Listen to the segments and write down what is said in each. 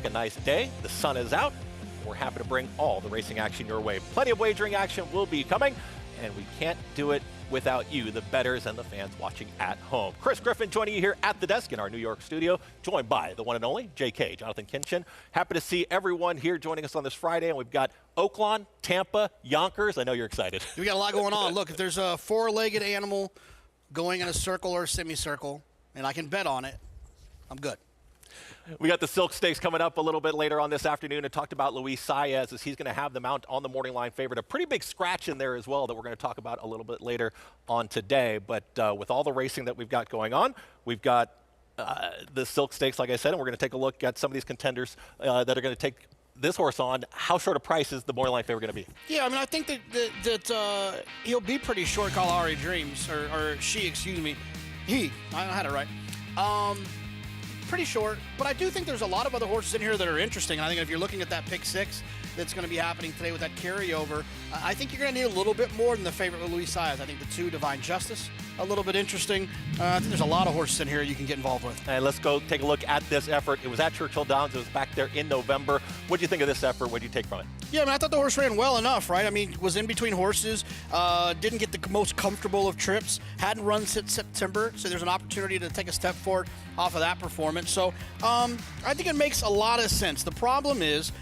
a nice day. The sun is out. We're happy to bring all the racing action your way. Plenty of wagering action will be coming, and we can't do it without you, the bettors and the fans watching at home. Chris Griffin joining you here at the desk in our New York studio, joined by the one and only JK, Jonathan Kinchin. Happy to see everyone here joining us on this Friday, and we've got Oaklawn, Tampa, Yonkers. I know you're excited. We got a lot going on. Look, if there's a four-legged animal going in a circle or a semicircle, and I can bet on it, I'm good. We got the Silk Stakes coming up a little bit later on this afternoon, and talked about Luis Saez as he's going to have the mount on the morning line favorite. A pretty big scratch in there as well that we're going to talk about a little bit later on today. But with all the racing that we've got going on, we've got the Silk Stakes, like I said, and we're going to take a look at some of these contenders that are going to take this horse on. How short a price is the morning line favorite going to be? Yeah, I mean, I think that he'll be pretty short. Kalahari Dreams, or she, excuse me. I had it right. Pretty short, but I do think there's a lot of other horses in here that are interesting. And I think if you're looking at that pick six that's going to be happening today with that carryover, I think you're going to need a little bit more than the favorite with Luis Saez. I think the two, Divine Justice, a little bit interesting. I think there's a lot of horses in here you can get involved with. And let's go take a look at this effort. It was at Churchill Downs. It was back there in November. What do you think of this effort? What do you take from it? Yeah, I mean, I thought the horse ran well enough, right? I mean, was in between horses, didn't get the most comfortable of trips, hadn't run since September, so there's an opportunity to take a step forward off of that performance. So I think it makes a lot of sense. The problem is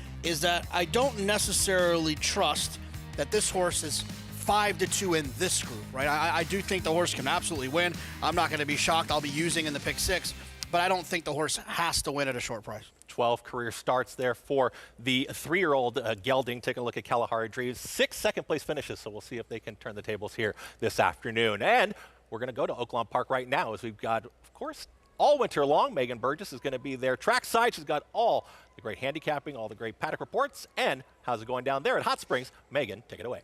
that I don't necessarily trust that this horse is 5-2 in this group, right? I do think the horse can absolutely win. I'm not going to be shocked. I'll be using in the pick six, but I don't think the horse has to win at a short price. 12 career starts there for the 3-year-old gelding. Taking a look at Kalahari Dreams. 6 second-place finishes, so we'll see if they can turn the tables here this afternoon. And we're going to go to Oaklawn Park right now as we've got, of course, all winter long, Megan Burgess is going to be there trackside. She's got all the great handicapping, all the great paddock reports, and how's it going down there at Hot Springs. Megan, take it away.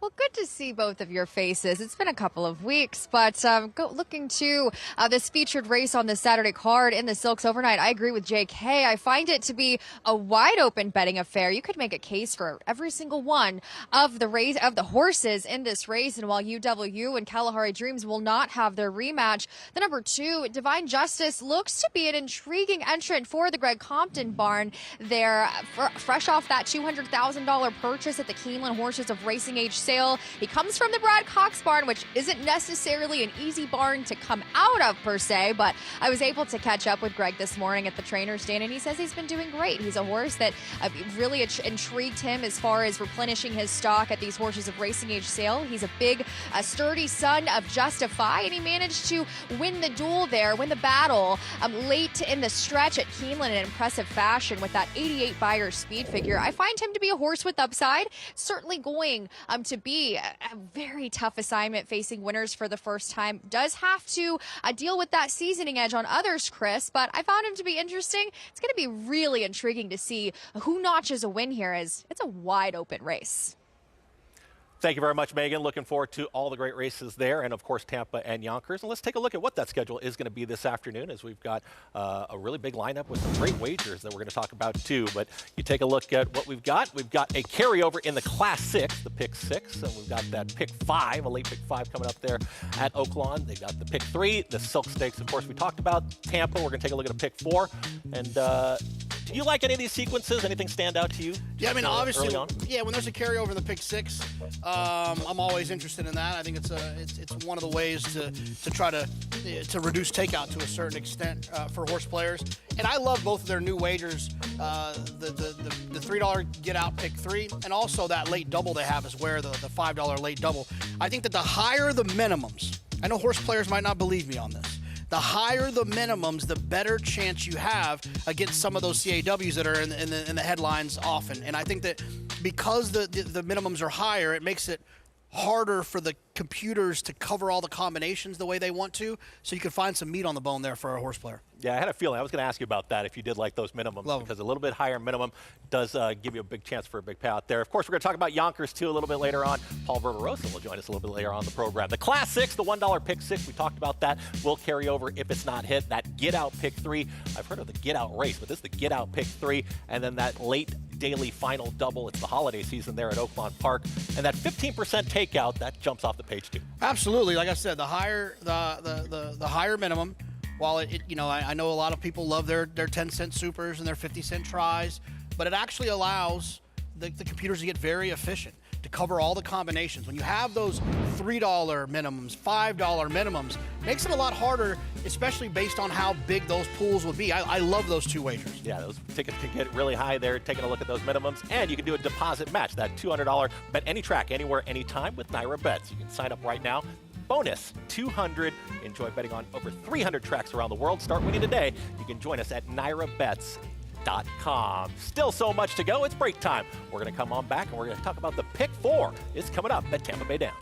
Well, good to see both of your faces. It's been a couple of weeks, but looking to this featured race on the Saturday card in the Silks overnight, I agree with JK. I find it to be a wide open betting affair. You could make a case for every single one of the horses in this race. And while UW and Kalahari Dreams will not have their rematch, the number 2, Divine Justice, looks to be an intriguing entrant for the Greg Compton barn. They're fresh off that $200,000 purchase at the Keeneland Horses of Racing Age sale. He comes from the Brad Cox barn, which isn't necessarily an easy barn to come out of per se, but I was able to catch up with Greg this morning at the trainer's stand, and he says he's been doing great. He's a horse that really intrigued him as far as replenishing his stock at these Horses of Racing Age sale. He's a big, sturdy son of Justify, and he managed to win the duel there, win the battle late in the stretch at Keeneland in impressive fashion with that 88 buyer speed figure. I find him to be a horse with upside, certainly going to be a very tough assignment facing winners for the first time. Does have to deal with that seasoning edge on others, Chris, but I found him to be interesting. It's going to be really intriguing to see who notches a win here, as it's a wide open race. Thank you very much, Megan. Looking forward to all the great races there, and of course Tampa and Yonkers. And let's take a look at what that schedule is going to be this afternoon, as we've got a really big lineup with some great wagers that we're going to talk about too. But you take a look at what we've got. We've got a carryover in the Class 6, the Pick 6, and we've got that Pick 5, a late Pick 5 coming up there at Oaklawn. They've got the Pick 3, the Silk Stakes, of course, we talked about. Tampa, we're going to take a look at a Pick 4. And do you like any of these sequences? Anything stand out to you? Yeah, I mean, obviously, yeah, when there's a carryover in the Pick 6, I'm always interested in that. I think it's one of the ways to try to reduce takeout to a certain extent for horse players. And I love both of their new wagers, the $3 get out Pick 3, and also that late double they have is where the $5 late double. I think that the higher the minimums, I know horse players might not believe me on this, the higher the minimums, the better chance you have against some of those CAWs that are in the headlines often. And I think that because the minimums are higher, it makes it harder for the computers to cover all the combinations the way they want to, so you can find some meat on the bone there for a horse player. Yeah, I had a feeling. I was going to ask you about that if you did like those minimums, because a little bit higher minimum does give you a big chance for a big payout there. Of course, we're going to talk about Yonkers, too, a little bit later on. Paul Ververosa will join us a little bit later on the program. The Class 6, the $1 Pick 6, we talked about that, will carry over if it's not hit. That Get Out Pick 3, I've heard of the Get Out race, but this is the Get Out Pick 3, and then that late daily final double. It's the holiday season there at Oaklawn Park, and that 15% takeout, that jumps off the page, too. Absolutely. Like I said, the higher the higher minimum, while I know a lot of people love their 10-cent supers and their 50-cent tries, but it actually allows the computers to get very efficient, to cover all the combinations. When you have those $3 minimums, $5 minimums, makes it a lot harder, especially based on how big those pools would be. I love those 2 wagers. Yeah, those tickets can get really high there, taking a look at those minimums. And you can do a deposit match, that $200 bet any track, anywhere, anytime with NYRA Bets. You can sign up right now. Bonus $200. Enjoy betting on over 300 tracks around the world. Start winning today. You can join us at NYRABets.com. Still so much to go. It's break time. We're going to come on back and we're going to talk about the Pick 4. It's coming up at Tampa Bay Downs.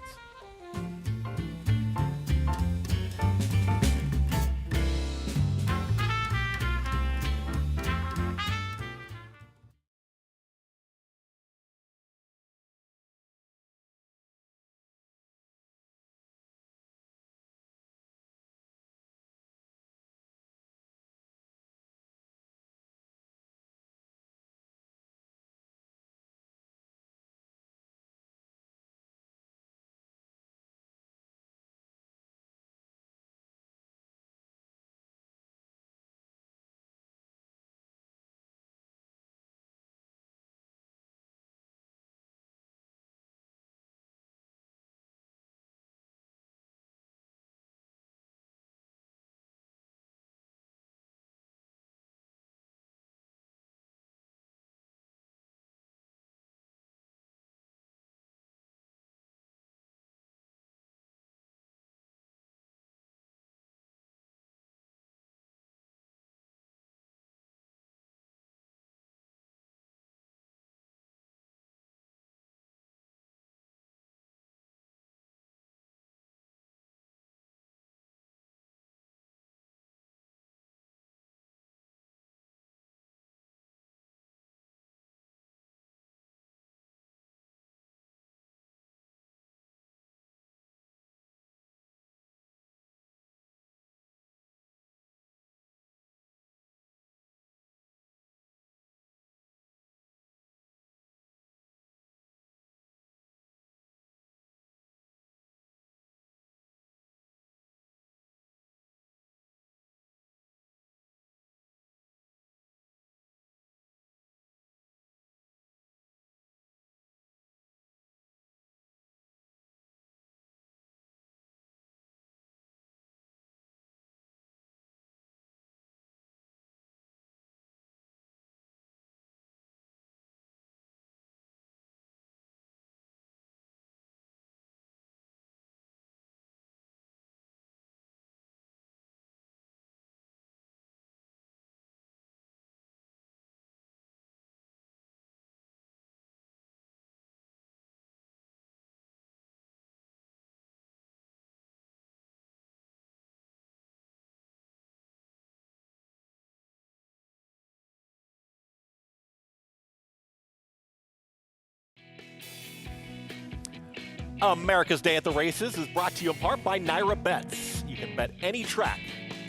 America's Day at the Races is brought to you in part by NYRA Bets. You can bet any track,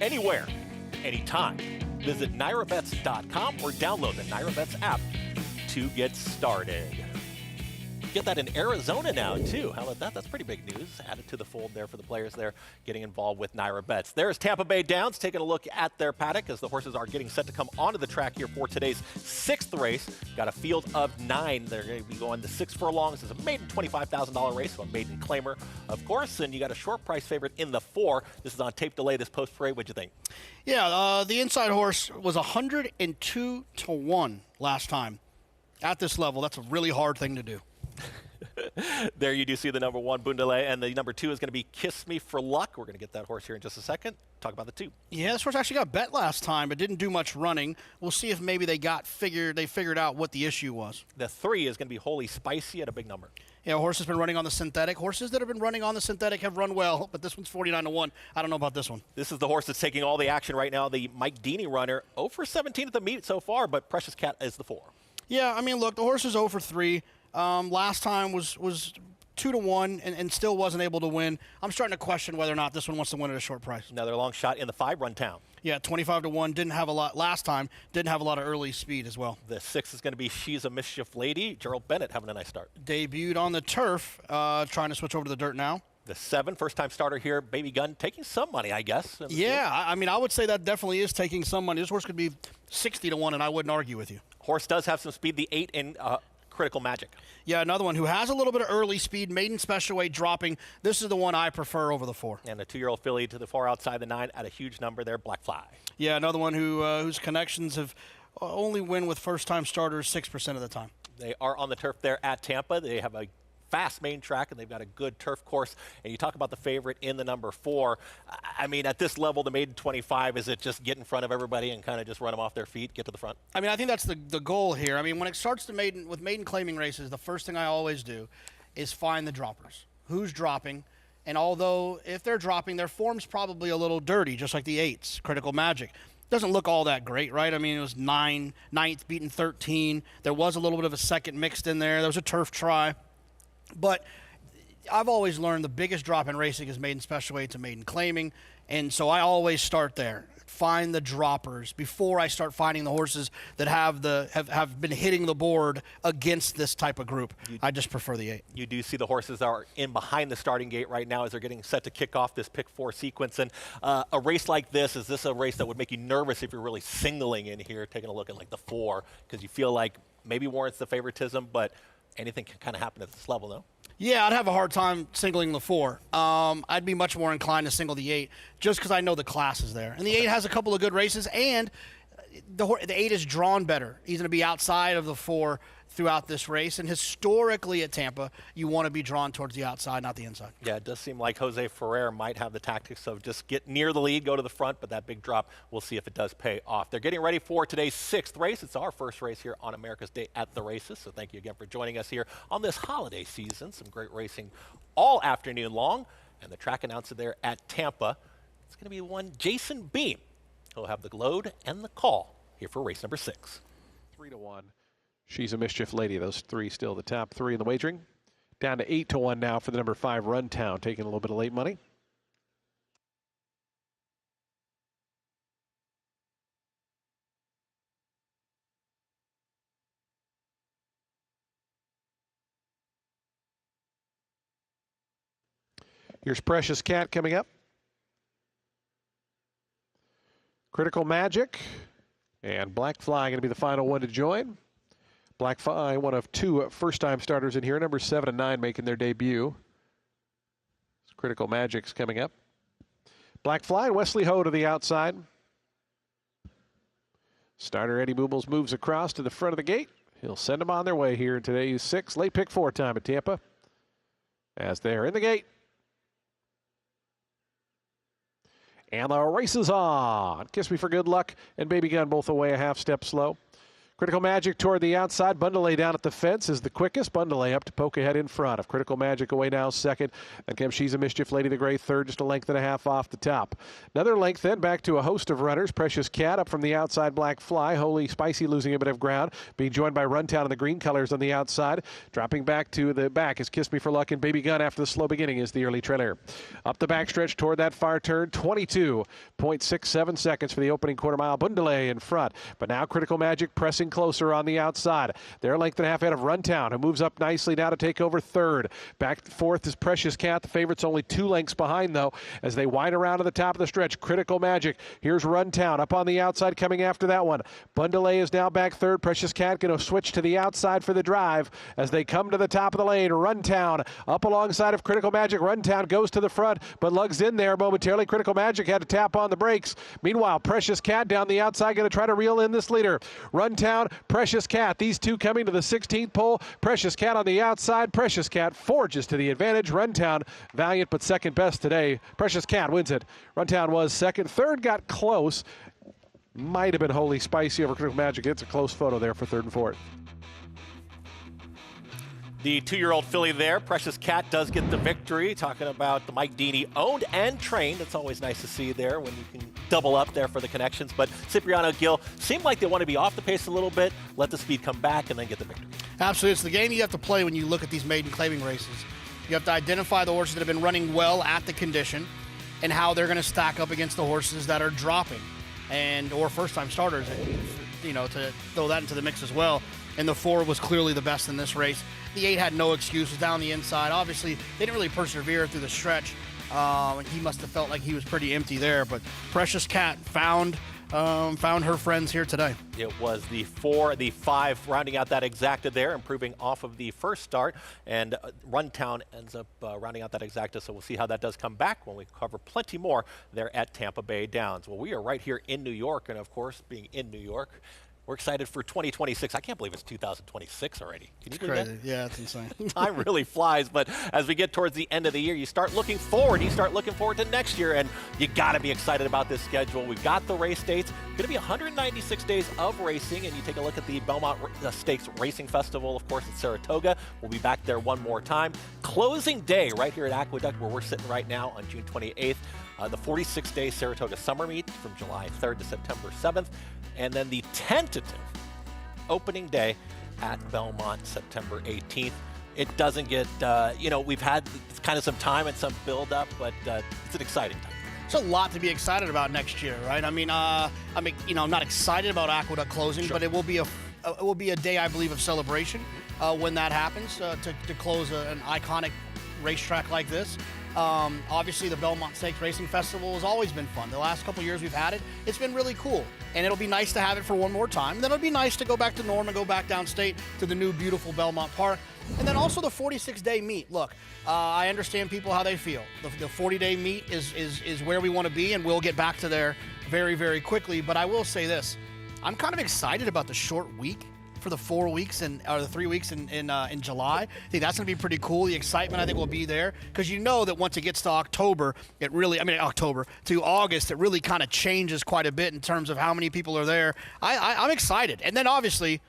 anywhere, anytime. Visit NYRABets.com or download the NYRA Bets app to get started. Get that in Arizona now, too. How about that? That's pretty big news. Added to the fold there for the players there getting involved with NYRA Bets. There's Tampa Bay Downs taking a look at their paddock as the horses are getting set to come onto the track here for today's 6th race. Got a field of 9. They're going to be going the 6 furlongs. It's a maiden $25,000 race, so a maiden claimer, of course. And you got a short price favorite in the 4. This is on tape delay, this post parade. What'd you think? Yeah, the inside horse was 102 to 1 last time. At this level, that's a really hard thing to do. There you do see the number 1, Bundele, and the number 2 is going to be Kiss Me for Luck. We're going to get that horse here in just a second. Talk about the 2. Yeah, this horse actually got bet last time, but didn't do much running. We'll see if maybe they figured out what the issue was. The 3 is going to be Holy Spicy at a big number. Yeah, horse has been running on the synthetic. Horses that have been running on the synthetic have run well, but this one's 49 to 1. I don't know about this one. This is the horse that's taking all the action right now, the Mike Deeney runner. 0 for 17 at the meet so far, but Precious Cat is the 4. Yeah, I mean, look, the horse is 0 for 3. Last time was 2 to 1 and still wasn't able to win. I'm starting to question whether or not this one wants to win at a short price. Another long shot in the 5, Run Town. Yeah, 25 to 1. Didn't have a lot last time. Didn't have a lot of early speed as well. The 6 is going to be She's a Mischief Lady. Gerald Bennett having a nice start. Debuted on the turf, trying to switch over to the dirt now. The 7, first-time starter here, Baby Gun, taking some money, I guess. Yeah, I mean, I would say that definitely is taking some money. This horse could be 60 to 1, and I wouldn't argue with you. Horse does have some speed, the 8 in Critical Magic. Yeah, another one who has a little bit of early speed, maiden special weight dropping. This is the one I prefer over the 4. And a 2-year-old filly to the far outside the 9 at a huge number there, Black Fly. Yeah, another one whose connections have only win with first-time starters 6% of the time. They are on the turf there at Tampa. They have a fast main track, and they've got a good turf course. And you talk about the favorite in the number 4. I mean, at this level, the maiden 25, is it just get in front of everybody and kind of just run them off their feet, get to the front? I mean, I think that's the goal here. I mean, when it starts to with maiden claiming races, the first thing I always do is find the droppers. Who's dropping? And although if they're dropping, their form's probably a little dirty, just like the 8s, Critical Magic. Doesn't look all that great, right? I mean, it was 9th, beaten 13. There was a little bit of a second mixed in there. There was a turf try. But I've always learned the biggest drop in racing is maiden special weight to maiden claiming, and so I always start there. Find the droppers before I start finding the horses that have been hitting the board against this type of group. I just prefer the 8. You do see the horses that are in behind the starting gate right now as they're getting set to kick off this pick 4 sequence. And a race like this, is this a race that would make you nervous if you're really singling in here, taking a look at like the 4, because you feel like maybe warrants the favoritism, but anything can kind of happen at this level, no? Yeah, I'd have a hard time singling the 4. I'd be much more inclined to single the 8 just because I know the class is there. And the 8 has a couple of good races, and the 8 is drawn better. He's going to be outside of the 4 throughout this race. And historically at Tampa, you want to be drawn towards the outside, not the inside. Yeah, it does seem like Jose Ferrer might have the tactics of just get near the lead, go to the front, but that big drop, we'll see if it does pay off. They're getting ready for today's 6th race. It's our first race here on America's Day at the Races, so thank you again for joining us here on this holiday season. Some great racing all afternoon long, and the track announcer there at Tampa, it's going to be one Jason Beam. He'll have the load and the call here for race number 6. 3 to 1. She's a Mischief Lady. Those 3 still the top 3 in the wagering. Down to 8 to 1 now for the number 5 Run Town, taking a little bit of late money. Here's Precious Cat coming up. Critical Magic and Black Fly going to be the final one to join. Black Fly, one of 2 first-time starters in here. Number 7 and 9 making their debut. Critical Magic's coming up. Black Fly and Wesley Ho to the outside. Starter Eddie Boobles moves across to the front of the gate. He'll send them on their way here in today's 6, late pick 4 time at Tampa. As they're in the gate. And the race is on. Kiss Me for Good Luck and Baby Gun both away a half step slow. Critical Magic toward the outside. Bundalay down at the fence is the quickest. Bundalay up to poke ahead in front of Critical Magic away now second. Then comes She's a Mischief Lady the Gray third, just a length and a half off the top. Another length then back to a host of runners. Precious Cat up from the outside. Black Fly. Holy Spicy losing a bit of ground. Being joined by Runtown in the green colors on the outside. Dropping back to the back is Kiss Me for Luck and Baby Gun after the slow beginning is the early trailer. Up the backstretch toward that far turn. 22.67 seconds for the opening quarter mile. Bundalay in front. But now Critical Magic pressing closer on the outside. They're a length and a half ahead of Runtown, who moves up nicely now to take over third. Back fourth is Precious Cat. The favorite's only 2 lengths behind, though, as they wind around to the top of the stretch. Critical Magic. Here's Runtown up on the outside coming after that one. Bundalay is now back third. Precious Cat going to switch to the outside for the drive as they come to the top of the lane. Runtown up alongside of Critical Magic. Runtown goes to the front, but lugs in there momentarily. Critical Magic had to tap on the brakes. Meanwhile, Precious Cat down the outside going to try to reel in this leader. Runtown, Precious Cat. These 2 coming to the 16th pole. Precious Cat on the outside. Precious Cat forges to the advantage. Runtown, valiant but second best today. Precious Cat wins it. Runtown was second. Third got close. Might have been Holy Spicy over Critical Magic. It's a close photo there for third and fourth. The 2-year-old filly there, Precious Cat, does get the victory. Talking about the Mike Deeney owned and trained. It's always nice to see there when you can double up there for the connections. But Cipriano Gill seemed like they want to be off the pace a little bit, let the speed come back, and then get the victory. Absolutely. It's the game you have to play when you look at these maiden claiming races. You have to identify the horses that have been running well at the condition and how they're going to stack up against the horses that are dropping or first-time starters, to throw that into the mix as well. and the 4 was clearly the best in this race. The 8 had no excuses down the inside. Obviously, they didn't really persevere through the stretch. He must have felt like he was pretty empty there, but Precious Cat found her friends here today. It was the 4, the 5 rounding out that exacta there, improving off of the first start, and Runtown ends up rounding out that exacta, so we'll see how that does come back when we cover plenty more there at Tampa Bay Downs. Well, we are right here in New York, and of course, being in New York, we're excited for 2026. I can't believe it's 2026 already. Can you believe that? Yeah, it's insane. Time really flies, but as we get towards the end of the year, you start looking forward. You start looking forward to next year, and you got to be excited about this schedule. We've got the race dates. Going to be 196 days of racing, and you take a look at the Belmont Stakes Racing Festival, of course, at Saratoga. We'll be back there one more time. Closing day right here at Aqueduct, where we're sitting right now on June 28th. The 46-day Saratoga Summer Meet from July 3rd to September 7th. And then the tentative opening day at Belmont, September 18th. It doesn't get, we've had kind of some time and some build-up, but it's an exciting time. It's a lot to be excited about next year, right? I'm not excited about Aqueduct closing, Sure. but it will be a day, I believe, of celebration when that happens to close an iconic racetrack like this. Obviously, the Belmont Stakes Racing Festival has always been fun. The last couple of years we've had it, it's been really cool. And it'll be nice to have it for one more time. And then it'll be nice to go back to Norman, go back downstate to the new beautiful Belmont Park. And then also the 46-day meet. Look, I understand people how they feel. The 40-day meet is where we want to be, and we'll get back to there very, very quickly. But I will say this. I'm kind of excited about the short week for the 4 weeks or the 3 weeks in July. I think that's going to be pretty cool. The excitement, I think, will be there because you know that once it gets to August, it really kind of changes quite a bit in terms of how many people are there. I'm excited. And then obviously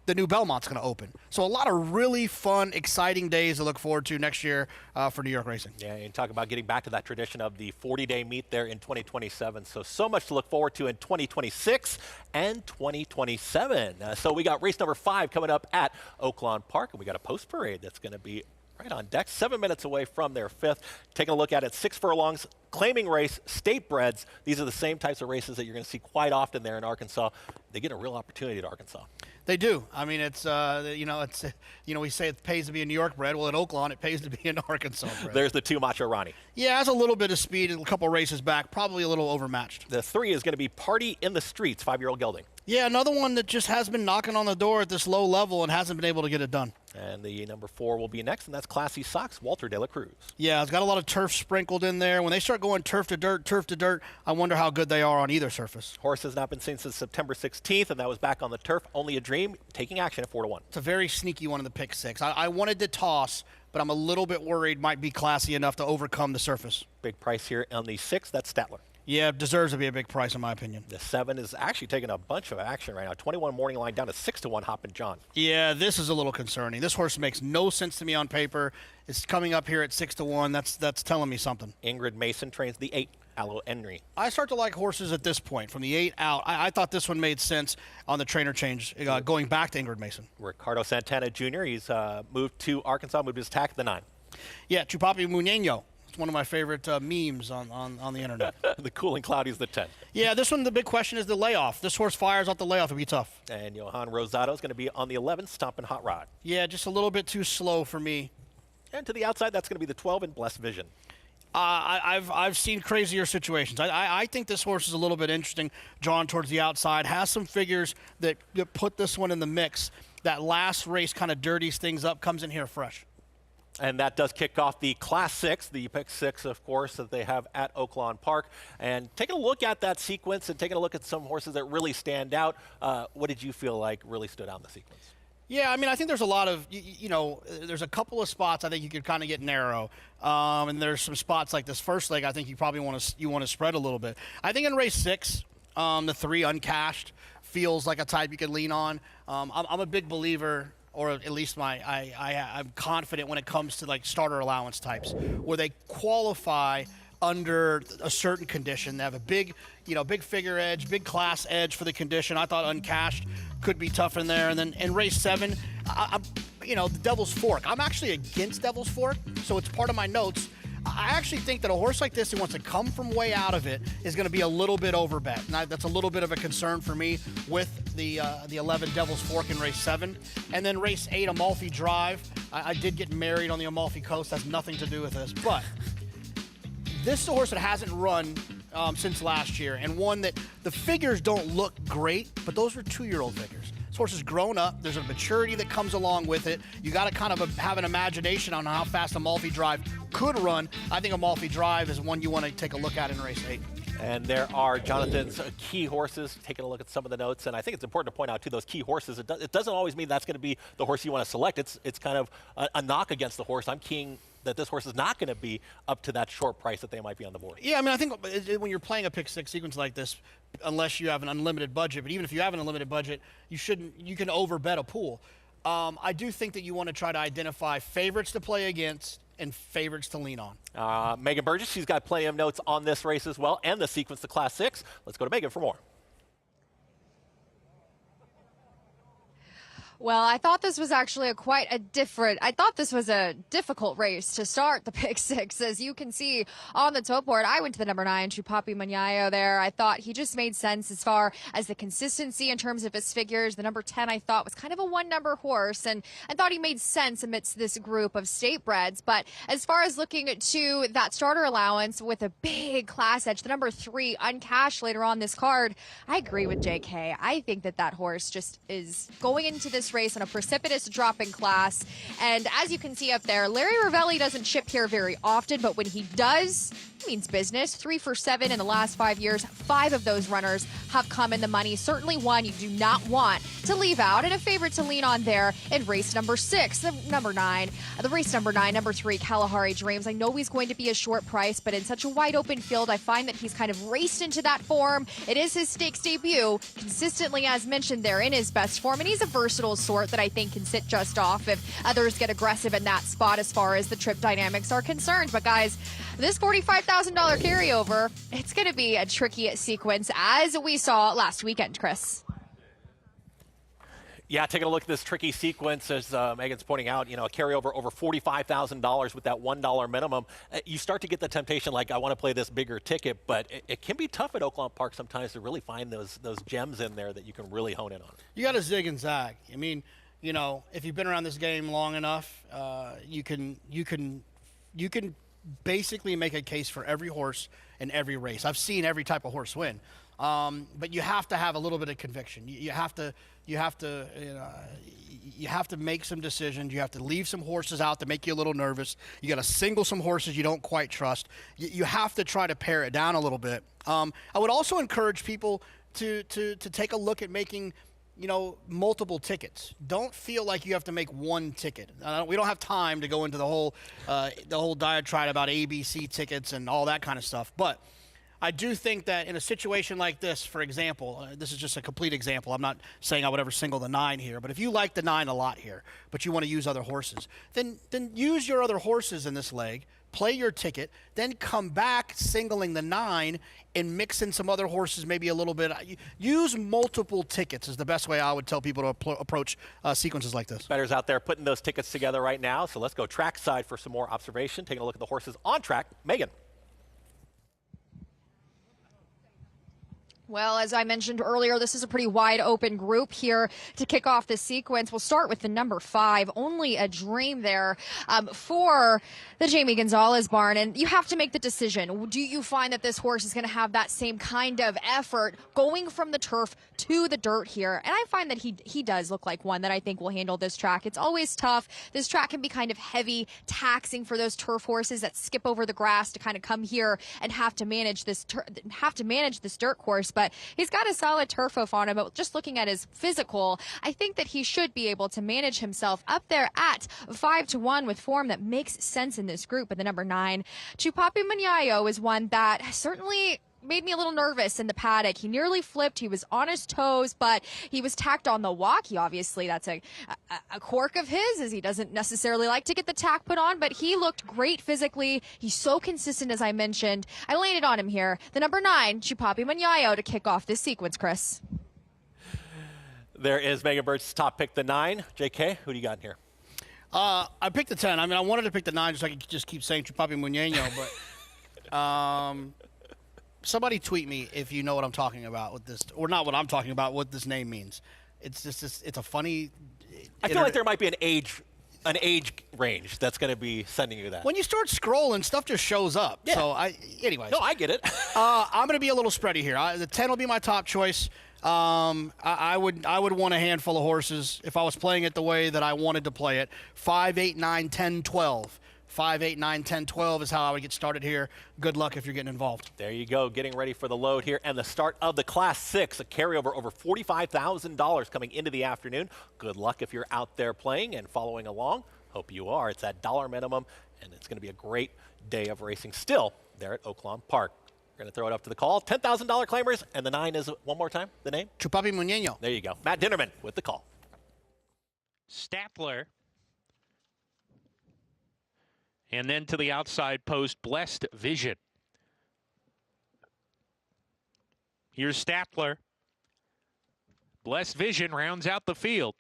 the new Belmont's going to open. So a lot of really fun, exciting days to look forward to next year for New York racing. Yeah, and talk about getting back to that tradition of the 40-day meet there in 2027. So much to look forward to in 2026 and 2027. So we got race number 5 coming up at Oaklawn Park, and we got a post parade that's going to be right on deck, 7 minutes away from their 5th. Taking a look at it, 6 furlongs, claiming race, state breds. These are the same types of races that you're going to see quite often there in Arkansas. They get a real opportunity at Arkansas. They do. I mean, it's we say it pays to be a New York bred. Well, at Oaklawn, it pays to be an Arkansas bred. There's the 2 Macho Ronnie. Yeah, has a little bit of speed, a couple races back, probably a little overmatched. The 3 is going to be Party in the Streets, 5-year-old gelding. Yeah, another one that just has been knocking on the door at this low level and hasn't been able to get it done. And the number 4 will be next, and that's Classy Socks, Walter De La Cruz. Yeah, it's got a lot of turf sprinkled in there. When they start going turf to dirt, I wonder how good they are on either surface. Horse has not been seen since September 16th, and that was back on the turf. Only a Dream, taking action at 4-1. It's a very sneaky one in the pick 6. I wanted to toss, but I'm a little bit worried might be classy enough to overcome the surface. Big price here on the 6, that's Statler. Yeah, deserves to be a big price in my opinion. The 7 is actually taking a bunch of action right now. 21 morning line down to 6-1 Hoppin' John. Yeah, this is a little concerning. This horse makes no sense to me on paper. It's coming up here at 6-1. That's telling me something. Ingrid Mason trains the 8, Aloe Henry. I start to like horses at this point, from the 8 out. I thought this one made sense on the trainer change, going back to Ingrid Mason. Ricardo Santana Jr., he's moved to Arkansas, moved his tack at the 9. Yeah, Chupapi Muñeño. It's one of my favorite memes on the internet. The Cool and Cloudy is the 10. Yeah, this one, the big question is the layoff. This horse fires off the layoff. It'll be tough. And Johan Rosado is going to be on the 11, Stompin' Hot Rod. Yeah, just a little bit too slow for me. And to the outside, that's going to be the 12 in Blessed Vision. I've seen crazier situations. I think this horse is a little bit interesting, drawn towards the outside. Has some figures that put this one in the mix. That last race kind of dirties things up, comes in here fresh. And that does kick off the Class 6, the pick 6, of course, that they have at Oaklawn Park. And taking a look at that sequence and taking a look at some horses that really stand out, what did you feel like really stood out in the sequence? Yeah, I mean, I think there's a lot of, there's a couple of spots I think you could kind of get narrow. And there's some spots like this first leg I think you probably want to spread a little bit. I think in race 6, the 3 uncashed feels like a type you could lean on. I'm a big believer, or at least I'm confident when it comes to like starter allowance types, where they qualify under a certain condition. They have a big figure edge, big class edge for the condition. I thought uncashed could be tough in there. And then in race 7, the Devil's Fork. I'm actually against Devil's Fork, so it's part of my notes. I actually think that a horse like this who wants to come from way out of it is going to be a little bit overbet. And that's a little bit of a concern for me with the 11 Devil's Fork in race 7. And then race 8, Amalfi Drive. I did get married on the Amalfi Coast. That's nothing to do with this. But this is a horse that hasn't run since last year, and one that the figures don't look great, but those are 2-year-old figures. This horse has grown up. There's a maturity that comes along with it. You got to kind of have an imagination on how fast Amalfi Drive could run. I think Amalfi Drive is one you want to take a look at in race 8. And there are Jonathan's key horses. Taking a look at some of the notes, and I think it's important to point out too, those key horses. It doesn't always mean that's going to be the horse you want to select. It's kind of a knock against the horse. I'm keying that this horse is not going to be up to that short price that they might be on the board. Yeah, I mean, I think when you're playing a pick 6 sequence like this, unless you have an unlimited budget, but even if you have an unlimited budget, you can overbet a pool. I do think that you want to try to identify favorites to play against and favorites to lean on. Megan Burgess, she's got plenty of notes on this race as well, and the sequence to Class 6. Let's go to Megan for more. Well, I thought this was actually I thought this was a difficult race to start the pick 6. As you can see on the top board, I went to the number 9, Chupapi Manyayo there. I thought he just made sense as far as the consistency in terms of his figures. The number 10 I thought was kind of a 1-number horse, and I thought he made sense amidst this group of state breds. But as far as looking to that starter allowance with a big class edge, the number 3 uncashed later on this card, I agree with JK. I think that horse just is going into this race on a precipitous drop in class. And as you can see up there, Larry Ravelli doesn't chip here very often, but when he does, it means business. 3 for 7 in the last 5 years. 5 of those runners have come in the money. Certainly one you do not want to leave out, and a favorite to lean on there in race number 6, the race number 9, number 3, Kalahari Dreams. I know he's going to be a short price, but in such a wide open field, I find that he's kind of raced into that form. It is his stakes debut, consistently as mentioned there in his best form, and he's a versatile sort that I think can sit just off if others get aggressive in that spot as far as the trip dynamics are concerned. But guys, this $45,000 carryover, it's going to be a tricky sequence as we saw last weekend, Chris. Yeah, taking a look at this tricky sequence, as Megan's pointing out, a carryover over $45,000 with that $1 minimum. You start to get the temptation, like, I want to play this bigger ticket, but it can be tough at Oaklawn Park sometimes to really find those gems in there that you can really hone in on. You got to zig and zag. I mean, if you've been around this game long enough, you can basically make a case for every horse in every race. I've seen every type of horse win, but you have to have a little bit of conviction. You have to make some decisions. You have to leave some horses out that make you a little nervous. You got to single some horses you don't quite trust. You have to try to pare it down a little bit. I would also encourage people to take a look at making multiple tickets. Don't feel like you have to make one ticket. We don't have time to go into the whole diatribe about ABC tickets and all that kind of stuff. But I do think that in a situation like this, for example, this is just a complete example. I'm not saying I would ever single the 9 here, but if you like the 9 a lot here, but you want to use other horses, then use your other horses in this leg, play your ticket, then come back singling the 9 and mix in some other horses maybe a little bit. Use multiple tickets is the best way I would tell people to approach sequences like this. Bettors out there putting those tickets together right now, so let's go trackside for some more observation. Taking a look at the horses on track. Megan. Well, as I mentioned earlier, this is a pretty wide open group here to kick off the sequence. We'll start with the number 5, Only a Dream there for the Jamie Gonzalez barn. And you have to make the decision. Do you find that this horse is going to have that same kind of effort going from the turf to the dirt here? And I find that he does look like one that I think will handle this track. It's always tough. This track can be kind of heavy, taxing for those turf horses that skip over the grass to kind of come here and have to manage this dirt course. But he's got a solid turf hoof on him. But just looking at his physical, I think that he should be able to manage himself up there at 5-1 with form that makes sense in this group. But the number 9, Chupapi Manyayo, is one that certainly made me a little nervous in the paddock. He nearly flipped. He was on his toes, but he was tacked on the walk. That's a quirk of his, as he doesn't necessarily like to get the tack put on, but he looked great physically. He's so consistent, as I mentioned. I landed on him here. The number 9, Chupapi Manyayo, to kick off this sequence, Chris. There is Megan Burt's top pick, the 9. JK, who do you got in here? I picked the 10. I mean, I wanted to pick the 9 just so I could just keep saying Chupapi Muñeño, but somebody tweet me if you know what I'm talking about with this, or not what I'm talking about, what this name means. It's just it's a funny. I feel like there might be an age range that's going to be sending you that. When you start scrolling, stuff just shows up. Yeah. So anyways. No, I get it. I'm going to be a little spready here. The 10 will be my top choice. I would want a handful of horses if I was playing it the way that I wanted to play it. 5, 8, 9, 10, 12. 5, 8, 9, 10, 12 is how I would get started here. Good luck if you're getting involved. There you go, getting ready for the load here and the start of the Class 6, a carryover over $45,000 coming into the afternoon. Good luck if you're out there playing and following along. Hope you are. It's that $1 minimum, and it's going to be a great day of racing still there at Oaklawn Park. We're going to throw it up to the call. $10,000 claimers, and the 9 is, one more time, the name? Chupapi Muñeño. There you go. Matt Dinnerman with the call. Statler. And then to the outside post, Blessed Vision. Here's Statler. Blessed Vision rounds out the field.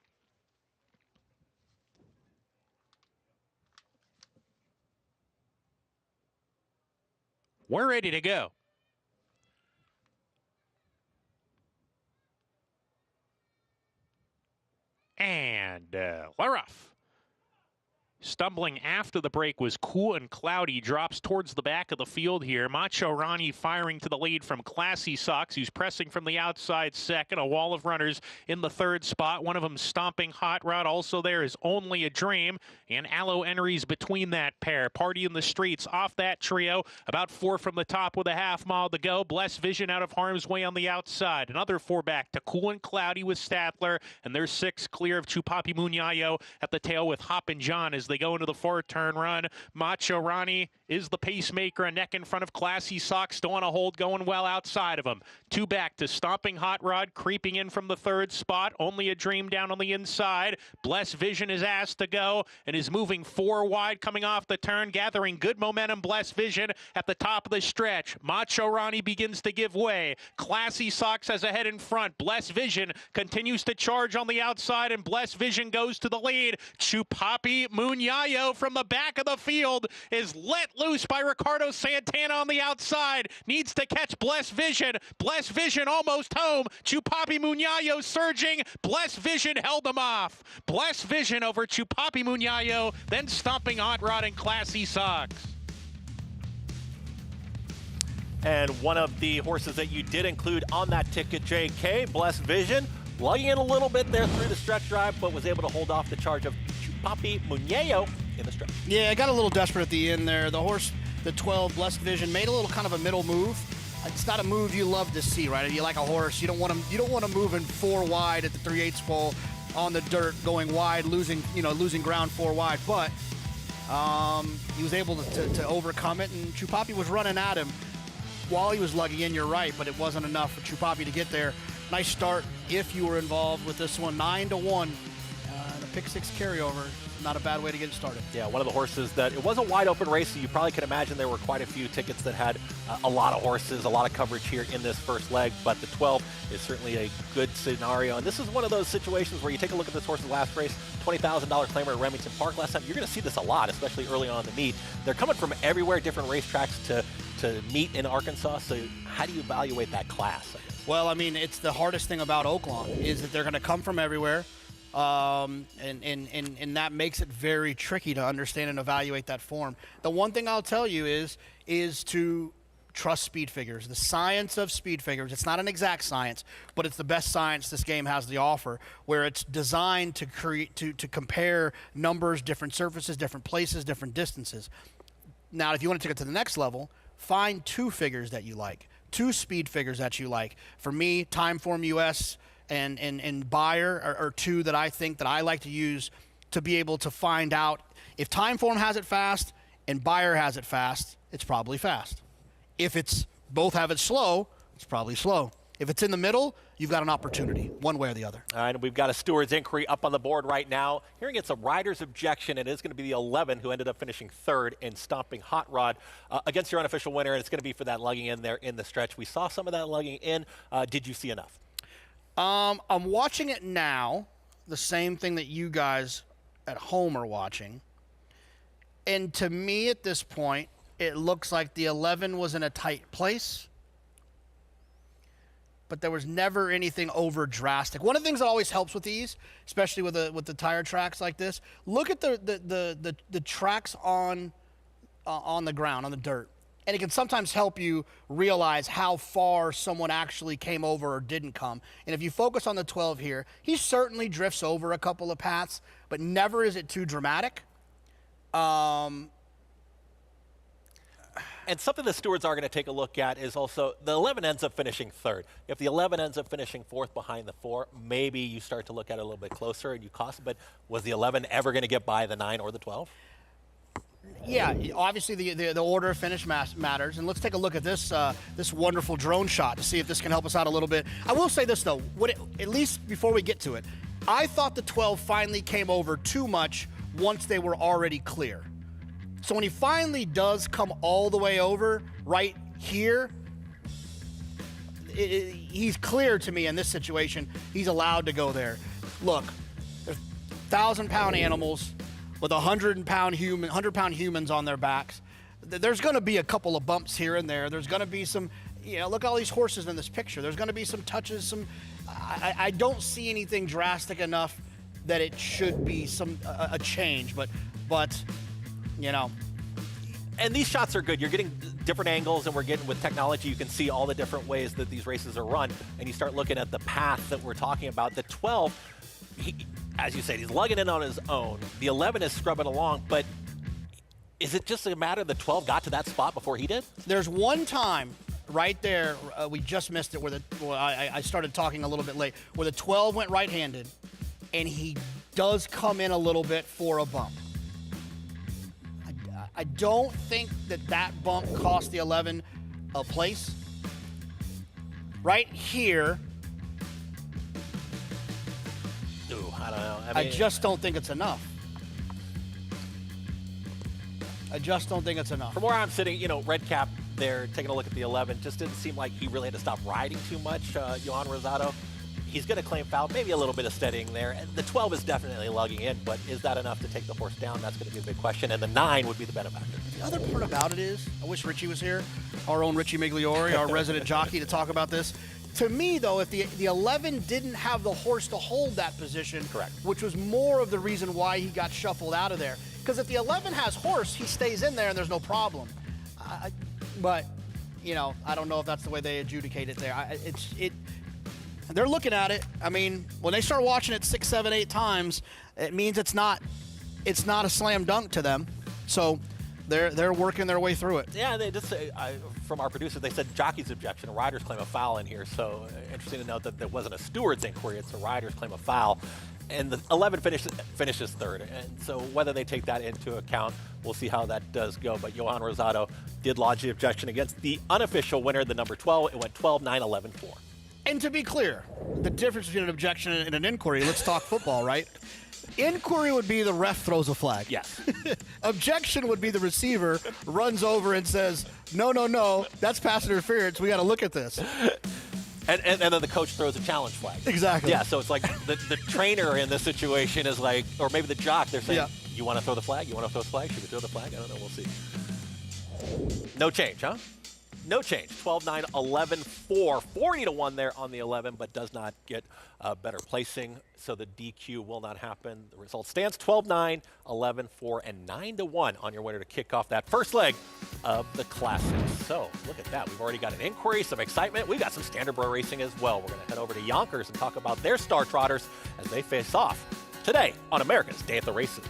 We're ready to go. And Laroff. Stumbling after the break was Cool and Cloudy. Drops towards the back of the field here. Macho Ronnie firing to the lead from Classy Sox, who's pressing from the outside second. A wall of runners in the third spot. One of them stomping Hot Rod. Also there is Only a Dream. And Aloe Enery's between that pair. Party in the Streets off that trio. About 4 from the top with a half mile to go. Blessed Vision out of harm's way on the outside. Another 4 back to Cool and Cloudy with Statler. And there's 6 clear of Chupapi Muñeño at the tail with Hoppin' John as they go into the 4-turn run. Macho Ronnie is the pacemaker, a neck in front of Classy Sox, still on a hold, going well outside of him. 2 back to Stomping Hot Rod, creeping in from the 3rd spot. Only a Dream down on the inside. Blessed Vision is asked to go and is moving 4 wide coming off the turn, gathering good momentum. Blessed Vision at the top of the stretch. Macho Ronnie begins to give way. Classy Sox has a head in front. Blessed Vision continues to charge on the outside, and Blessed Vision goes to the lead. Chupapi Muñeño from the back of the field is let loose by Ricardo Santana on the outside. Needs to catch Blessed Vision. Blessed Vision almost home. Chupapi Muñeño surging. Blessed Vision held him off. Blessed Vision over Chupapi Muñeño, then stomping Hot Rod and Classy Sox. And one of the horses that you did include on that ticket, JK, Blessed Vision, lugging in a little bit there through the stretch drive, but was able to hold off the charge of Chupapi Muñeño in the stretch. Yeah, I got a little desperate at the end there. The horse, the 12, Blessed Vision, made a little kind of a middle move. It's not a move you love to see, right? If you like a horse, you don't want to move in 4 wide at the 3/8 pole on the dirt, going wide, losing ground 4 wide. But he was able to overcome it, and Chupapi was running at him while he was lugging in. You're right, but it wasn't enough for Chupapi to get there. Nice start if you were involved with this one, 9-1. The pick 6 carryover. Not a bad way to get it started. Yeah, one of the horses that, it was a wide open race, so you probably can imagine there were quite a few tickets that had a lot of horses, a lot of coverage here in this first leg, but the 12 is certainly a good scenario. And this is one of those situations where you take a look at this horse's last race, $20,000 claimer at Remington Park last time. You're going to see this a lot, especially early on in the meet. They're coming from everywhere, different racetracks to meet in Arkansas, so how do you evaluate that class, I guess? Well, I mean, it's the hardest thing about Oaklawn is that they're going to come from everywhere. And that makes it very tricky to understand and evaluate that form. The one thing I'll tell you is to trust speed figures. The science of speed figures, it's not an exact science, but it's the best science this game has to offer, where it's designed to to compare numbers, different surfaces, different places, different distances. Now, if you want to take it to the next level, find 2 figures that you like, 2 speed figures that you like. For me, Timeform US and Buyer are 2 that I think that I like to use to be able to find out if Timeform has it fast and Buyer has it fast, it's probably fast. If it's both have it slow, it's probably slow. If it's in the middle, you've got an opportunity, one way or the other. All right, and we've got a Steward's inquiry up on the board right now. Hearing it's a rider's objection, and it is going to be the 11 who ended up finishing 3rd in Stomping Hot Rod against your unofficial winner, and it's going to be for that lugging in there in the stretch. We saw some of that lugging in. Did you see enough? I'm watching it now, the same thing that you guys at home are watching. And to me at this point, it looks like the 11 was in a tight place, but there was never anything over drastic. One of the things that always helps with these, especially with the tire tracks like this, look at the tracks on the ground, on the dirt. And it can sometimes help you realize how far someone actually came over or didn't come. And if you focus on the 12 here, he certainly drifts over a couple of paths, but never is it too dramatic. And something the stewards are going to take a look at is also the 11 ends up finishing third. If the 11 ends up finishing fourth behind the 4, maybe you start to look at it a little bit closer and you cost. But was the 11 ever going to get by the 9 or the 12? Yeah, obviously the order of finish matters. And let's take a look at this this wonderful drone shot to see if this can help us out a little bit. I will say this, though, at least before we get to it, I thought the 12 finally came over too much once they were already clear. So when he finally does come all the way over right here, he's clear to me in this situation. He's allowed to go there. Look, there's 1,000-pound animals with 100-pound humans on their backs. There's going to be a couple of bumps here and there. There's going to be some, look at all these horses in this picture. There's going to be some touches. I don't see anything drastic enough that it should be a change. But And these shots are good. You're getting different angles, and we're getting, with technology, you can see all the different ways that these races are run, and you start looking at the path that we're talking about. The 12, as you said, he's lugging in on his own. The 11 is scrubbing along, but is it just a matter the 12 got to that spot before he did? There's one time right there, we just missed it, where I started talking a little bit late, where the 12 went right-handed, and he does come in a little bit for a bump. I don't think that bump cost the 11 a place. Right here. Ooh, I don't know. I just don't think it's enough. I just don't think it's enough. From where I'm sitting, red cap there, taking a look at the 11, just didn't seem like he really had to stop riding too much, Yohan Rosado. He's going to claim foul, maybe a little bit of steadying there. And the 12 is definitely lugging in, but is that enough to take the horse down? That's going to be a big question. And the 9 would be the benefactor. The other part about it is, I wish Richie was here, our own Richie Migliori, our resident jockey, to talk about this. To me, though, if the 11 didn't have the horse to hold that position, correct, which was more of the reason why he got shuffled out of there. Because if the 11 has horse, he stays in there and there's no problem. But, I don't know if that's the way they adjudicate it there. They're looking at it. I mean, when they start watching it 6, 7, 8 times, it means it's not a slam dunk to them. So they're working their way through it. Yeah, they just say, from our producers, they said jockey's objection, a rider's claim a foul in here. So interesting to note that there wasn't a steward's inquiry, it's a rider's claim a foul. And the 11 finishes third. And so whether they take that into account, we'll see how that does go. But Yohan Rosado did lodge the objection against the unofficial winner, the number 12. It went 12, 9, 11, 4. And to be clear, the difference between an objection and an inquiry, let's talk football, right? Inquiry would be the ref throws a flag. Yes. Objection would be the receiver runs over and says, no, that's pass interference. We got to look at this. And then the coach throws a challenge flag. Exactly. Yeah, so it's like the trainer in this situation is like, or maybe the jock, they're saying, you want to throw the flag? You want to throw the flag? Should we throw the flag? I don't know. We'll see. No change, huh? No change. 12, 9, 11, 4. 40-1 there on the 11, but does not get better placing, so the DQ will not happen. The result stands 12, 9, 11, 4, and 9-1 on your winner to kick off that first leg of the Classic. So look at that. We've already got an inquiry, some excitement. We've got some standard bro racing as well. We're going to head over to Yonkers and talk about their star trotters as they face off today on America's Day at the Races.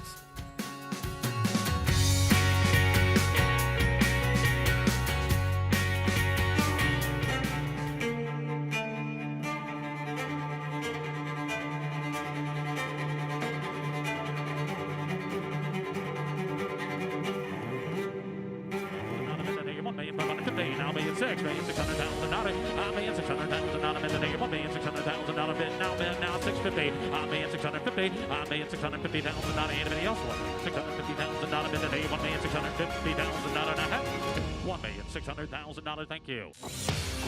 $1,600,000, thank you.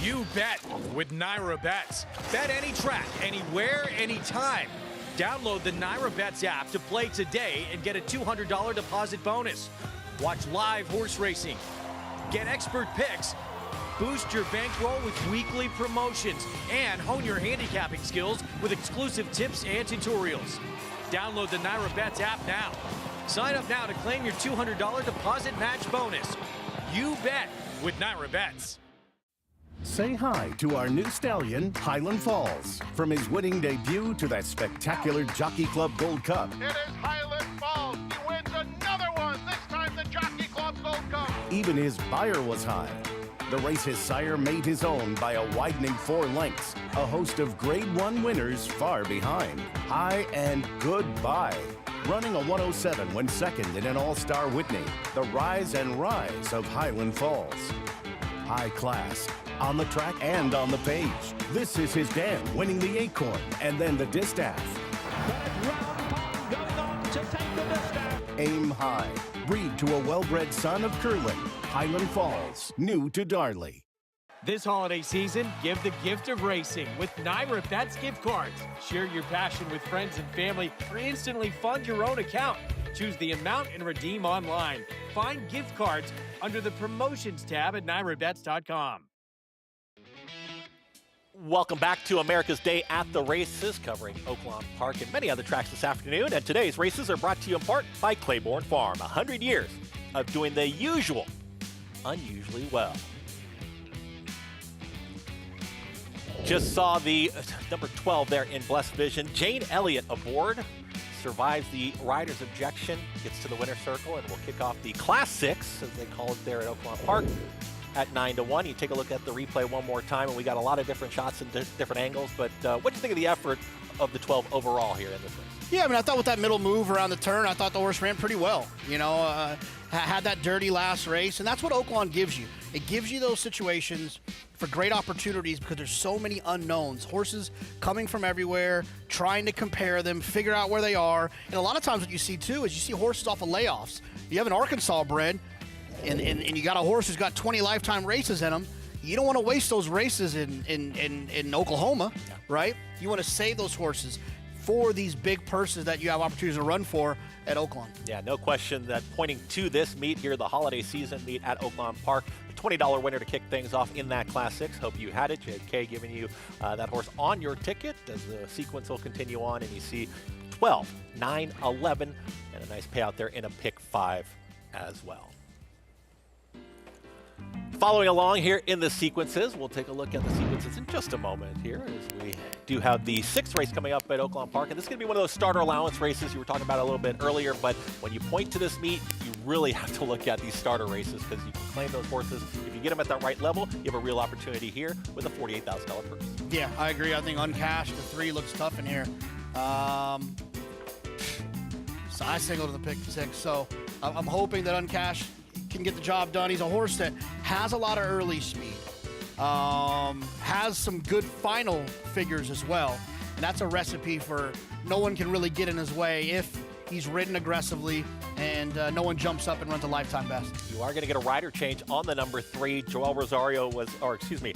You bet with NYRA bets. Bet any track, anywhere, anytime. Download the NYRA Bets app to play today and get a $200 deposit bonus. Watch live horse racing, get expert picks, boost your bankroll with weekly promotions, and hone your handicapping skills with exclusive tips and tutorials. Download the NYRA Bets app now. Sign up now to claim your $200 deposit match bonus. You bet with NYRA Bets. Say hi to our new stallion, Highland Falls. From his winning debut to that spectacular Jockey Club Gold Cup. It is Highland Falls. He wins another one, this time the Jockey Club Gold Cup. Even his buyer was high. The race his sire made his own by a widening 4 lengths. A host of Grade 1 winners far behind. High and goodbye. Running a 107 when second in an All-Star Whitney. The rise and rise of Highland Falls. High class, on the track and on the page. This is his dam, winning the Acorn and then the Distaff. Aim high, breed to a well-bred son of Curlin. Highland Falls, new to Darley. This holiday season, give the gift of racing with NYRA Bets gift cards. Share your passion with friends and family or instantly fund your own account. Choose the amount and redeem online. Find gift cards under the promotions tab at NYRABets.com. Welcome back to America's Day at the Races, covering Oaklawn Park and many other tracks this afternoon. And today's races are brought to you in part by Claiborne Farm. 100 years of doing the usual, unusually well. Just saw the number 12 there in Blessed Vision. Jane Elliott aboard, survives the rider's objection, gets to the winner's circle, and will kick off the Class 6, as they call it there at Oaklawn Park, at 9-1. You take a look at the replay one more time, and we got a lot of different shots and different angles. But what do you think of the effort of the 12 overall here in this race? Yeah, I mean, I thought with that middle move around the turn, I thought the horse ran pretty well. You know, had that dirty last race, and that's what Oaklawn gives you. It gives you those situations for great opportunities because there's so many unknowns. Horses coming from everywhere, trying to compare them, figure out where they are. And a lot of times what you see, too, is you see horses off of layoffs. You have an Arkansas bred, and you got a horse who's got 20 lifetime races in him. You don't want to waste those races in Oklahoma, right? You want to save those horses for these big purses that you have opportunities to run for at Oaklawn. Yeah, no question that pointing to this meet here, the holiday season meet at Oaklawn Park, a $20 winner to kick things off in that Class 6. Hope you had it. JK giving you that horse on your ticket as the sequence will continue on, and you see 12, 9, 11, and a nice payout there in a pick 5 as well. Following along here in the sequences, we'll take a look at the sequences in just a moment here as we do have the 6th race coming up at Oaklawn Park. And this is going to be one of those starter allowance races you were talking about a little bit earlier. But when you point to this meet, you really have to look at these starter races because you can claim those horses. If you get them at that right level, you have a real opportunity here with a $48,000 purse. Yeah, I agree. I think uncashed, the 3 looks tough in here. So I singled to the pick 6. So I'm hoping that uncashed can get the job done. He's a horse that has a lot of early speed, has some good final figures as well, and that's a recipe for no one can really get in his way if he's ridden aggressively and no one jumps up and runs a lifetime best. You are going to get a rider change on the number 3. Joel Rosario was, or excuse me,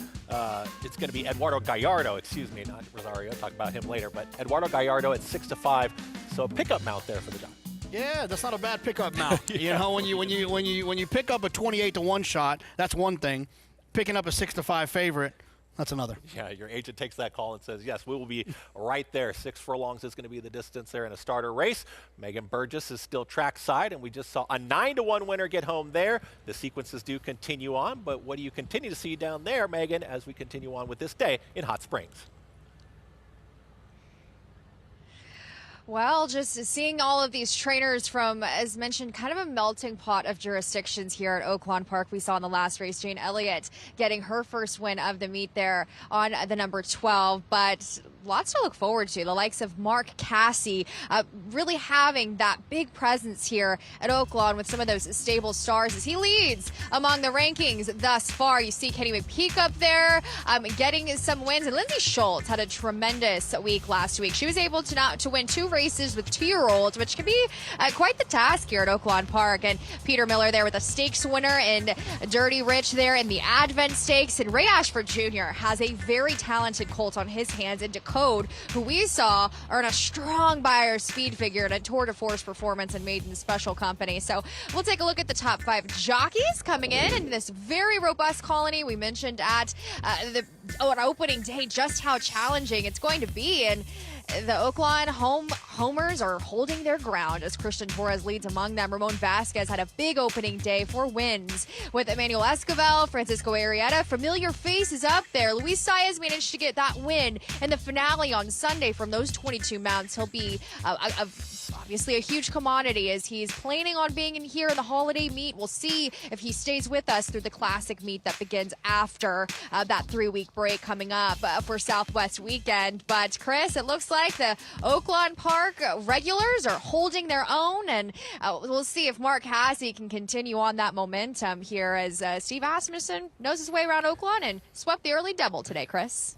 it's going to be Eduardo Gallardo, excuse me, not Rosario, talk about him later, but Eduardo Gallardo at 6-5, so a pickup mount there for the job. Yeah, that's not a bad pickup mount. You know, when you pick up a 28-1 shot, that's one thing. Picking up a 6-5 favorite, that's another. Yeah, your agent takes that call and says, yes, we will be right there. 6 furlongs is going to be the distance there in a starter race. Megan Burgess is still track side, and we just saw a 9-1 winner get home there. The sequences do continue on, but what do you continue to see down there, Megan, as we continue on with this day in Hot Springs? Well, just seeing all of these trainers from, as mentioned, kind of a melting pot of jurisdictions here at Oaklawn Park. We saw in the last race, Jane Elliott getting her first win of the meet there on the number 12, but lots to look forward to. The likes of Mark Cassie really having that big presence here at Oaklawn with some of those stable stars as he leads among the rankings thus far. You see Kenny McPeak up there getting some wins, and Lindsay Schultz had a tremendous week last week. She was able to win 2 races with 2-year-olds, which can be quite the task here at Oaklawn Park. And Peter Miller there with a stakes winner, and Dirty Rich there in the Advent Stakes. And Ray Ashford Jr. has a very talented colt on his hands, and Code, who we saw earn a strong Beyer speed figure in a Tour de Force performance and Maiden Special Company. So we'll take a look at the top 5 jockeys coming in this very robust colony. We mentioned at on opening day just how challenging it's going to be, and the Oaklawn homers are holding their ground as Christian Torres leads among them. Ramon Vasquez had a big opening day, 4 wins with Emmanuel Escobar, Francisco Arrieta. Familiar faces up there. Luis Saez managed to get that win in the finale on Sunday from those 22 mounts. He'll be obviously a huge commodity as he's planning on being in here in the holiday meet. We'll see if he stays with us through the classic meet that begins after that 3-week break coming up for Southwest weekend. But Chris, it looks like the Oaklawn Park regulars are holding their own, and we'll see if Mark Hasse can continue on that momentum here as Steve Asmussen knows his way around Oaklawn and swept the early double today, Chris.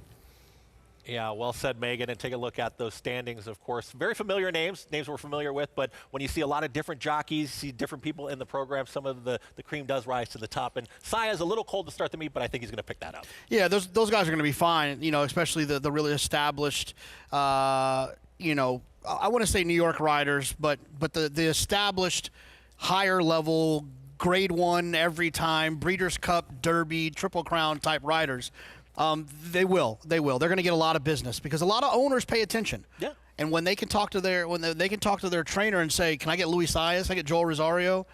Yeah, well said, Megan. And take a look at those standings, of course. Very familiar names we're familiar with, but when you see a lot of different jockeys, see different people in the program, some of the cream does rise to the top. And Saez a little cold to start the meet, but I think he's going to pick that up. Yeah, those guys are going to be fine, you know, especially the really established, you know, I want to say New York riders, but the established higher level grade 1 every time, Breeders' Cup, Derby, Triple Crown type riders. They will. They're going to get a lot of business because a lot of owners pay attention. Yeah. And when they can talk to their trainer and say, "Can I get Luis Saez? Can I get Joel Rosario?"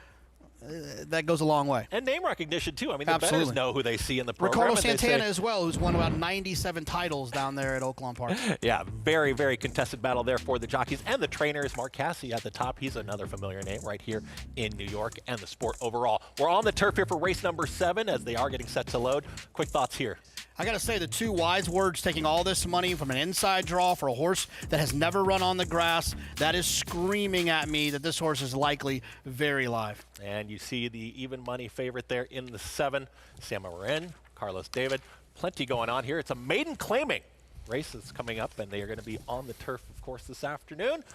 That goes a long way. And name recognition too. I mean, the Absolutely. bettors know who they see in the program. Ricardo Santana as well, who's won about 97 titles down there at Oaklawn Park. Yeah, very, very contested battle there for the jockeys and the trainers. Mark Hasse at the top. He's another familiar name right here in New York and the sport overall. We're on the turf here for race number 7 as they are getting set to load. Quick thoughts here. I got to say, the 2 wise words, taking all this money from an inside draw for a horse that has never run on the grass, that is screaming at me that this horse is likely very live. And you see the even money favorite there in the 7, Sam Marin, Carlos David. Plenty going on here. It's a maiden claiming race that's coming up, and they are going to be on the turf, of course, this afternoon.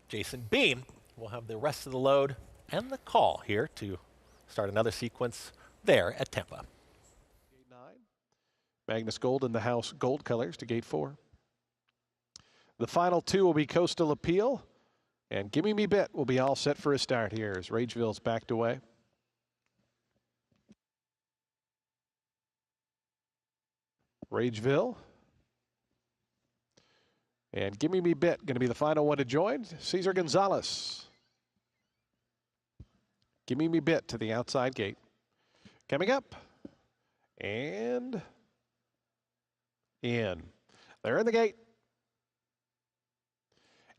Jason Beam will have the rest of the load and the call here to start another sequence there at Tampa. Magnus Gold in the house gold colors to gate 4. The final 2 will be Coastal Appeal, and Gimme Me Bit will be all set for a start here as Rageville's backed away. Rageville. And Gimme Me Bit going to be the final one to join. Cesar Gonzalez. Gimme Me Bit to the outside gate. Coming up. And in. They're in the gate.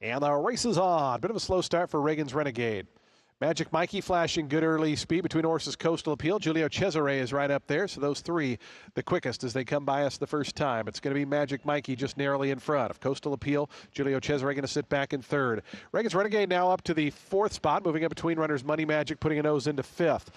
And the race is on. Bit of a slow start for Reagan's Renegade. Magic Mikey flashing good early speed between horses. Coastal Appeal. Julio Cesare is right up there. So those 3 the quickest as they come by us the first time. It's going to be Magic Mikey just narrowly in front of Coastal Appeal. Julio Cesare going to sit back in 3rd. Reagan's Renegade now up to the 4th spot. Moving up between runners. Money Magic putting a nose into 5th.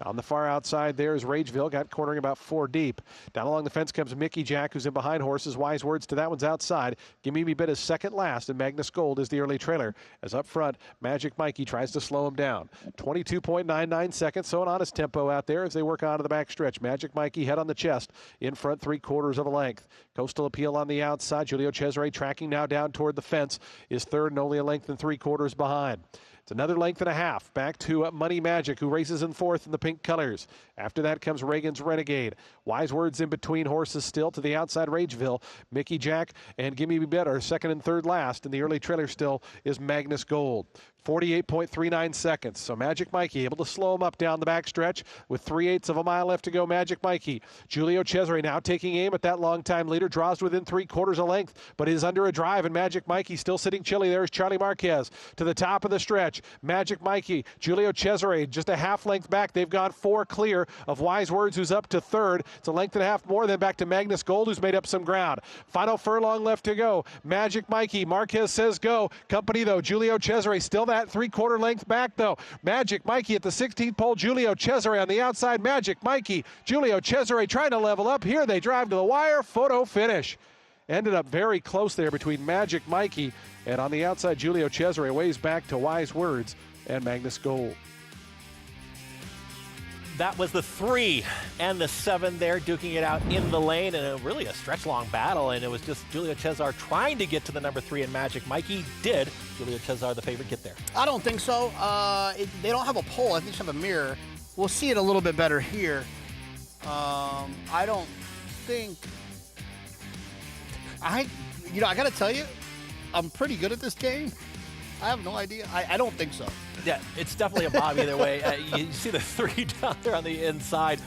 On the far outside there is Rageville, got cornering about 4 deep. Down along the fence comes Mickey Jack, who's in behind horses. Wise Words to that one's outside. Gimme Me Bit is second last, and Magnus Gold is the early trailer. As up front, Magic Mikey tries to slow him down. 22.99 seconds, so an honest tempo out there as they work on to the back stretch. Magic Mikey head on the chest, in front 3/4 of a length. Coastal Appeal on the outside. Julio Cesare tracking now down toward the fence is 3rd and only a length and 3/4 behind. It's another length and a half. Back to Money Magic, who races in 4th in the pink colors. After that comes Reagan's Renegade. Wise Words in between horses still to the outside Rageville. Mickey Jack and Gimme Me Bit are 2nd and 3rd last. And the early trailer still is Magnus Gold. 48.39 seconds. So Magic Mikey able to slow him up down the backstretch with 3/8 of a mile left to go. Magic Mikey. Julio Cesare now taking aim at that long-time leader. Draws within 3/4 a length, but is under a drive. And Magic Mikey still sitting chilly. There's Charlie Marquez to the top of the stretch. Magic Mikey. Julio Cesare just a half length back. They've gone 4 clear of Wise Words, who's up to 3rd. It's a length and a half more. Then back to Magnus Gold, who's made up some ground. Final furlong left to go. Magic Mikey. Marquez says go. Company, though. Julio Cesare still that 3/4 length back, though. Magic Mikey at the 16th pole. Julio Cesare on the outside. Magic Mikey. Julio Cesare trying to level up. Here they drive to the wire. Photo finish. Ended up very close there between Magic Mikey and on the outside Julio Cesare. Ways back to Wise Words and Magnus Gold. That was the 3 and the 7 there, duking it out in the lane, and really a stretch-long battle, and it was just Julio Cesar trying to get to the number 3 in Magic Mikey. Did Julio Cesar, the favorite, get there? I don't think so. They don't have a pole. I think they just have a mirror. We'll see it a little bit better here. I don't think... I got to tell you, I'm pretty good at this game. I have no idea. I don't think so. Yeah, it's definitely a bob either way. You see the 3 down there on the inside.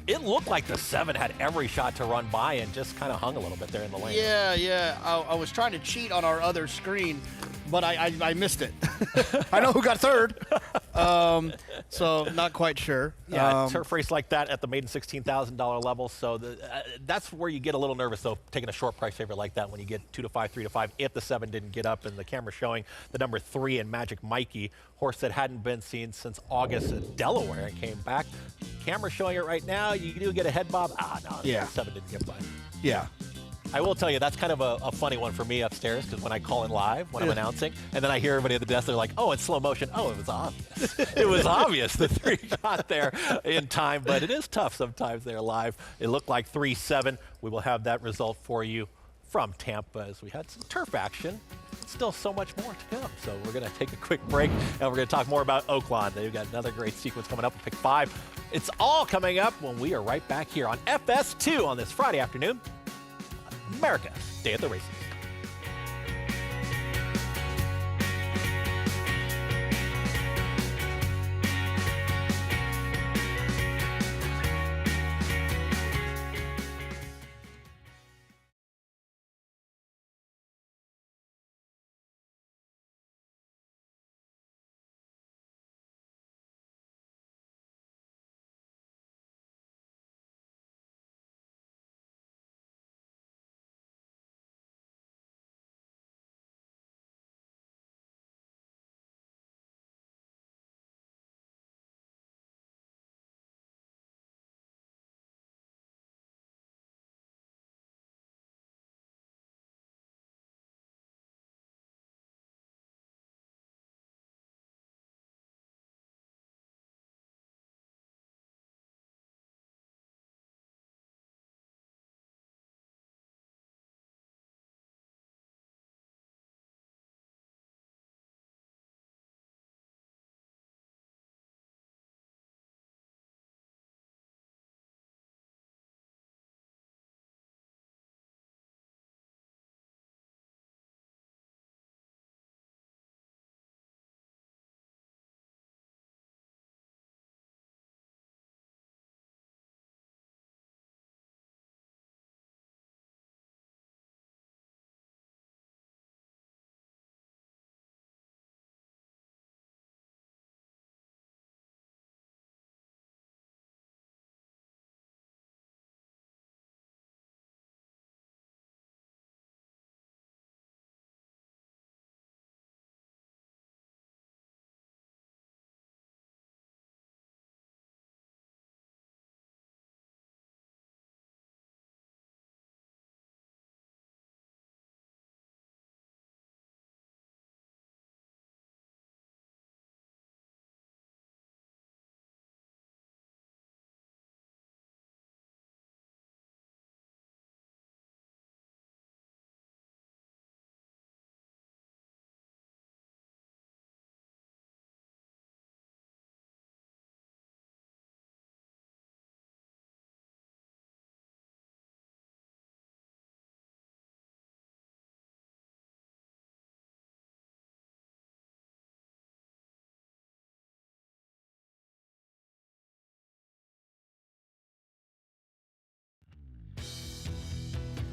It looked like the 7 had every shot to run by and just kind of hung a little bit there in the lane. Yeah. I was trying to cheat on our other screen, but I missed it. I know who got 3rd, so not quite sure. Yeah, turf race like that at the maiden $16,000 level. So that's where you get a little nervous, though, taking a short price favorite like that when you get 2 to 5, 3 to 5. If the 7 didn't get up, and the camera showing the number 3 in Magic Mikey, horse that hadn't been seen since August in Delaware and came back. Camera showing it right now. You do get a head bob. No, yeah. The 7 didn't get by. Yeah. I will tell you, that's kind of a funny one for me upstairs, because when I call in live, when I'm announcing, and then I hear everybody at the desk, they're like, oh, it's slow motion. Oh, it was obvious. It was obvious the 3 got there in time, but it is tough sometimes there live. It looked like 3-7. We will have that result for you from Tampa as we had some turf action. Still so much more to come. So we're going to take a quick break, and we're going to talk more about Oaklawn. They've got another great sequence coming up. Pick 5. It's all coming up when we are right back here on FS2 on this Friday afternoon. America's Day at the Races.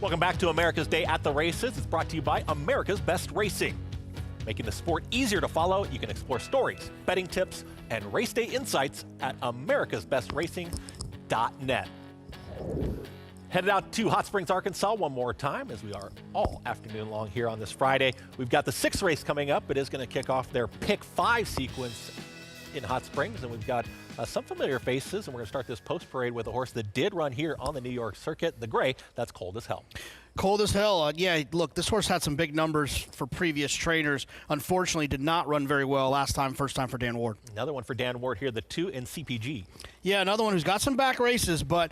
Welcome back to America's Day at the Races. It's brought to you by America's Best Racing. Making the sport easier to follow, you can explore stories, betting tips, and race day insights at americasbestracing.net. Headed out to Hot Springs, Arkansas one more time, as we are all afternoon long here on this Friday. We've got the 6th race coming up. It is going to kick off their Pick 5 sequence in Hot Springs, and we've got some familiar faces, and we're going to start this post parade with a horse that did run here on the New York circuit, the Gray. That's Cold as Hell. Cold as hell. Yeah, look, this horse had some big numbers for previous trainers. Unfortunately, did not run very well last time, first time for Dan Ward. Another one for Dan Ward here, the 2 in CPG. Yeah, another one who's got some back races, but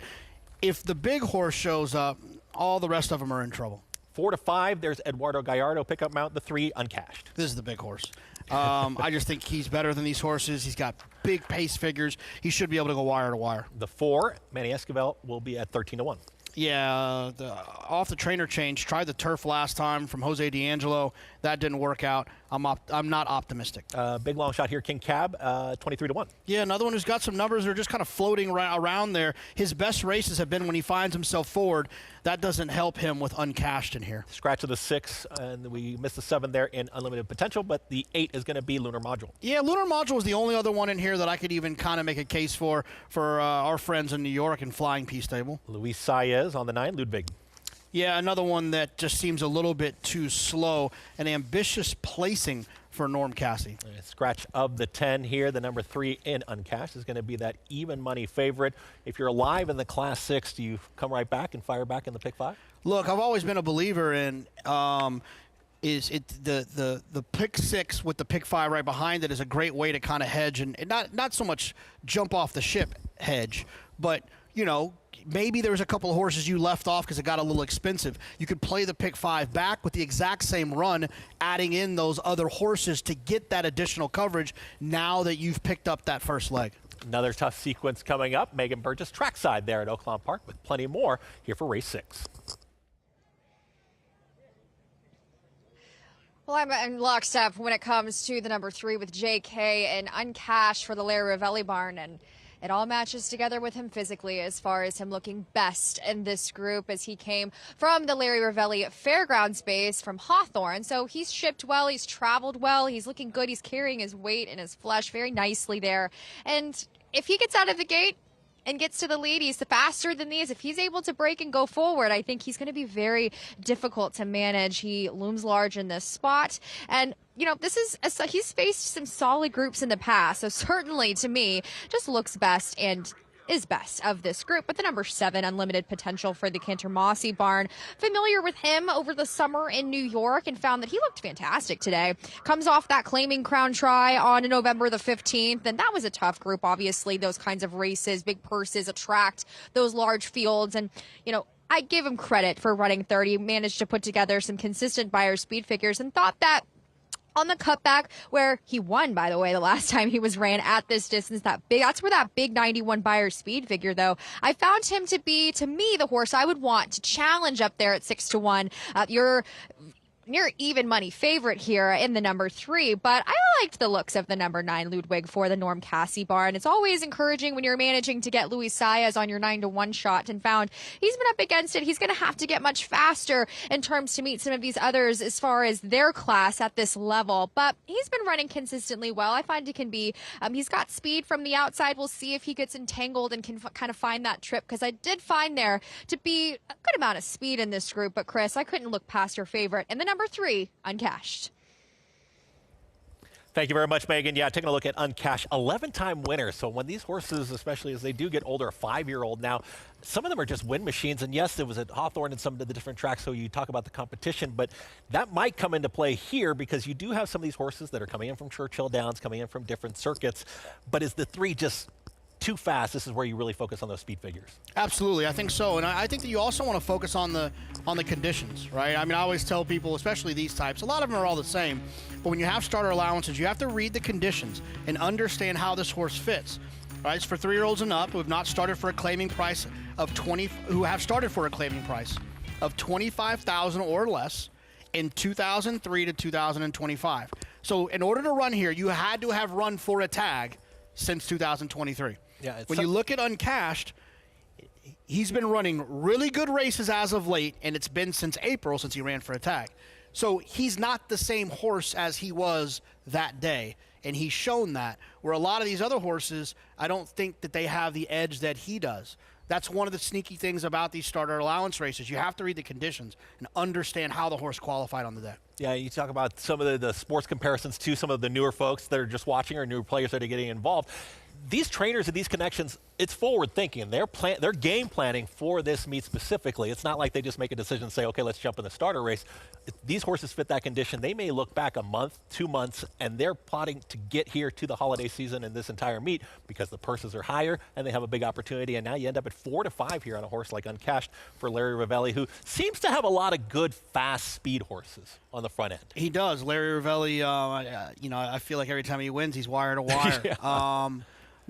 if the big horse shows up, all the rest of them are in trouble. 4 to 5, there's Eduardo Gallardo, pickup mount, the 3 uncashed. This is the big horse. I just think he's better than these horses. He's got big pace figures. He should be able to go wire to wire. The 4, Manny Esquivel, will be at 13 to 1. Yeah, off the trainer change. Tried the turf last time from Jose D'Angelo. That didn't work out. I'm not optimistic. Big long shot here, King Cab, 23 to 1. Yeah, another one who's got some numbers that are just kind of floating around there. His best races have been when he finds himself forward. That doesn't help him with uncashed in here. Scratch of the 6, and we missed the 7 there in Unlimited Potential, but the 8 is going to be Lunar Module. Yeah, Lunar Module was the only other one in here that I could even kind of make a case for our friends in New York and Flying P Stable. Luis Saez on the 9, Ludwig. Yeah, another one that just seems a little bit too slow. An ambitious placing for Norm Cassie. Scratch of the 10 here. The number 3 in uncashed is going to be that even money favorite. If you're alive in the Class 6, do you come right back and fire back in the pick 5? Look, I've always been a believer in is it the pick 6 with the pick 5 right behind it is a great way to kind of hedge and not so much jump off the ship hedge, but you know, maybe there was a couple of horses you left off because it got a little expensive. You could play the pick 5 back with the exact same run, adding in those other horses to get that additional coverage now that you've picked up that first leg. Another tough sequence coming up. Megan Burgess trackside there at Oaklawn Park with plenty more here for race 6. Well, I'm in lockstep when it comes to the number 3 with JK and uncashed for the Larry Ravelli barn, and it all matches together with him physically as far as him looking best in this group as he came from the Larry Ravelli Fairgrounds base from Hawthorne. So he's shipped well, he's traveled well, he's looking good, he's carrying his weight and his flesh very nicely there. And if he gets out of the gate and gets to the lead, he's faster than these. If he's able to break and go forward, I think he's going to be very difficult to manage. He looms large in this spot. And you know, he's faced some solid groups in the past, so certainly to me just looks best and is best of this group. But the number 7, Unlimited Potential for the Cantor Mossy barn. Familiar with him over the summer in New York and found that he looked fantastic today. Comes off that Claiming Crown try on November the 15th, and that was a tough group. Obviously, those kinds of races, big purses attract those large fields, and you know, I give him credit for running 30, managed to put together some consistent buyer speed figures, and thought that on the cutback, where he won, by the way, the last time he was ran at this distance, that's where that big 91 buyer speed figure, though, I found him to be, to me, the horse I would want to challenge up there at 6 to 1. You're near even money favorite here in the number 3, but I liked the looks of the number 9 Ludwig for the Norm Cassie barn. It's always encouraging when you're managing to get Luis Saez on your 9 to 1 shot, and found he's been up against it. He's going to have to get much faster in terms to meet some of these others as far as their class at this level, but he's been running consistently well. I find he can be, he's got speed from the outside. We'll see if he gets entangled and can kind of find that trip, because I did find there to be a good amount of speed in this group, but Chris, I couldn't look past your favorite. And the number 3, uncashed. Thank you very much, Megan. Yeah, taking a look at uncashed, 11-time winner. So when these horses, especially as they do get older, a 5-year-old now, some of them are just win machines. And yes, it was at Hawthorne and some of the different tracks, so you talk about the competition, but that might come into play here because you do have some of these horses that are coming in from Churchill Downs, coming in from different circuits. But is the 3 just too fast? This is where you really focus on those speed figures. Absolutely, I think so, and I think that you also want to focus on the conditions, right? I mean, I always tell people, especially these types, a lot of them are all the same, but when you have starter allowances, you have to read the conditions and understand how this horse fits. Right, it's for 3-year-olds and up who have not started for a claiming price of who have started for a claiming price of $25,000 or less in 2003 to 2025. So in order to run here, you had to have run for a tag since 2023. Yeah, when you look at uncashed, he's been running really good races as of late, and it's been since April since he ran for a tag. So he's not the same horse as he was that day, and he's shown that. Where a lot of these other horses, I don't think that they have the edge that he does. That's one of the sneaky things about these starter allowance races. You have to read the conditions and understand how the horse qualified on the day. Yeah, you talk about some of the sports comparisons to some of the newer folks that are just watching or new players that are getting involved. These trainers and these connections, it's forward thinking. They're game planning for this meet specifically. It's not like they just make a decision and say, okay, let's jump in the starter race. These horses fit that condition. They may look back a month, 2 months, and they're plotting to get here to the holiday season and this entire meet because the purses are higher and they have a big opportunity. And now you end up at 4 to 5 here on a horse like Uncashed for Larry Ravelli, who seems to have a lot of good, fast speed horses on the front end. He does. Larry Ravelli, I feel like every time he wins, he's wire to wire. Yeah.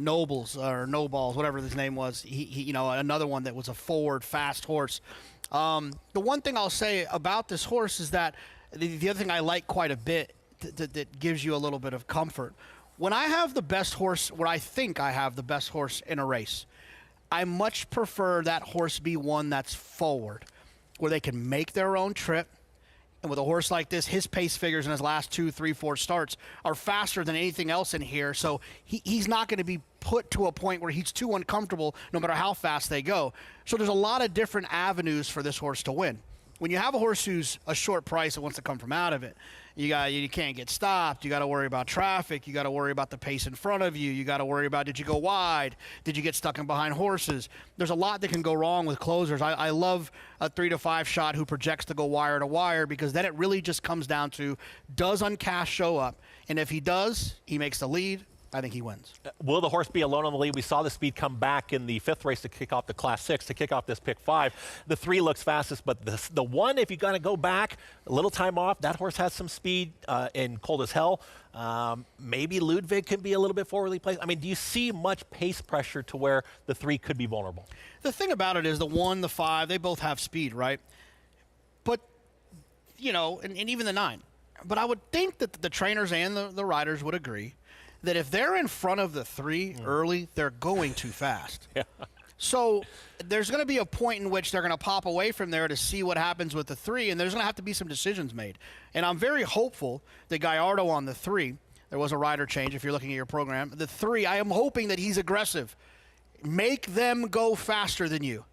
Nobles or No Balls, whatever his name was. He another one that was a forward, fast horse. The one thing I'll say about this horse is that the other thing I like quite a bit that gives you a little bit of comfort. When I have the best horse, when I think I have the best horse in a race, I much prefer that horse be one that's forward, where they can make their own trip. And with a horse like this, his pace figures in his last 2, 3, 4 starts are faster than anything else in here. So he's not going to be put to a point where he's too uncomfortable no matter how fast they go. So there's a lot of different avenues for this horse to win. When you have a horse who's a short price and wants to come from out of it, you can't get stopped. You got to worry about traffic. You got to worry about the pace in front of you. You got to worry about, did you go wide? Did you get stuck in behind horses? There's a lot that can go wrong with closers. I love a 3 to 5 shot who projects to go wire to wire, because then it really just comes down to, does Uncashed show up? And if he does, he makes the lead. I think he wins. Will the horse be alone on the lead? We saw the speed come back in the 5th race to kick off the Class 6, to kick off this pick 5. The 3 looks fastest, but the 1, if you're going to go back, a little time off, that horse has some speed in Cold as Hell. Maybe Ludwig can be a little bit forwardly placed. I mean, do you see much pace pressure to where the 3 could be vulnerable? The thing about it is the 1, the 5, they both have speed, right? But, and even the 9. But I would think that the trainers and the riders would agree that if they're in front of the 3 early, they're going too fast. Yeah. So there's going to be a point in which they're going to pop away from there to see what happens with the 3, and there's going to have to be some decisions made. And I'm very hopeful that Gallardo on the 3, there was a rider change if you're looking at your program. The 3, I am hoping that he's aggressive. Make them go faster than you.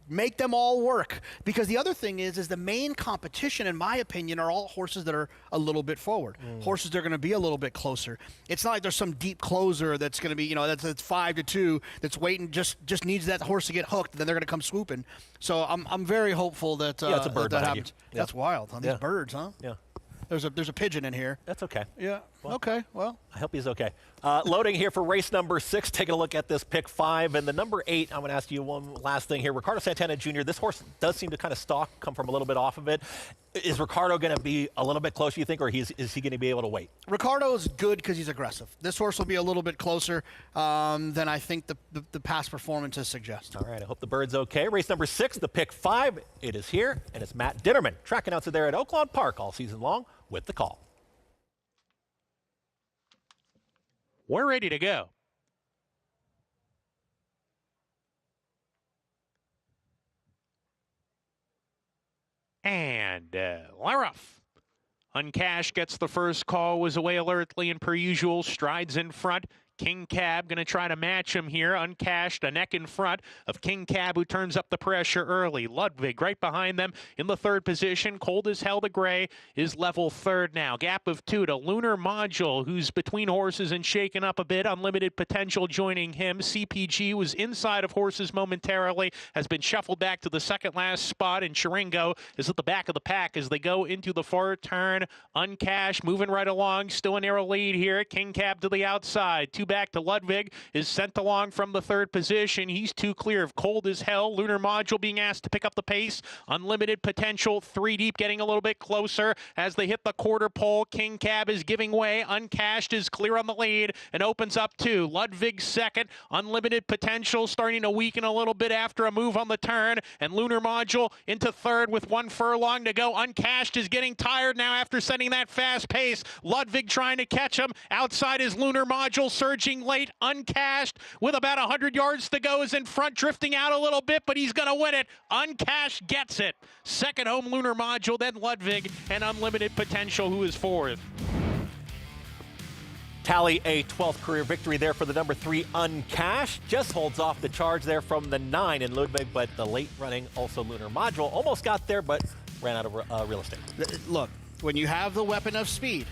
Make them all work. Because the other thing is the main competition, in my opinion, are all horses that are a little bit forward. Horses that are going to be a little bit closer. It's not like there's some deep closer that's going to be, that's 5 to 2, that's waiting, just needs that horse to get hooked, and then they're going to come swooping. So I'm very hopeful that it's a bird that behind happens. you. That's wild, huh? These Yeah. birds, huh? Yeah. There's a pigeon in here. That's okay. Yeah. Well, okay. Well, I hope he's okay. Loading here for race number 6. Taking a look at this pick 5. And the number 8, I'm going to ask you one last thing here. Ricardo Santana Jr., this horse does seem to kind of stalk, come from a little bit off of it. Is Ricardo going to be a little bit closer, you think, or is he going to be able to wait? Ricardo's good because he's aggressive. This horse will be a little bit closer than I think the past performances suggest. All right, I hope the bird's okay. Race number 6, the pick 5. It is here, and it's Matt Ditterman, track announcer there at Oaklawn Park all season long with the call. We're ready to go. And we're off. Uncashed gets the first call, was away alertly and per usual, strides in front. King Cab going to try to match him here. Uncashed, a neck in front of King Cab, who turns up the pressure early. Ludwig right behind them in the 3rd position. Cold as Hell to Gray is level 3rd now. Gap of 2 to Lunar Module, who's between horses and shaken up a bit. Unlimited Potential joining him. CPG was inside of horses momentarily, has been shuffled back to the 2nd last spot, and Chiringo is at the back of the pack as they go into the 4th turn. Uncashed moving right along, still a narrow lead here. King Cab to the outside. 2 back to Ludwig, is sent along from the 3rd position. He's 2 clear of Cold as Hell. Lunar Module being asked to pick up the pace. Unlimited Potential 3 deep, getting a little bit closer as they hit the quarter pole. King Cab is giving way. Uncashed is clear on the lead and opens up 2. Ludwig 2nd. Unlimited Potential starting to weaken a little bit after a move on the turn, and Lunar Module into 3rd with 1 furlong to go. Uncashed is getting tired now after setting that fast pace. Ludwig trying to catch him. Outside is Lunar Module, surging late. Uncashed with about 100 yards to go is in front, drifting out a little bit, but he's going to win it. Uncashed gets it. 2nd home Lunar Module, then Ludwig, and Unlimited Potential, who is 4th. Tally a 12th career victory there for the number 3 Uncashed. Just holds off the charge there from the 9 in Ludwig, but the late running also Lunar Module almost got there, but ran out of real estate. Look, when you have the weapon of speed,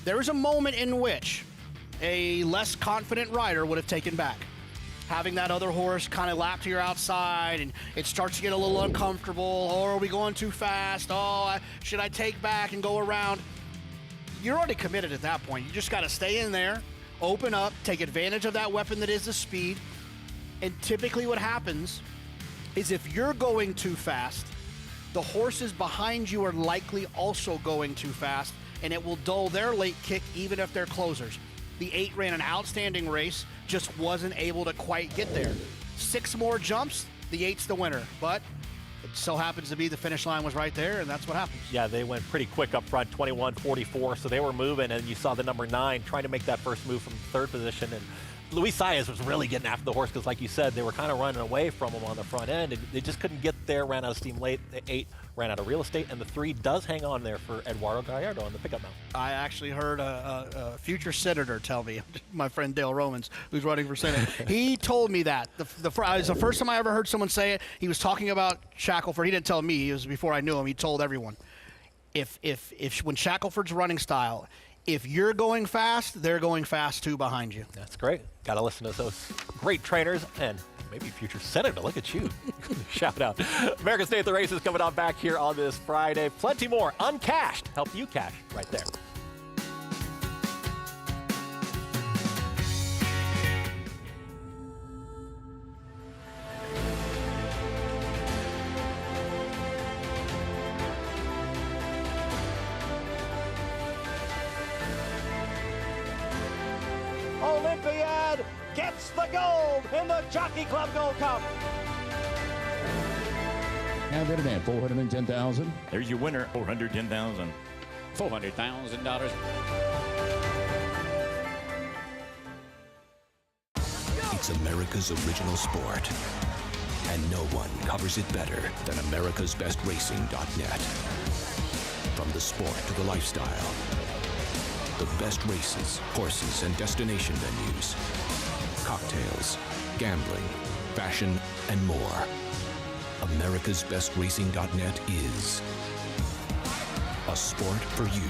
there was a moment in which a less confident rider would have taken back. Having that other horse kind of lap to your outside, and it starts to get a little uncomfortable. Oh, are we going too fast? Oh, should I take back and go around? You're already committed at that point. You just got to stay in there, open up, take advantage of that weapon that is the speed. And typically what happens is if you're going too fast, the horses behind you are likely also going too fast, and it will dull their late kick even if they're closers. The 8 ran an outstanding race, just wasn't able to quite get there. 6 more jumps, the 8's the winner, but it so happens to be the finish line was right there, and that's what happens. Yeah, they went pretty quick up front, 21-44, so they were moving, and you saw the number 9 trying to make that first move from third position, and Luis Saez was really getting after the horse because, like you said, they were kind of running away from him on the front end, and they just couldn't get there, ran out of steam late. The 8 ran out of real estate, and the 3 does hang on there for Eduardo Gallardo on the pickup mount. I actually heard a future senator tell me, my friend Dale Romans, who's running for Senate, he told me that. It was the first time I ever heard someone say it. He was talking about Shackelford. He didn't tell me. It was before I knew him. He told everyone. When Shackelford's running style, if you're going fast, they're going fast too behind you. That's great. Got to listen to those great trainers and maybe future senator. Look at you. Shout out. America's Day at the Races coming on back here on this Friday. Plenty more uncashed. Help you cash right there. Olympiad gets the gold in the Jockey Club Gold Cup. And then at 410,000. There's your winner, 410,000. $400,000. It's America's original sport, and no one covers it better than americasbestracing.net. From the sport to the lifestyle, the best races, horses, and destination venues, cocktails, gambling, fashion, and more. americasbestracing.net is a sport for you.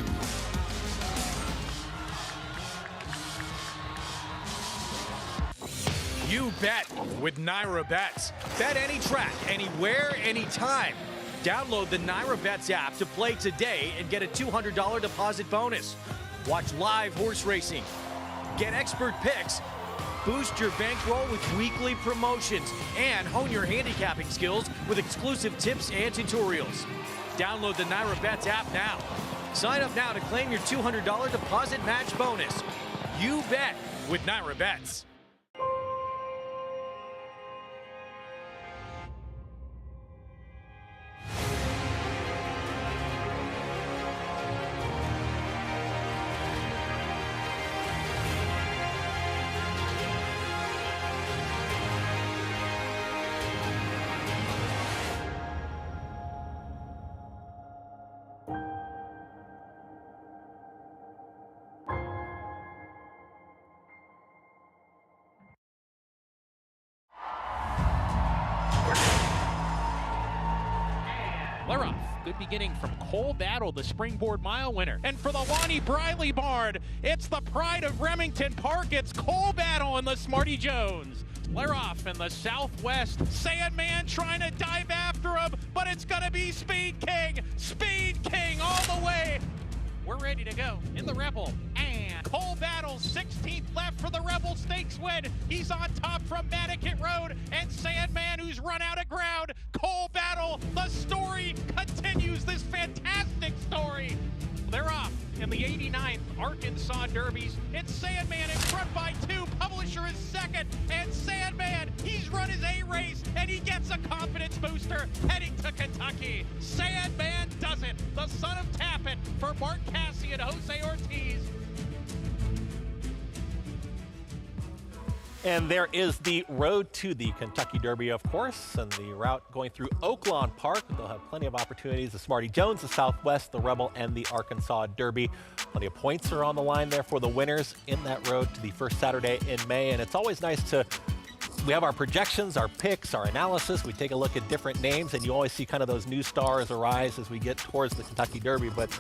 You bet with NYRA Bets. Bet any track, anywhere, anytime. Download the NYRA Bets app to play today and get a $200 deposit bonus. Watch live horse racing. Get expert picks. Boost your bankroll with weekly promotions and hone your handicapping skills with exclusive tips and tutorials. Download the NYRA Bets app now. Sign up now to claim your $200 deposit match bonus. You bet with NYRA Bets. Leroff, good beginning from Cole Battle, the springboard mile winner. And for the Lonnie Briley barn, it's the pride of Remington Park. It's Cole Battle and the Smarty Jones. Leroff in the southwest. Sandman trying to dive after him, but it's going to be Speed King. Speed King all the way. We're ready to go in the Rebel. And Cole Battle, 16th left for the Rebel Stakes win. He's on top from Maddocket Road. And Sandman, who's run out of ground. Cole Battle, the story continues, this fantastic story. They're off in the 89th Arkansas Derbies. It's Sandman in front by 2. Publisher is second. And Sandman, he's run his A race and he gets a confidence booster heading to Kentucky. Sandman does it. The son of Tappan for Mark Cassie and Jose Ortiz. And there is the road to the Kentucky Derby, of course, and the route going through Oaklawn Park. They'll have plenty of opportunities. The Smarty Jones, the Southwest, the Rebel, and the Arkansas Derby. Plenty of points are on the line there for the winners in that road to the first Saturday in May. And it's always nice to we have our projections, our picks, our analysis. We take a look at different names, and you always see kind of those new stars arise as we get towards the Kentucky Derby. But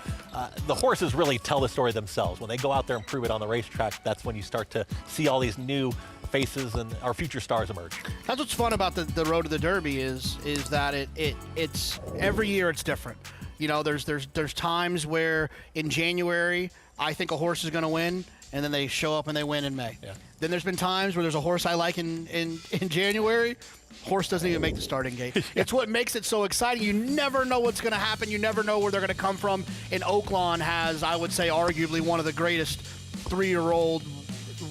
the horses really tell the story themselves. When they go out there and prove it on the racetrack, that's when you start to see all these new faces and our future stars emerge. That's what's fun about the road to the Derby is that it's every year it's different. You know, there's times where in January I think a horse is going to win, and then they show up and they win in May. Yeah. Then there's been times where there's a horse I like in January. Horse doesn't even make the starting gate. It's what makes it so exciting. You never know what's going to happen. You never know where they're going to come from. And Oaklawn has, I would say, arguably one of the greatest 3-year-old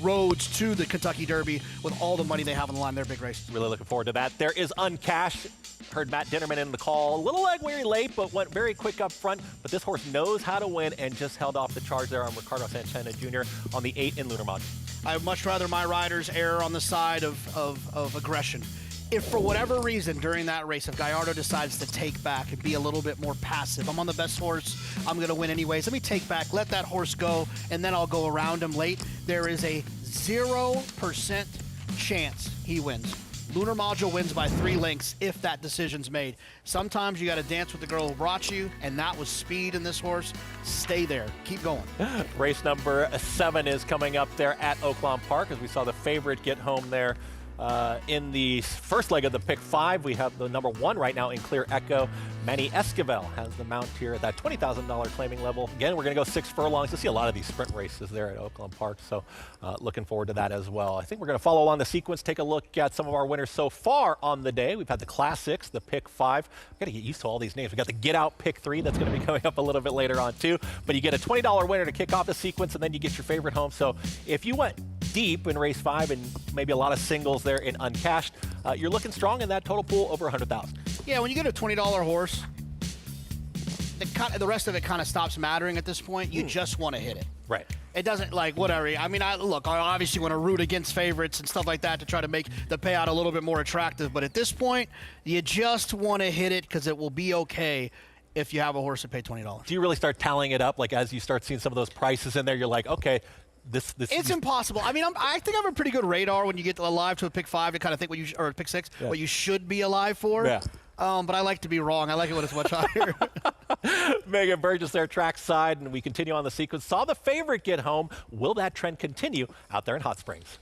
roads to the Kentucky Derby with all the money they have on the line. They're big races. Really looking forward to that. There is Uncashed. Heard Matt Dinnerman in the call. A little leg weary late, but went very quick up front. But this horse knows how to win and just held off the charge there on Ricardo Santana Jr. on the 8 in Lunar Module. I would much rather my riders err on the side of aggression. If for whatever reason during that race, if Gallardo decides to take back and be a little bit more passive, I'm on the best horse, I'm going to win anyways, let me take back, let that horse go, and then I'll go around him late, there is a 0% chance he wins. Lunar Module wins by 3 lengths if that decision's made. Sometimes you got to dance with the girl who brought you, and that was speed in this horse. Stay there. Keep going. Race number 7 is coming up there at Oaklawn Park as we saw the favorite get home there. In the first leg of the pick 5, we have the number 1 right now in Clear Echo. Manny Esquivel has the mount here at that $20,000 claiming level. Again, we're going to go 6 furlongs. You'll see a lot of these sprint races there at Oaklawn Park, so looking forward to that as well. I think we're going to follow along the sequence, take a look at some of our winners so far on the day. We've had the Classics, the pick 5. We've got to get used to all these names. We've got the Get Out pick 3 that's going to be coming up a little bit later on too. But you get a $20 winner to kick off the sequence, and then you get your favorite home. So if you went deep in race 5 and maybe a lot of singles there in Uncashed, you're looking strong in that total pool over 100,000. Yeah, when you get a $20 horse, the rest of it kind of stops mattering at this point. You just want to hit it. Right. It doesn't, like, whatever. I mean, I obviously want to root against favorites and stuff like that to try to make the payout a little bit more attractive. But at this point, you just want to hit it because it will be okay if you have a horse that paid $20. Do you really start tallying it up? Like, as you start seeing some of those prices in there, you're like, okay, this it's impossible. I mean, I think I have a pretty good radar when you get alive to a pick 5 to kind of think or a pick 6, what you should be alive for. Yeah. But I like to be wrong. I like it when it's much higher. Megan Burgess there, trackside, and we continue on the sequence. Saw the favorite get home. Will that trend continue out there in Hot Springs?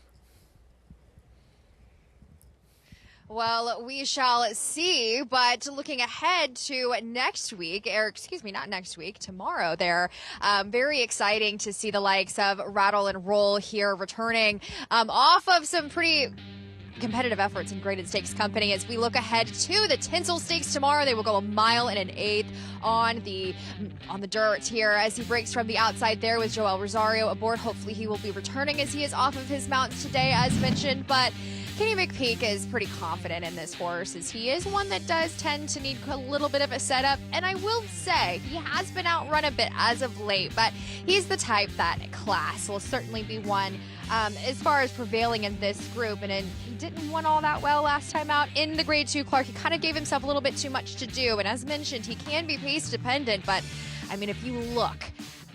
Well, we shall see, but looking ahead to next week, or excuse me, not next week, tomorrow there, very exciting to see the likes of Rattle and Roll here returning off of some pretty competitive efforts in graded stakes company. As we look ahead to the Tinsel Stakes tomorrow, they will go 1 mile and 1/8 on the dirt here as he breaks from the outside there with Joel Rosario aboard. Hopefully he will be returning as he is off of his mounts today, as mentioned, but Kenny McPeak is pretty confident in this horse, as he is one that does tend to need a little bit of a setup, and I will say he has been outrun a bit as of late, but he's the type that class will certainly be one as far as prevailing in this group, and he didn't win all that well last time out in the Grade 2 Clark. He kind of gave himself a little bit too much to do, and as mentioned, he can be pace dependent, but I mean, if you look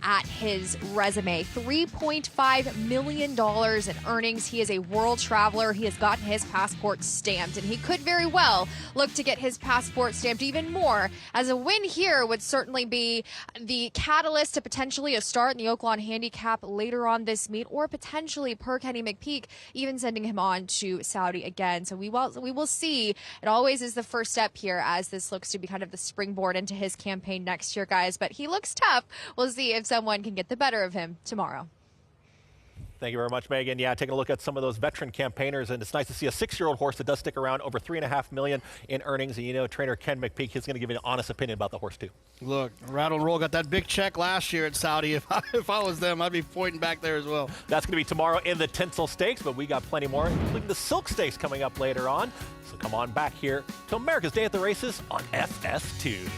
at his resume, $3.5 million in earnings. He is a world traveler. He has gotten his passport stamped, and he could very well look to get his passport stamped even more, as a win here would certainly be the catalyst to potentially a start in the Oaklawn Handicap later on this meet, or potentially, per Kenny McPeak, even sending him on to Saudi again. So we will see. It always is the first step here, as this looks to be kind of the springboard into his campaign next year, guys. But he looks tough. We'll see if someone can get the better of him tomorrow. Thank you very much, Megan. Yeah, taking a look at some of those veteran campaigners, and it's nice to see a 6-year-old horse that does stick around, over $3.5 million in earnings. And you know, trainer Ken McPeak, he's going to give you an honest opinion about the horse too. Look, Rattle and Roll got that big check last year at Saudi. If I was them, I'd be pointing back there as well. That's going to be tomorrow in the Tinsel Stakes, but we got plenty more, including the Silk Stakes coming up later on. So come on back here to America's Day at the Races on FS2.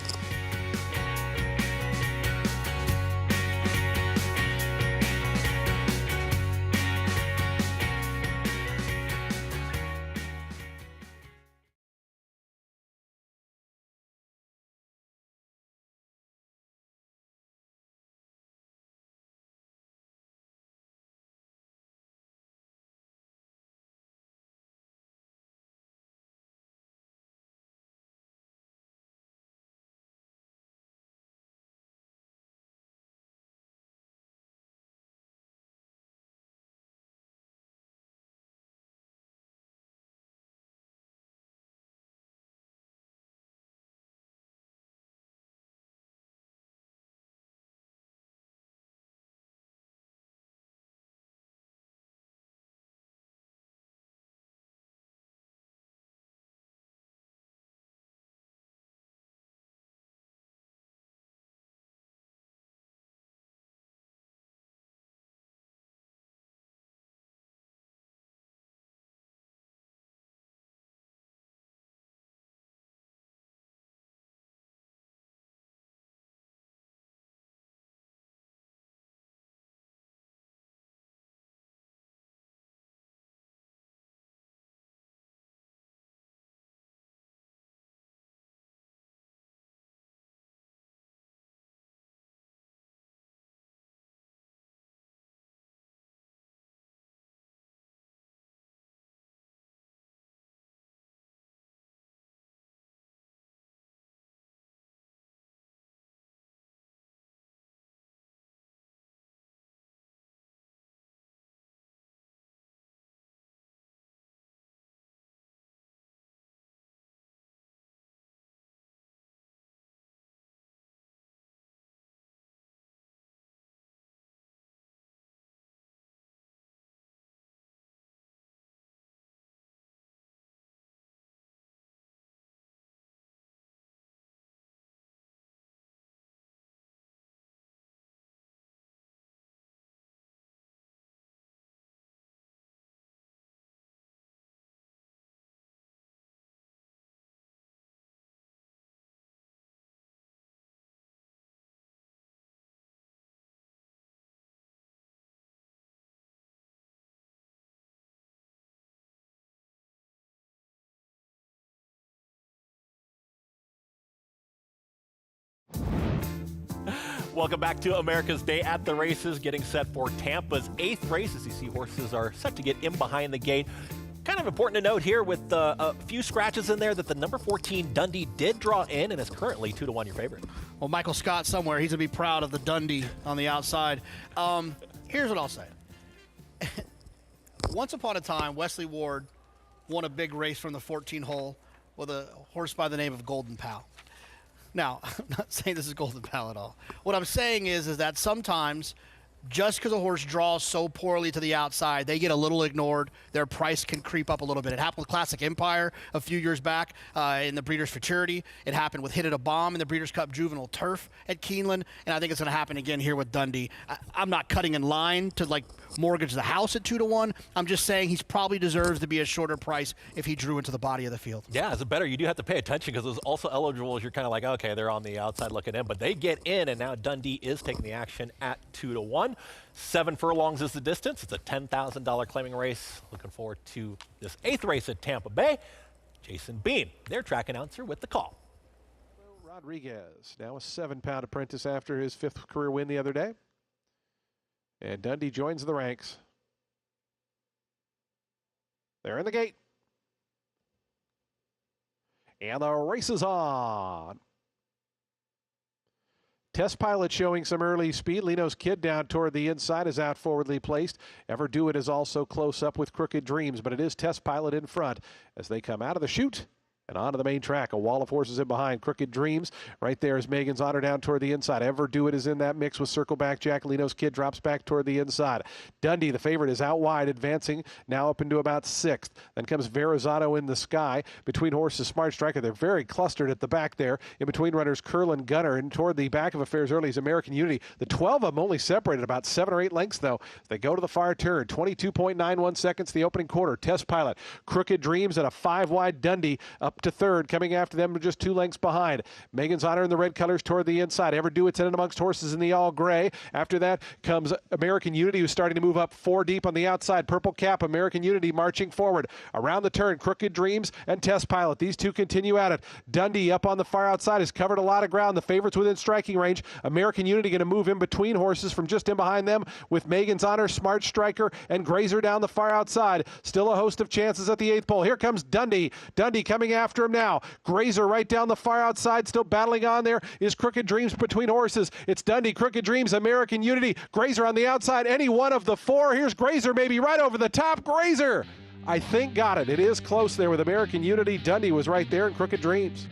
Welcome back to America's Day at the Races, getting set for Tampa's 8th race. As you see, horses are set to get in behind the gate. Kind of important to note here with a few scratches in there that the number 14 Dundee did draw in and is currently 2-1 your favorite. Well, Michael Scott somewhere, he's going to be proud of the Dundee on the outside. Here's what I'll say. Once upon a time, Wesley Ward won a big race from the 14 hole with a horse by the name of Golden Pal. Now, I'm not saying this is Golden Pal at all. What I'm saying is that sometimes, just because a horse draws so poorly to the outside, they get a little ignored. Their price can creep up a little bit. It happened with Classic Empire a few years back in the Breeders' Futurity. It happened with Hit It a Bomb in the Breeders' Cup Juvenile Turf at Keeneland. And I think it's going to happen again here with Dundee. I'm not cutting in line to, like, mortgage the house at 2-1. I'm just saying he probably deserves to be a shorter price if he drew into the body of the field. Yeah, as a bettor, you do have to pay attention because those also eligibles, you're kind of like, okay, they're on the outside looking in, but they get in, and now Dundee is taking the action at 2-1. 7 furlongs is the distance. It's a $10,000 claiming race. Looking forward to this 8th race at Tampa Bay. Jason Beam, their track announcer, with the call. Rodriguez, now a 7-pound apprentice after his 5th career win the other day. And Dundee joins the ranks. They're in the gate. And the race is on. Test Pilot showing some early speed. Leno's Kid down toward the inside is out forwardly placed. Ever Do It is also close up with Crooked Dreams, but it is Test Pilot in front as they come out of the chute and onto the main track. A wall of horses in behind. Crooked Dreams. Right there is Megan's Honor down toward the inside. Ever Do It is in that mix with Circleback Jack. Leno's Kid drops back toward the inside. Dundee, the favorite, is out wide, advancing now up into about 6th. Then comes Verrazano in the sky. Between horses, Smart Striker. They're very clustered at the back there. In between runners, Curlin Gunner. And toward the back of affairs early is American Unity. The 12 of them only separated about 7 or 8 lengths, though. They go to the far turn. 22.91 seconds the opening quarter. Test Pilot. Crooked Dreams at a 5-wide Dundee up to 3rd. Coming after them just 2 lengths behind. Megan's Honor in the red colors toward the inside. Ever Do It's in amongst horses in the all gray. After that comes American Unity, who's starting to move up 4 deep on the outside. Purple Cap, American Unity marching forward. Around the turn, Crooked Dreams and Test Pilot. These two continue at it. Dundee up on the far outside has covered a lot of ground. The favorites within striking range. American Unity going to move in between horses from just in behind them with Megan's Honor, Smart Striker, and Grazer down the far outside. Still a host of chances at the 8th pole. Here comes Dundee. Dundee coming after him now. Grazer right down the far outside, still battling on there is Crooked Dreams between horses. It's Dundee, Crooked Dreams, American Unity. Grazer on the outside, any one of the 4. Here's Grazer, maybe right over the top. Grazer, I think, got it. It is close there with American Unity. Dundee was right there in Crooked Dreams.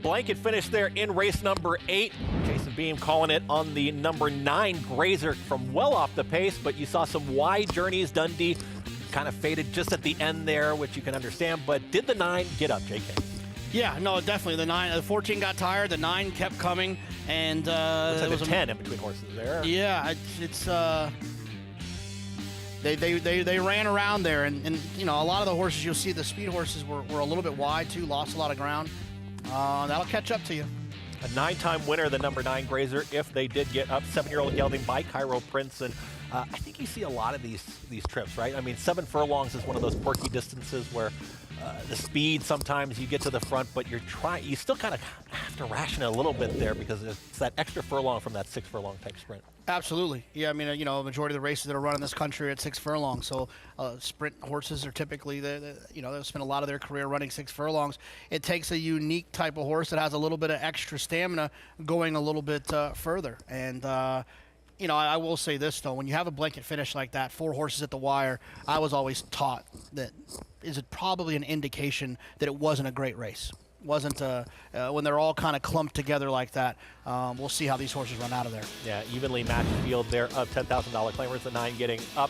Blanket finish there in race number 8. Jason Beam calling it on the number 9 Grazer from well off the pace, but you saw some wide journeys. Dundee kind of faded just at the end there, which you can understand, but did the 9 get up, JK? Yeah, no, definitely. The 14 got tired, the 9 kept coming, and looks like a 10 in between horses there. Yeah, they ran around there, and you know, a lot of the horses you'll see, the speed horses were a little bit wide too, lost a lot of ground. That'll catch up to you. A 9-time winner, the number 9 Grazer, if they did get up. 7-year-old gelding by Cairo Prince, and I think you see a lot of these trips, right? I mean, 7 furlongs is one of those quirky distances where the speed, sometimes you get to the front, but you still kind of have to ration it a little bit there because it's that extra furlong from that 6 furlong type sprint. Absolutely. Yeah, I mean, you know, a majority of the races that are run in this country are at 6 furlongs. So sprint horses are typically, they've spent a lot of their career running 6 furlongs. It takes a unique type of horse that has a little bit of extra stamina going a little bit further. And, you know, I will say this, though. When you have a blanket finish like that, 4 horses at the wire, I was always taught that is it probably an indication that it wasn't a great race. Wasn't when they're all kind of clumped together like that. We'll see how these horses run out of there. Yeah, evenly matched field there of $10,000 claimers. The 9 getting up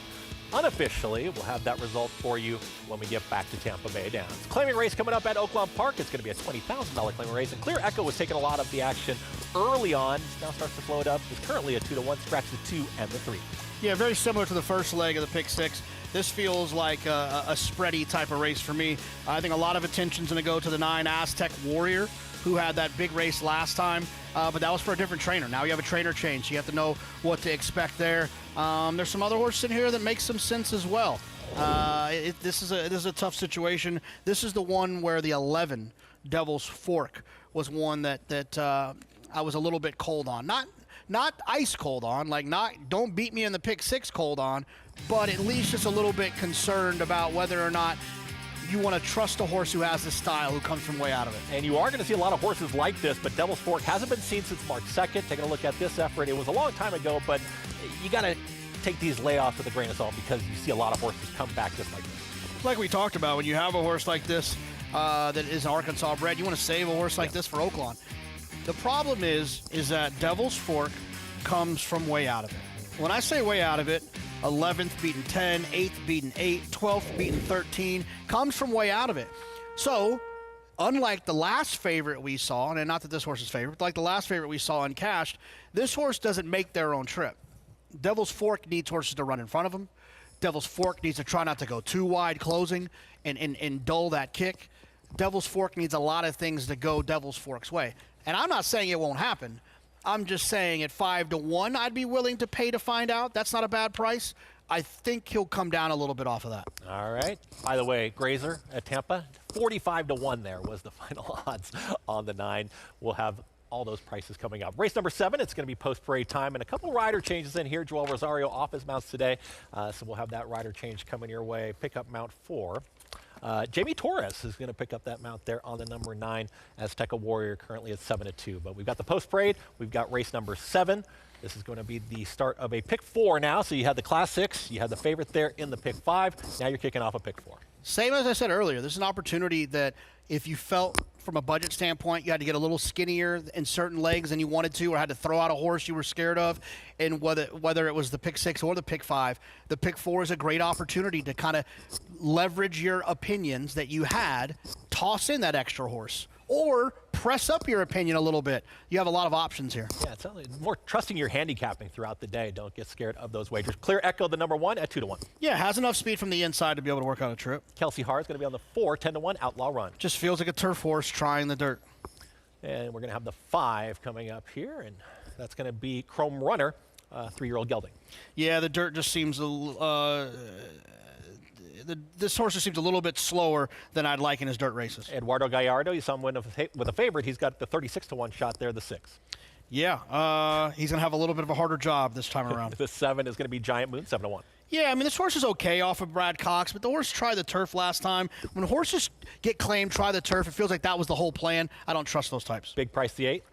unofficially. We'll have that result for you when we get back to Tampa Bay Downs. Claiming race coming up at Oaklawn Park. It's going to be a $20,000 claiming race. And Clear Echo was taking a lot of the action early on. Now starts to float up. It's currently a 2-1. Scratch the 2 and the 3. Yeah, very similar to the first leg of the pick 6. This feels like a spready type of race for me. I think a lot of attention's going to go to the 9 Aztec Warrior, who had that big race last time, but that was for a different trainer. Now you have a trainer change, so you have to know what to expect there. There's some other horses in here that make some sense as well. This is a tough situation. This is the one where the 11 Devil's Fork was one that I was a little bit cold on. Not ice cold on, like don't beat me in the pick 6 cold on, but at least just a little bit concerned about whether or not you want to trust a horse who has the style, who comes from way out of it. And you are going to see a lot of horses like this, but Devil's Fork hasn't been seen since March 2nd. Taking a look at this effort, it was a long time ago, but you got to take these layoffs with a grain of salt because you see a lot of horses come back just like this. Like we talked about, when you have a horse like this that is an Arkansas bred, you want to save a horse like this for Oaklawn. The problem is that Devil's Fork comes from way out of it. When I say way out of it, 11th beaten 10, 8th beaten 8, 12th beaten 13, comes from way out of it. So, unlike the last favorite we saw, and not that this horse is favorite, but like the last favorite we saw uncashed, this horse doesn't make their own trip. Devil's Fork needs horses to run in front of him. Devil's Fork needs to try not to go too wide closing and dull that kick. Devil's Fork needs a lot of things to go Devil's Fork's way. And I'm not saying it won't happen. I'm just saying at 5-1, I'd be willing to pay to find out. That's not a bad price. I think he'll come down a little bit off of that. All right. By the way, Grazer at Tampa, 45-1 there was the final odds on the 9. We'll have all those prices coming up. Race number 7, it's going to be post-parade time, and a couple rider changes in here. Joel Rosario off his mounts today, so we'll have that rider change coming your way. Pick up mount 4. Jamie Torres is going to pick up that mount there on the number 9. Azteca Warrior currently at 7-2. But we've got the post-parade. We've got race number 7. This is going to be the start of a pick 4 now. So you had the Class 6. You had the favorite there in the pick 5. Now you're kicking off a pick 4. Same as I said earlier, this is an opportunity that if you felt from a budget standpoint you had to get a little skinnier in certain legs than you wanted to, or had to throw out a horse you were scared of, and whether it was the pick 6 or the pick 5, the pick 4 is a great opportunity to kind of leverage your opinions that you had, toss in that extra horse, or press up your opinion a little bit. You have a lot of options here. Yeah, it's more trusting your handicapping throughout the day. Don't get scared of those wagers. Clear Echo, the number 1 at 2-1. Yeah, has enough speed from the inside to be able to work out a trip. Kelsey Hart is going to be on the 4, 10-1 Outlaw Run. Just feels like a turf horse trying the dirt. And we're going to have the 5 coming up here, and that's going to be Chrome Runner, 3-year-old gelding. Yeah, the dirt just seems this horse just seems a little bit slower than I'd like in his dirt races. Eduardo Gallardo, you saw him win with a favorite. He's got the 36-1 shot there, the 6. Yeah, he's going to have a little bit of a harder job this time around. The 7 is going to be Giant Moon, 7-1. Yeah, I mean, this horse is okay off of Brad Cox, but the horse tried the turf last time. When horses get claimed, try the turf, it feels like that was the whole plan. I don't trust those types. Big price, the 8.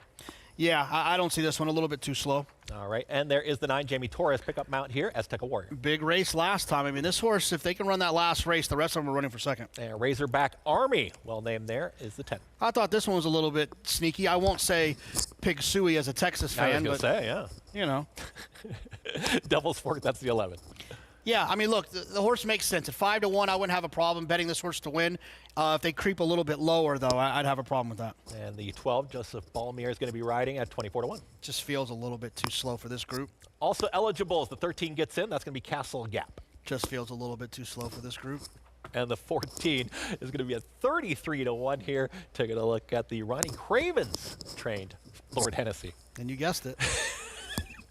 Yeah, I don't see this one, a little bit too slow. All right, and there is the 9, Jamie Torres, pickup mount here, Azteca Warrior. Big race last time. I mean, this horse, if they can run that last race, the rest of them are running for second. And Razorback Army, well named there, is the 10. I thought this one was a little bit sneaky. I won't say Pig Suey as a Texas fan, I was going to say, yeah. You know. Devil's Fork, that's the 11. Yeah, I mean, look, the horse makes sense. At 5-1, I wouldn't have a problem betting this horse to win. If they creep a little bit lower, though, I'd have a problem with that. And the 12, Joseph Balmier, is going to be riding at 24-1. Just feels a little bit too slow for this group. Also eligible as the 13 gets in. That's going to be Castle Gap. Just feels a little bit too slow for this group. And the 14 is going to be at 33-1 here. Taking a look at the Ronnie Cravens trained Lord Hennessy. And you guessed it.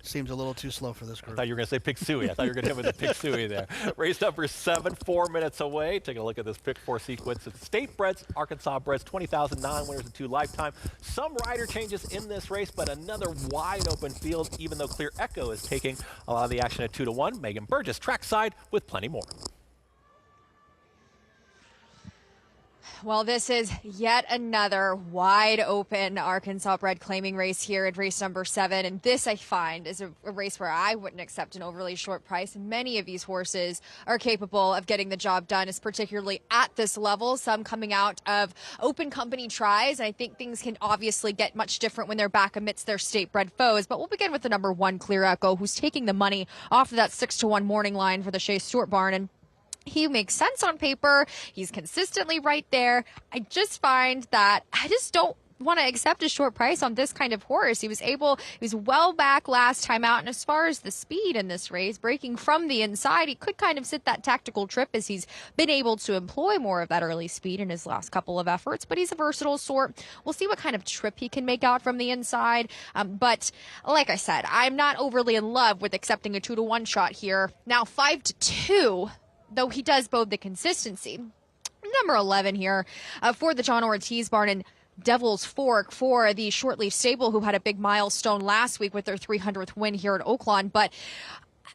Seems a little too slow for this group. I thought you were going to say Pig Suey. I thought you were going to hit with the Pig Suey there. Race number 7, 4 minutes away. Taking a look at this pick 4 sequence. It's State Breds, Arkansas Breds, 20,000 non-winners and 2 lifetime. Some rider changes in this race, but another wide open field, even though Clear Echo is taking a lot of the action at 2-1. Megan Burgess, trackside with plenty more. Well, this is yet another wide open Arkansas bred claiming race here at race number 7. And this, I find, is a race where I wouldn't accept an overly short price. Many of these horses are capable of getting the job done, particularly at this level. Some coming out of open company tries. And I think things can obviously get much different when they're back amidst their state bred foes. But we'll begin with the number 1, Clear Echo, who's taking the money off of that 6-1 morning line for the Shea Stewart barn. And he makes sense on paper. He's consistently right there. I just find that I just don't want to accept a short price on this kind of horse. He was well back last time out. And as far as the speed in this race, breaking from the inside, he could kind of sit that tactical trip as he's been able to employ more of that early speed in his last couple of efforts. But he's a versatile sort. We'll see what kind of trip he can make out from the inside. But like I said, I'm not overly in love with accepting a 2-1 shot here. Now 5-2. Though he does both the consistency. Number 11 here for the John Ortiz barn. And Devil's Fork for the Shortleaf Stable, who had a big milestone last week with their 300th win here at Oaklawn. But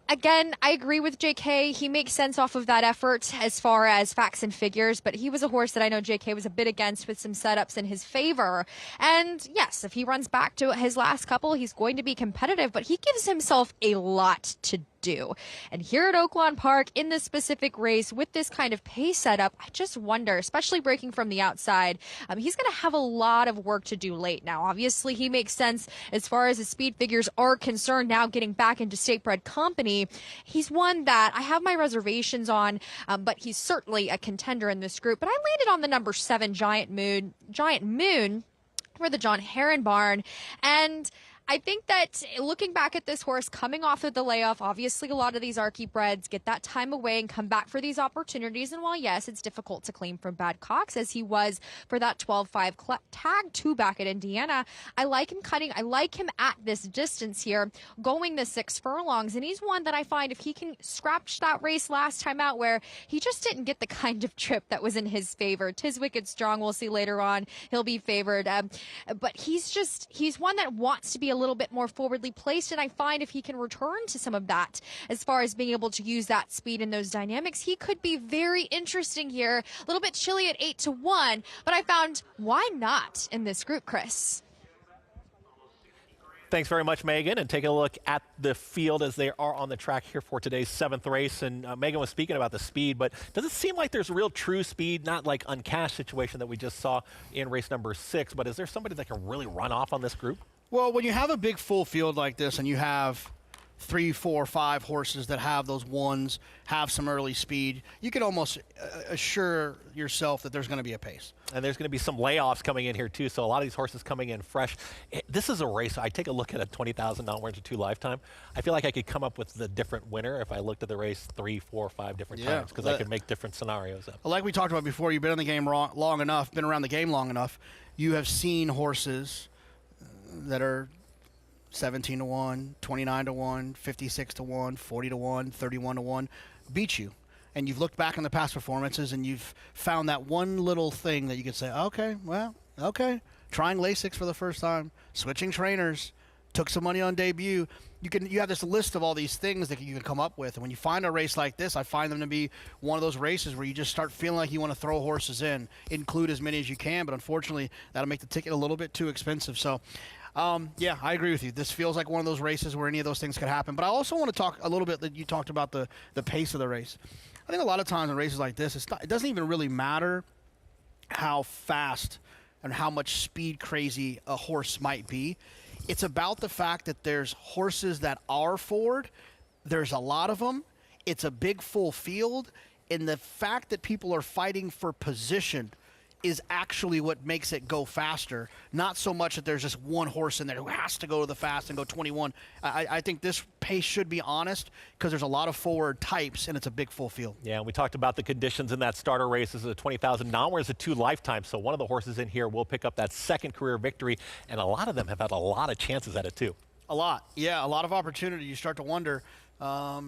again, I agree with JK. He makes sense off of that effort as far as facts and figures, but he was a horse that I know JK was a bit against with some setups in his favor. And yes, if he runs back to his last couple, he's going to be competitive, but he gives himself a lot to do. And here at Oaklawn Park, in this specific race, with this kind of pace setup, I just wonder, especially breaking from the outside, he's going to have a lot of work to do late. Now, obviously, he makes sense as far as his speed figures are concerned now getting back into state-bred company. He's one that I have my reservations on, but he's certainly a contender in this group. But I landed on the number 7, Giant Moon, for the John Heron barn. And I think that looking back at this horse coming off of the layoff, obviously a lot of these Archie breds get that time away and come back for these opportunities. And while, yes, it's difficult to claim from Badcock's, as he was for that 12-5 tag 2 back at Indiana, I like him cutting. I like him at this distance here, going the 6 furlongs. And he's one that I find if he can scratch that race last time out where he just didn't get the kind of trip that was in his favor. 'Tis Wicked Strong, we'll see later on, he'll be favored. But he's one that wants to be a little bit more forwardly placed, and I find if he can return to some of that as far as being able to use that speed and those dynamics, he could be very interesting here. A little bit chilly at 8-1, but I found why not in this group, Chris? Thanks very much, Megan. And taking a look at the field as they are on the track here for today's 7th race. And Megan was speaking about the speed, but does it seem like there's real true speed, not like uncashed situation that we just saw in race number 6, but is there somebody that can really run off on this group? Well, when you have a big full field like this and you have 3, 4, 5 horses that have those ones, have some early speed, you can almost assure yourself that there's going to be a pace. And there's going to be some layoffs coming in here too, so a lot of these horses coming in fresh. This is a race. I take a look at a $20,000 winner to 2 lifetime. I feel like I could come up with the different winner if I looked at the race 3, 4, 5 different times, because I could make different scenarios up. Like we talked about before, you've been in the game long enough, been around the game long enough, you have seen horses that are 17-1, 29-1, 56-1, 40-1, 31-1 beat you. And you've looked back on the past performances and you've found that one little thing that you could say, okay, trying Lasix for the first time, switching trainers, took some money on debut. You have this list of all these things that you can come up with. And when you find a race like this, I find them to be one of those races where you just start feeling like you want to throw horses in, include as many as you can. But unfortunately, that'll make the ticket a little bit too expensive. So, yeah, I agree with you. This feels like one of those races where any of those things could happen. But I also want to talk a little bit that you talked about the pace of the race. I think a lot of times in races like this, it doesn't even really matter how fast and how much speed crazy a horse might be. It's about the fact that there's horses that are forward. There's a lot of them. It's a big full field. And the fact that people are fighting for position is actually what makes it go faster. Not so much that there's just one horse in there who has to go to the fast and go 21. I think this pace should be honest because there's a lot of forward types and it's a big full field. Yeah, and we talked about the conditions in that starter race. This is a $20,000. It's a 2 lifetime. So one of the horses in here will pick up that 2nd career victory. And a lot of them have had a lot of chances at it too. A lot. Yeah, a lot of opportunity. You start to wonder, are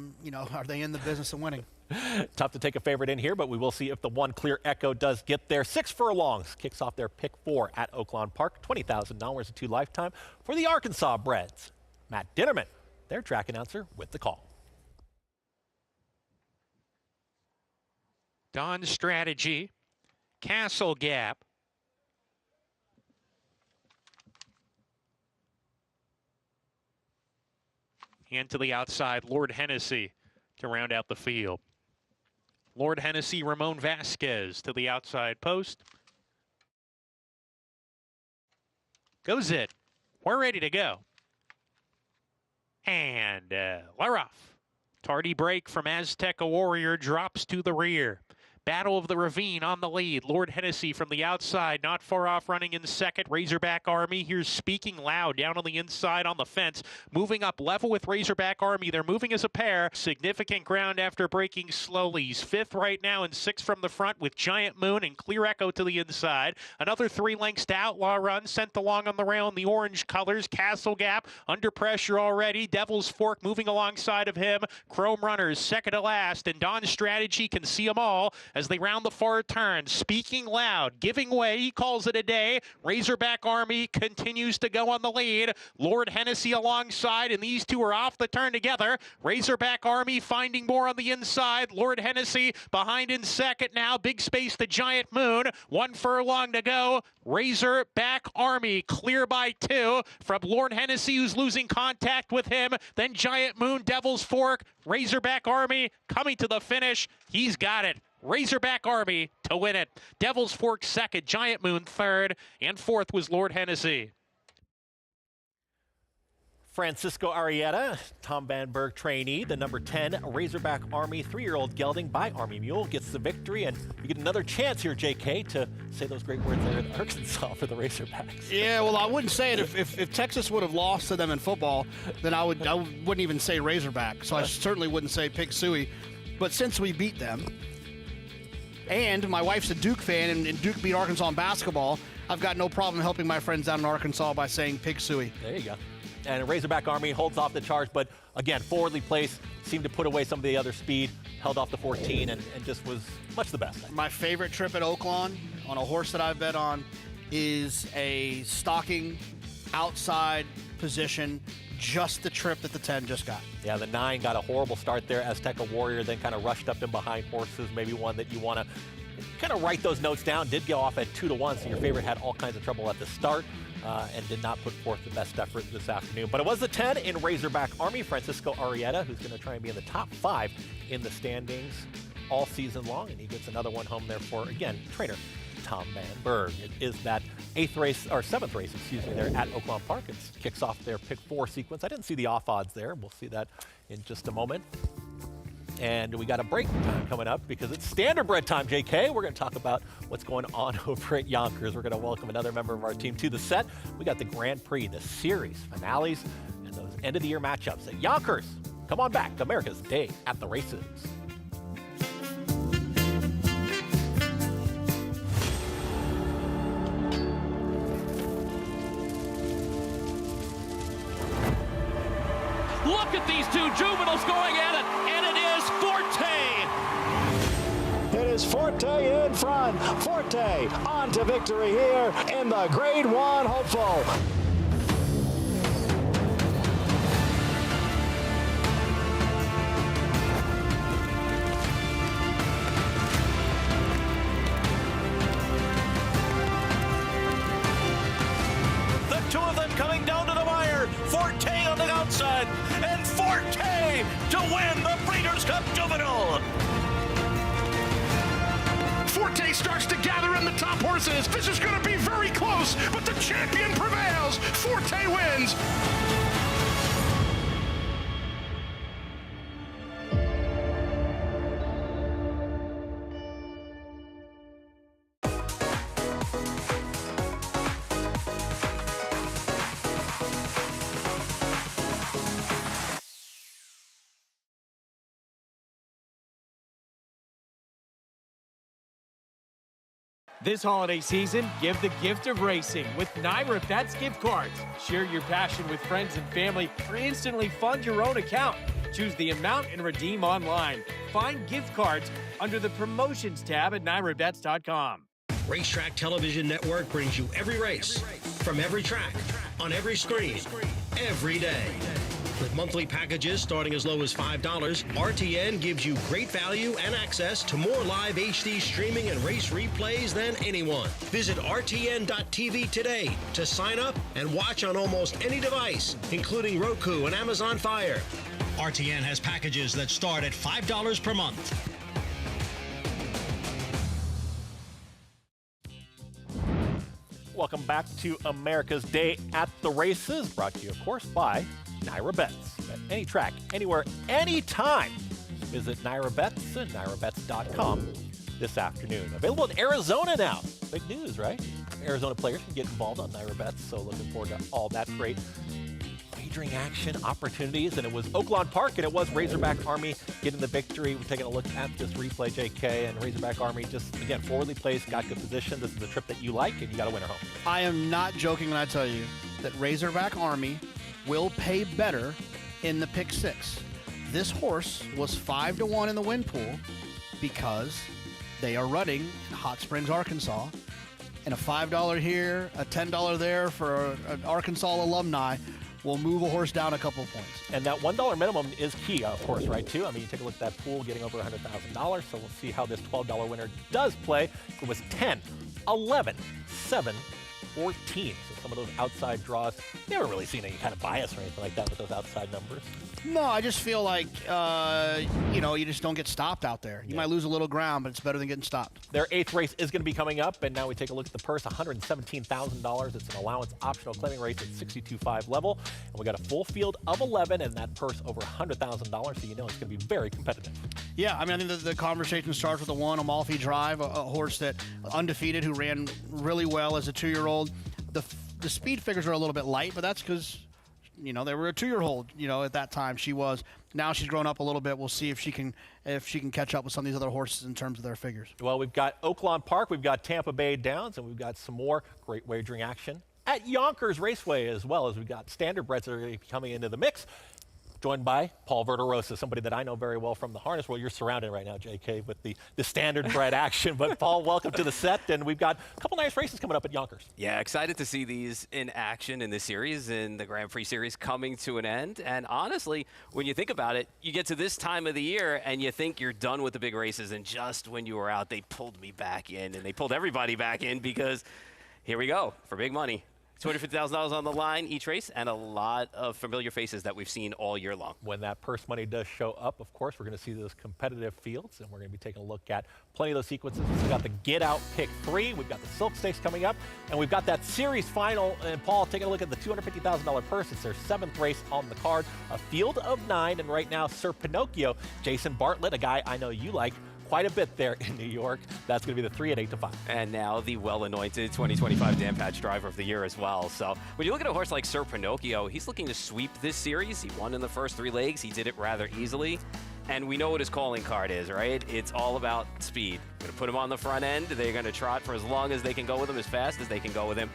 they in the business of winning? Tough to take a favorite in here, but we will see if the One Clear Echo does get there. 6 furlongs kicks off their pick 4 at Oaklawn Park. $20,000 a 2 lifetime for the Arkansas breds. Matt Dinnerman, their track announcer, with the call. Dawn Strategy, Castle Gap. And to the outside, Lord Hennessy to round out the field. Lord Hennessy, Ramon Vasquez to the outside post. Goes it. We're ready to go. And Laroff. Tardy break from Azteca Warrior drops to the rear. Battle of the Ravine on the lead. Lord Hennessy from the outside, not far off, running in 2nd. Razorback Army, here's Speaking Loud down on the inside on the fence. Moving up level with Razorback Army. They're moving as a pair. Significant ground after breaking slowly. He's 5th right now and 6th from the front with Giant Moon and Clear Echo to the inside. Another 3 lengths to Outlaw Run, sent along on the rail in the orange colors. Castle Gap under pressure already. Devil's Fork moving alongside of him. Chrome Runners 2nd to last, and Dawn Strategy can see them all as they round the far turn. Speaking loud, giving way. He calls it a day. Razorback Army continues to go on the lead. Lord Hennessy alongside, and these two are off the turn together. Razorback Army finding more on the inside. Lord Hennessy behind in second now. Big space to Giant Moon. 1 furlong to go. Razorback Army clear by 2 from Lord Hennessy, who's losing contact with him. Then Giant Moon, Devil's Fork. Razorback Army coming to the finish. He's got it. Razorback Army to win it. Devil's Fork second, Giant Moon third, and fourth was Lord Hennessy. Francisco Arrieta, Tom Van Berg trainee, the number 10 Razorback Army 3-year-old gelding by Army Mule gets the victory, and you get another chance here, JK, to say those great words there in Arkansas for the Razorbacks. Yeah, well, I wouldn't say it if Texas would have lost to them in football, then I wouldn't even say Razorback. So I certainly wouldn't say Pig Suey. But since we beat them, and my wife's a Duke fan, and Duke beat Arkansas in basketball, I've got no problem helping my friends down in Arkansas by saying Pig Suey. There you go. And Razorback Army holds off the charge, but again, forwardly placed, seemed to put away some of the other speed, held off the 14, and just was much the best. My favorite trip at Oaklawn on a horse that I've bet on is a stalking outside position, just the trip that the 10 just got. Yeah, the 9 got a horrible start there. Azteca Warrior then kind of rushed up and behind horses, maybe one that you want to kind of write those notes down. Did go off at 2-1, so your favorite had all kinds of trouble at the start. And did not put forth the best effort this afternoon. But it was the 10 in Razorback Army, Francisco Arrieta, who's going to try and be in the top 5 in the standings all season long. And he gets another one home there for, again, trainer Tom Van Berg. It is that 7th race, there at Oaklawn Park. It kicks off their pick 4 sequence. I didn't see the off odds there. We'll see that in just a moment. And we got a break time coming up because it's Standardbred time, JK. We're going to talk about what's going on over at Yonkers. We're going to welcome another member of our team to the set. We got the Grand Prix, the series finales, and those end-of-the-year matchups at Yonkers. Come on back, America's Day at the Races. Look at these two juveniles going at it, and it is Forte. It is Forte in front. Forte on to victory here in the Grade 1 hopeful. The two of them coming down to the wire. Forte on the outside, and Forte to win the Breeders' Cup Juvenile. Forte starts to gather in the top horses. This is going to be very close, but the champion prevails. Forte wins. This holiday season, give the gift of racing with NYRA Bets gift cards. Share your passion with friends and family or instantly fund your own account. Choose the amount and redeem online. Find gift cards under the promotions tab at NYRABets.com. Racetrack Television Network brings you every race, from every track, on every screen, every day. With monthly packages starting as low as $5, RTN gives you great value and access to more live HD streaming and race replays than anyone. Visit RTN.tv today to sign up and watch on almost any device, including Roku and Amazon Fire. RTN has packages that start at $5 per month. Welcome back to America's Day at the Races, brought to you, of course, by NYRA Bets. At any track, anywhere, anytime. Visit NYRA Bets and NYRABets.com this afternoon. Available in Arizona now. Big news, right? Arizona players can get involved on NYRA Bets, so looking forward to all that great wagering action opportunities. And it was Oaklawn Park, and it was Razorback Army getting the victory. We're taking a look at this replay, JK, and Razorback Army just, again, forwardly placed, got good position. This is the trip that you like, and you got a winner home. I am not joking when I tell you that Razorback Army will pay better in the pick 6. This horse was 5-1 in the win pool because They are running in Hot Springs, Arkansas, and a $5 here, a $10 there for an Arkansas alumni will move a horse down a couple of points. And that $1 minimum is key, of course, right, too? I mean, you take a look at that pool getting over $100,000, so we'll see how this $12 winner does play. It was 10, 11, 7, 14. So some of those outside draws, you haven't really seen any kind of bias or anything like that with those outside numbers. No, I just feel like, you just don't get stopped out there. You might lose a little ground, but it's better than getting stopped. Their 8th race is going to be coming up, and now we take a look at the purse, $117,000. It's an allowance optional claiming race at 62.5 level. And we got a full field of 11, and that purse over $100,000, so you know it's going to be very competitive. Yeah, I mean, I think the conversation starts with the one, Amalfi Drive, a horse that undefeated who ran really well as a 2-year-old. The speed figures are a little bit light, but that's because, they were a 2-year-old, at that time she was. Now she's grown up a little bit. We'll see if she can catch up with some of these other horses in terms of their figures. Well, we've got Oaklawn Park, we've got Tampa Bay Downs, and we've got some more great wagering action at Yonkers Raceway, as well as we've got standardbreds that are going to be coming into the mix. Joined by Paul Verderosa, somebody that I know very well from the harness world. You're surrounded right now, JK, with the standardbred action. But Paul, welcome to the set, and we've got a couple nice races coming up at Yonkers. Yeah, excited to see these in action in this series, in the Grand Prix series coming to an end. And honestly, when you think about it, you get to this time of the year and you think you're done with the big races, and just when you were out, they pulled me back in, and they pulled everybody back in, because here we go for big money. $250,000 on the line each race, and a lot of familiar faces that we've seen all year long. When that purse money does show up, of course, we're going to see those competitive fields, and we're going to be taking a look at plenty of those sequences. We've got the Get Out Pick 3, we've got the Silk Stakes coming up, and we've got that series final. And Paul, taking a look at the $250,000 purse. It's their 7th race on the card, a field of 9, and right now, Sir Pinocchio, Jason Bartlett, a guy I know you like quite a bit there in New York. That's going to be the 3 at 8 to 5. And now the well-anointed 2025 Dan Patch Driver of the Year as well. So when you look at a horse like Sir Pinocchio, he's looking to sweep this series. He won in the first 3 legs. He did it rather easily. And we know what his calling card is, right? It's all about speed. Going to put him on the front end. They're going to trot for as long as they can go with him, as fast as they can go with him.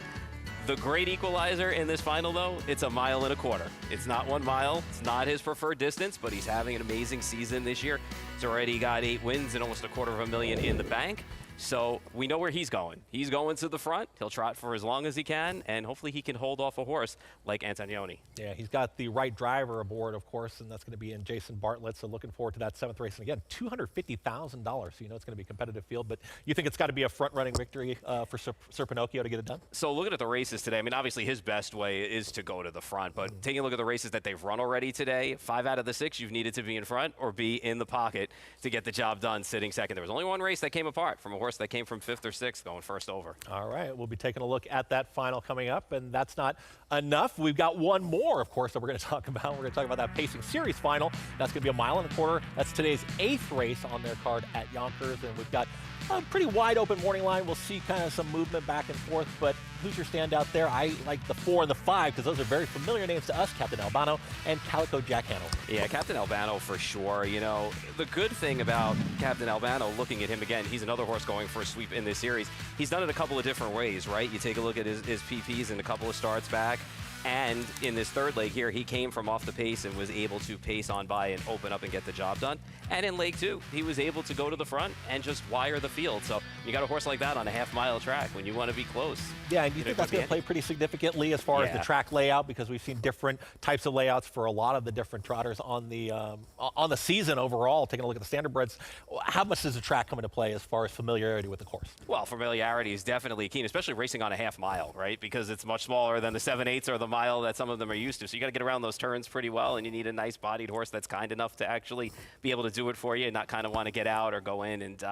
The great equalizer in this final, though, it's 1.25 miles. It's not 1 mile. It's not his preferred distance, but he's having an amazing season this year. He's already got 8 wins and almost $250,000 in the bank. So we know where he's going. He's going to the front. He'll trot for as long as he can, and hopefully he can hold off a horse like Antonioni. Yeah, he's got the right driver aboard, of course, and that's going to be in Jason Bartlett. So looking forward to that 7th race. And again, $250,000. So you know it's going to be a competitive field, but you think it's got to be a front-running victory for Sir Pinocchio to get it done? So looking at the races today, I mean, obviously his best way is to go to the front, but taking a look at the races that they've run already today, 5 out of the 6, you've needed to be in front or be in the pocket to get the job done sitting second. There was only one race that came apart from a horse that came from 5th or 6th going first over. All right, we'll be taking a look at that final coming up, and that's not enough. We've got one more, of course, that we're going to talk about. We're going to talk about that Pacing Series final. That's going to be 1.25 miles. That's today's 8th race on their card at Yonkers, and we've got a pretty wide open morning line. We'll see kind of some movement back and forth, but who's your standout there? I like the 4 and the 5 because those are very familiar names to us, Captain Albano and Calico Jack Hanover. Yeah, Captain Albano for sure. You know, the good thing about Captain Albano, looking at him again, he's another horse going for a sweep in this series. He's done it a couple of different ways, right? You take a look at his PPs and a couple of starts back. And in this 3rd leg here, he came from off the pace and was able to pace on by and open up and get the job done. And in leg 2, he was able to go to the front and just wire the field. So you got a horse like that on a half-mile track when you want to be close. Yeah, and you think that's going to play pretty significantly as far as the track layout, because we've seen different types of layouts for a lot of the different trotters on the season overall. Taking a look at the standardbreds, how much does the track come into play as far as familiarity with the course? Well, familiarity is definitely keen, especially racing on a half mile, right? Because it's much smaller than the 7/8 or the mile that some of them are used to. So you got to get around those turns pretty well, and you need a nice bodied horse that's kind enough to actually be able to do it for you and not kind of want to get out or go in. And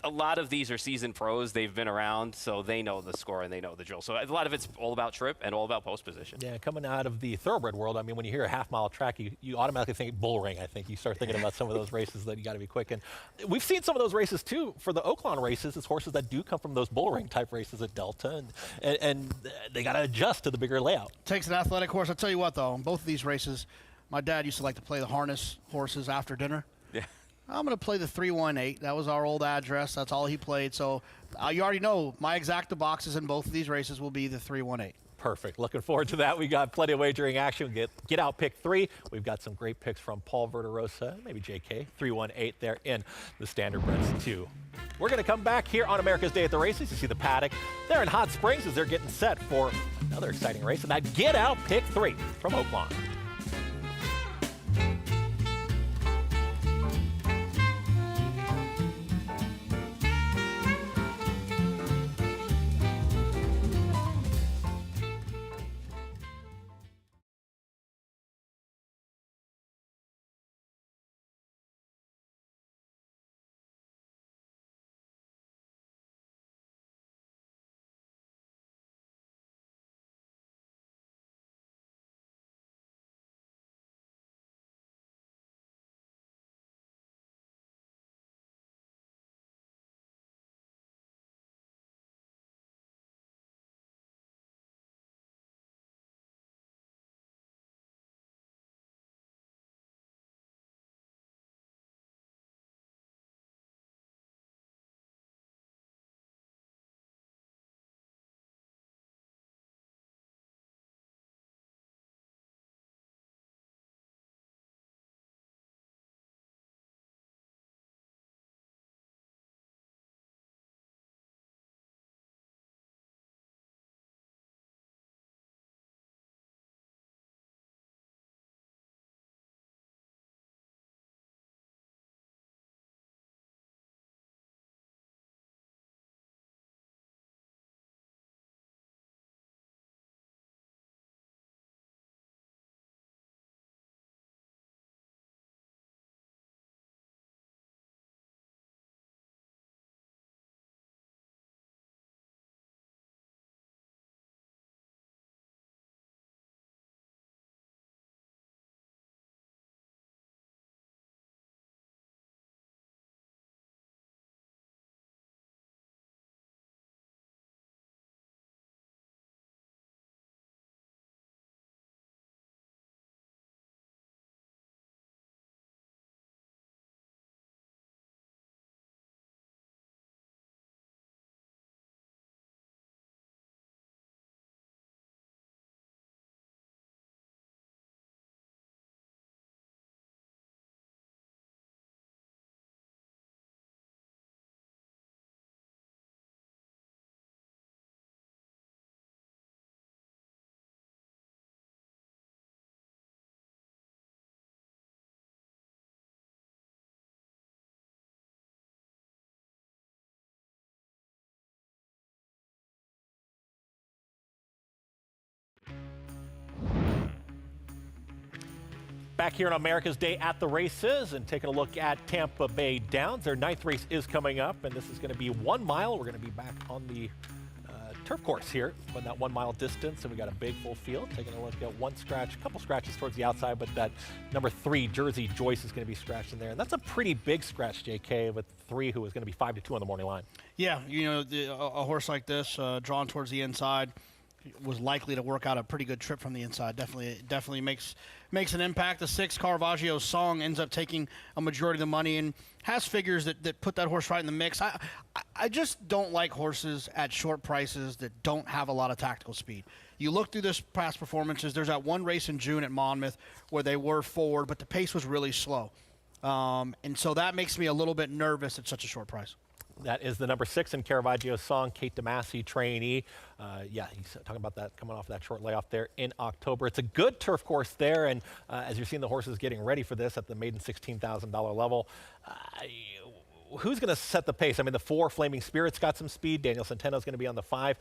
a lot of these are seasoned pros. They've been around, so they know the score and they know the drill. So a lot of it's all about trip and all about post position. Yeah, coming out of the thoroughbred world, I mean, when you hear a half-mile track, you automatically think bull ring. I think you start thinking about some of those races that you got to be quick. And we've seen some of those races too for the Oaklawn races. It's horses that do come from those bull ring type races at Delta, and they got to adjust to the bigger layout. Takes an athletic horse. I'll tell you what, though, in both of these races, my dad used to like to play the harness horses after dinner. Yeah. I'm going to play the 318. That was our old address. That's all he played. So you already know my exacta boxes in both of these races will be the 318. Perfect. Looking forward to that. We got plenty of wagering action. Get out pick 3. We've got some great picks from Paul Verderosa, maybe JK, 318 there in the Standard Breds 2. We're going to come back here on America's Day at the Races to see the Paddock. They're in Hot Springs as they're getting set for another exciting race. And that get out pick 3 from Oaklawn. Back here on America's Day at the Races and taking a look at Tampa Bay Downs. Their 9th race is coming up, and this is going to be 1 mile. We're going to be back on the turf course here, but that 1 mile distance, and we got a big full field. Taking a look at one scratch, a couple scratches towards the outside, but that number 3 Jersey Joyce is going to be scratched in there, and that's a pretty big scratch, JK, with 3 who is going to be 5-2 on the morning line. Yeah, you know, a horse like this, drawn towards the inside, was likely to work out a pretty good trip from the inside. Definitely makes an impact. The 6 Caravaggio Song ends up taking a majority of the money and has figures that put that horse right in the mix. I just don't like horses at short prices that don't have a lot of tactical speed. You look through this past performances, there's that one race in June at Monmouth where they were forward, but the pace was really slow. And so that makes me a little bit nervous at such a short price. That is the number 6 in Caravaggio's Song, Kate DeMasi trainee. Yeah, he's talking about that coming off that short layoff there in October. It's a good turf course there, and as you're seeing the horses getting ready for this at the maiden $16,000 level, who's going to set the pace? I mean, the 4 Flaming Spirits got some speed. Daniel Centeno's going to be on the 5.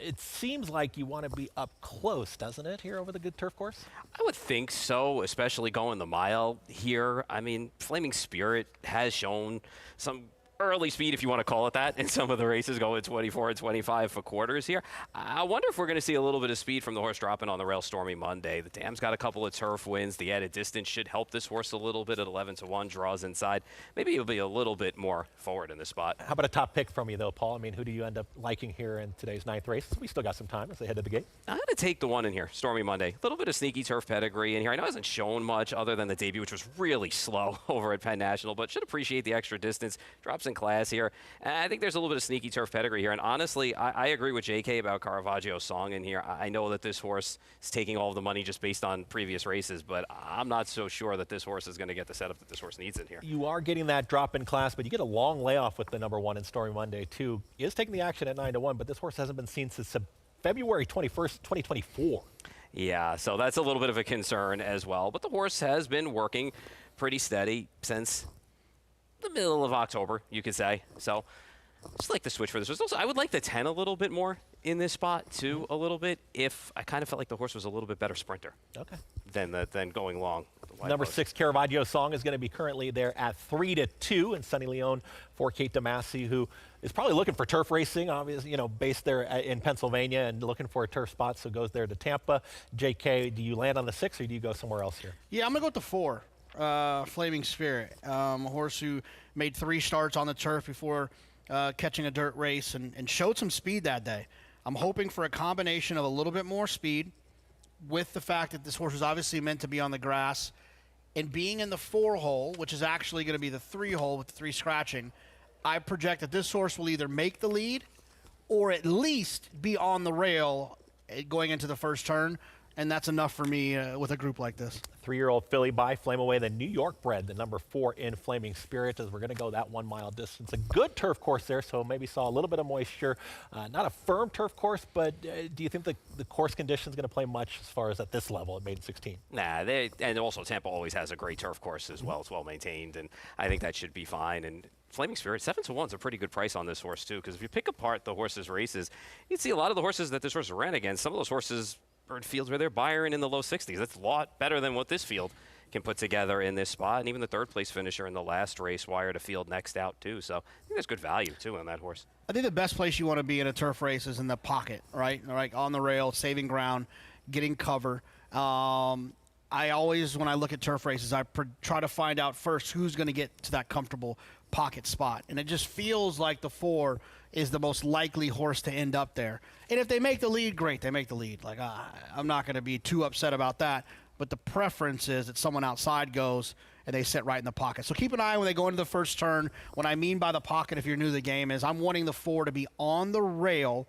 It seems like you want to be up close, doesn't it, here over the good turf course? I would think so, especially going the mile here. I mean, Flaming Spirit has shown some early speed, if you want to call it that, in some of the races going 24 and 25 for quarters here. I wonder if we're going to see a little bit of speed from the horse dropping on the rail Stormy Monday. The dam's got a couple of turf wins. The added distance should help this horse a little bit at 11-1, draws inside. Maybe he'll be a little bit more forward in this spot. How about a top pick from you, though, Paul? I mean, who do you end up liking here in today's 9th race? We still got some time as they head to the gate. I'm going to take the one in here, Stormy Monday. A little bit of sneaky turf pedigree in here. I know it hasn't shown much other than the debut, which was really slow over at Penn National, but should appreciate the extra distance. Drops in class here. And I think there's a little bit of sneaky turf pedigree here. And honestly, I agree with JK about Caravaggio's song in here. I know that this horse is taking all of the money just based on previous races, but I'm not so sure that this horse is going to get the setup that this horse needs in here. You are getting that drop in class, but you get a long layoff with the number 1 in Story Monday, too. He is taking the action at 9-1, but this horse hasn't been seen since February 21st, 2024. Yeah, so that's a little bit of a concern as well. But the horse has been working pretty steady since the middle of October, you could say. So just like the switch for this horse. Also, I would like the 10 a little bit more in this spot, too, a little bit, if I kind of felt like the horse was a little bit better sprinter than going long. Number 6, Caravaggio Song, is going to be currently there at 3-2, and Sonny Leone for Kate DeMasi, who is probably looking for turf racing, obviously, based there in Pennsylvania and looking for a turf spot, so goes there to Tampa. JK, do you land on the 6 or do you go somewhere else here? Yeah, I'm going to go with the 4, Flaming Spirit, a horse who made 3 starts on the turf before catching a dirt race and showed some speed that day. I'm hoping for a combination of a little bit more speed with the fact that this horse was obviously meant to be on the grass, and being in the 4 hole, which is actually going to be the 3 hole with the 3 scratching. I project that this horse will either make the lead or at least be on the rail going into the first turn, and that's enough for me with a group like this. 3-year-old filly by Flame Away, the New York bred, the number 4 in Flaming Spirit, as we're going to go that 1 mile distance. A good turf course there, so maybe saw a little bit of moisture. Not a firm turf course, but do you think the course condition is going to play much as far as at this level at Maiden 16? Nah, and also Tampa always has a great turf course as well. It's well maintained, and I think that should be fine. And Flaming Spirit, 7-1 is a pretty good price on this horse too, because if you pick apart the horse's races, you can see a lot of the horses that this horse ran against. Some of those horses are in fields where they're Byron in the low 60s. That's a lot better than what this field can put together in this spot. And even the 3rd place finisher in the last race wired a field next out too. So I think there's good value too in that horse. I think the best place you want to be in a turf race is in the pocket, right? Like on the rail, saving ground, getting cover. I always, when I look at turf races, I try to find out first who's going to get to that comfortable pocket spot. And it just feels like the 4 is the most likely horse to end up there. And if they make the lead, great, they make the lead. Like, I'm not going to be too upset about that. But the preference is that someone outside goes and they sit right in the pocket. So keep an eye when they go into the first turn. What I mean by the pocket, if you're new to the game, is I'm wanting the 4 to be on the rail,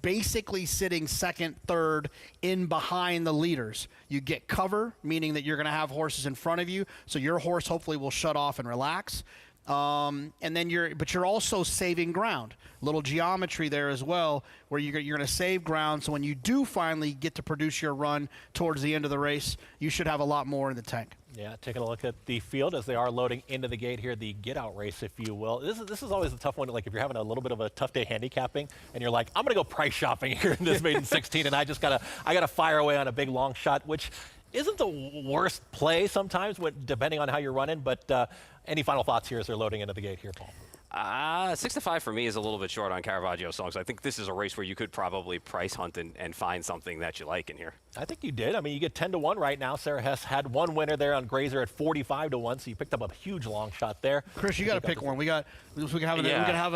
basically sitting 2nd, 3rd, in behind the leaders. You get cover, meaning that you're going to have horses in front of you, so your horse hopefully will shut off and relax. And then you're also saving ground. Little geometry there as well, where you're going to save ground. So when you do finally get to produce your run towards the end of the race, you should have a lot more in the tank. Yeah, taking a look at the field as they are loading into the gate here, the get-out race, if you will. This is always a tough one. Like if you're having a little bit of a tough day handicapping, and you're like, I'm going to go price shopping here in this Maiden 16, and I gotta fire away on a big long shot, which isn't the worst play sometimes, depending on how you're running. But any final thoughts here as they're loading into the gate here, Paul? 6-5 for me is a little bit short on Caravaggio Songs. I think this is a race where you could probably price hunt and find something that you like in here. I think you did. I mean, you get 10-1 right now. Sarah Hess had 1 winner there on Grazer at 45-1, so you picked up a huge long shot there. Chris, you got to pick one. We can have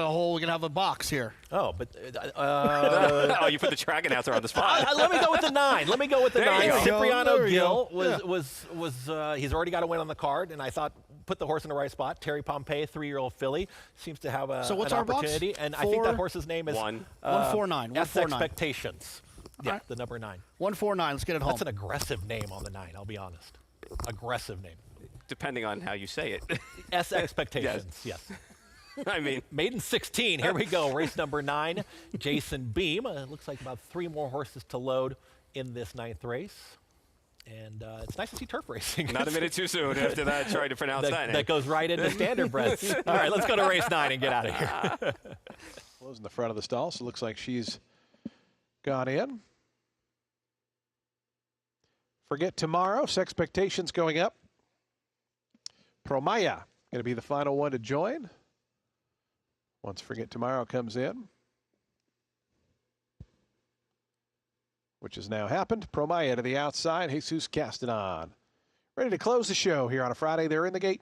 a box here. Oh, but oh, you put the track announcer on the spot. Let me go with the 9. Let me go with the 9. Cipriano Gill was he's already got a win on the card, and I thought put the horse in the right spot. Terry Pompey, 3-year-old filly, seems to have so what's an our opportunity, box? and I think that horse's name is 149. Expectations. Yeah, right. the number 9. 149. Let's get it home. That's an aggressive name on the 9. I'll be honest. Aggressive name. Depending on how you say it. Expectations. Yes. I mean, Maiden 16. Here we go. Race number 9. Jason Beam. It looks like about 3 more horses to load in this 9th race. And it's nice to see turf racing. Not a minute too soon after that, trying to pronounce that name. That goes right into standardbreds. All right, let's go to race 9 and get out of here. Closing the front of the stall, so it looks like she's gone in. Forget Tomorrow. Expectations going up. Promaya going to be the final one to join. Once Forget Tomorrow comes in, which has now happened. Promaya to the outside. Jesus Castanon ready to close the show here on a Friday. They're in the gate.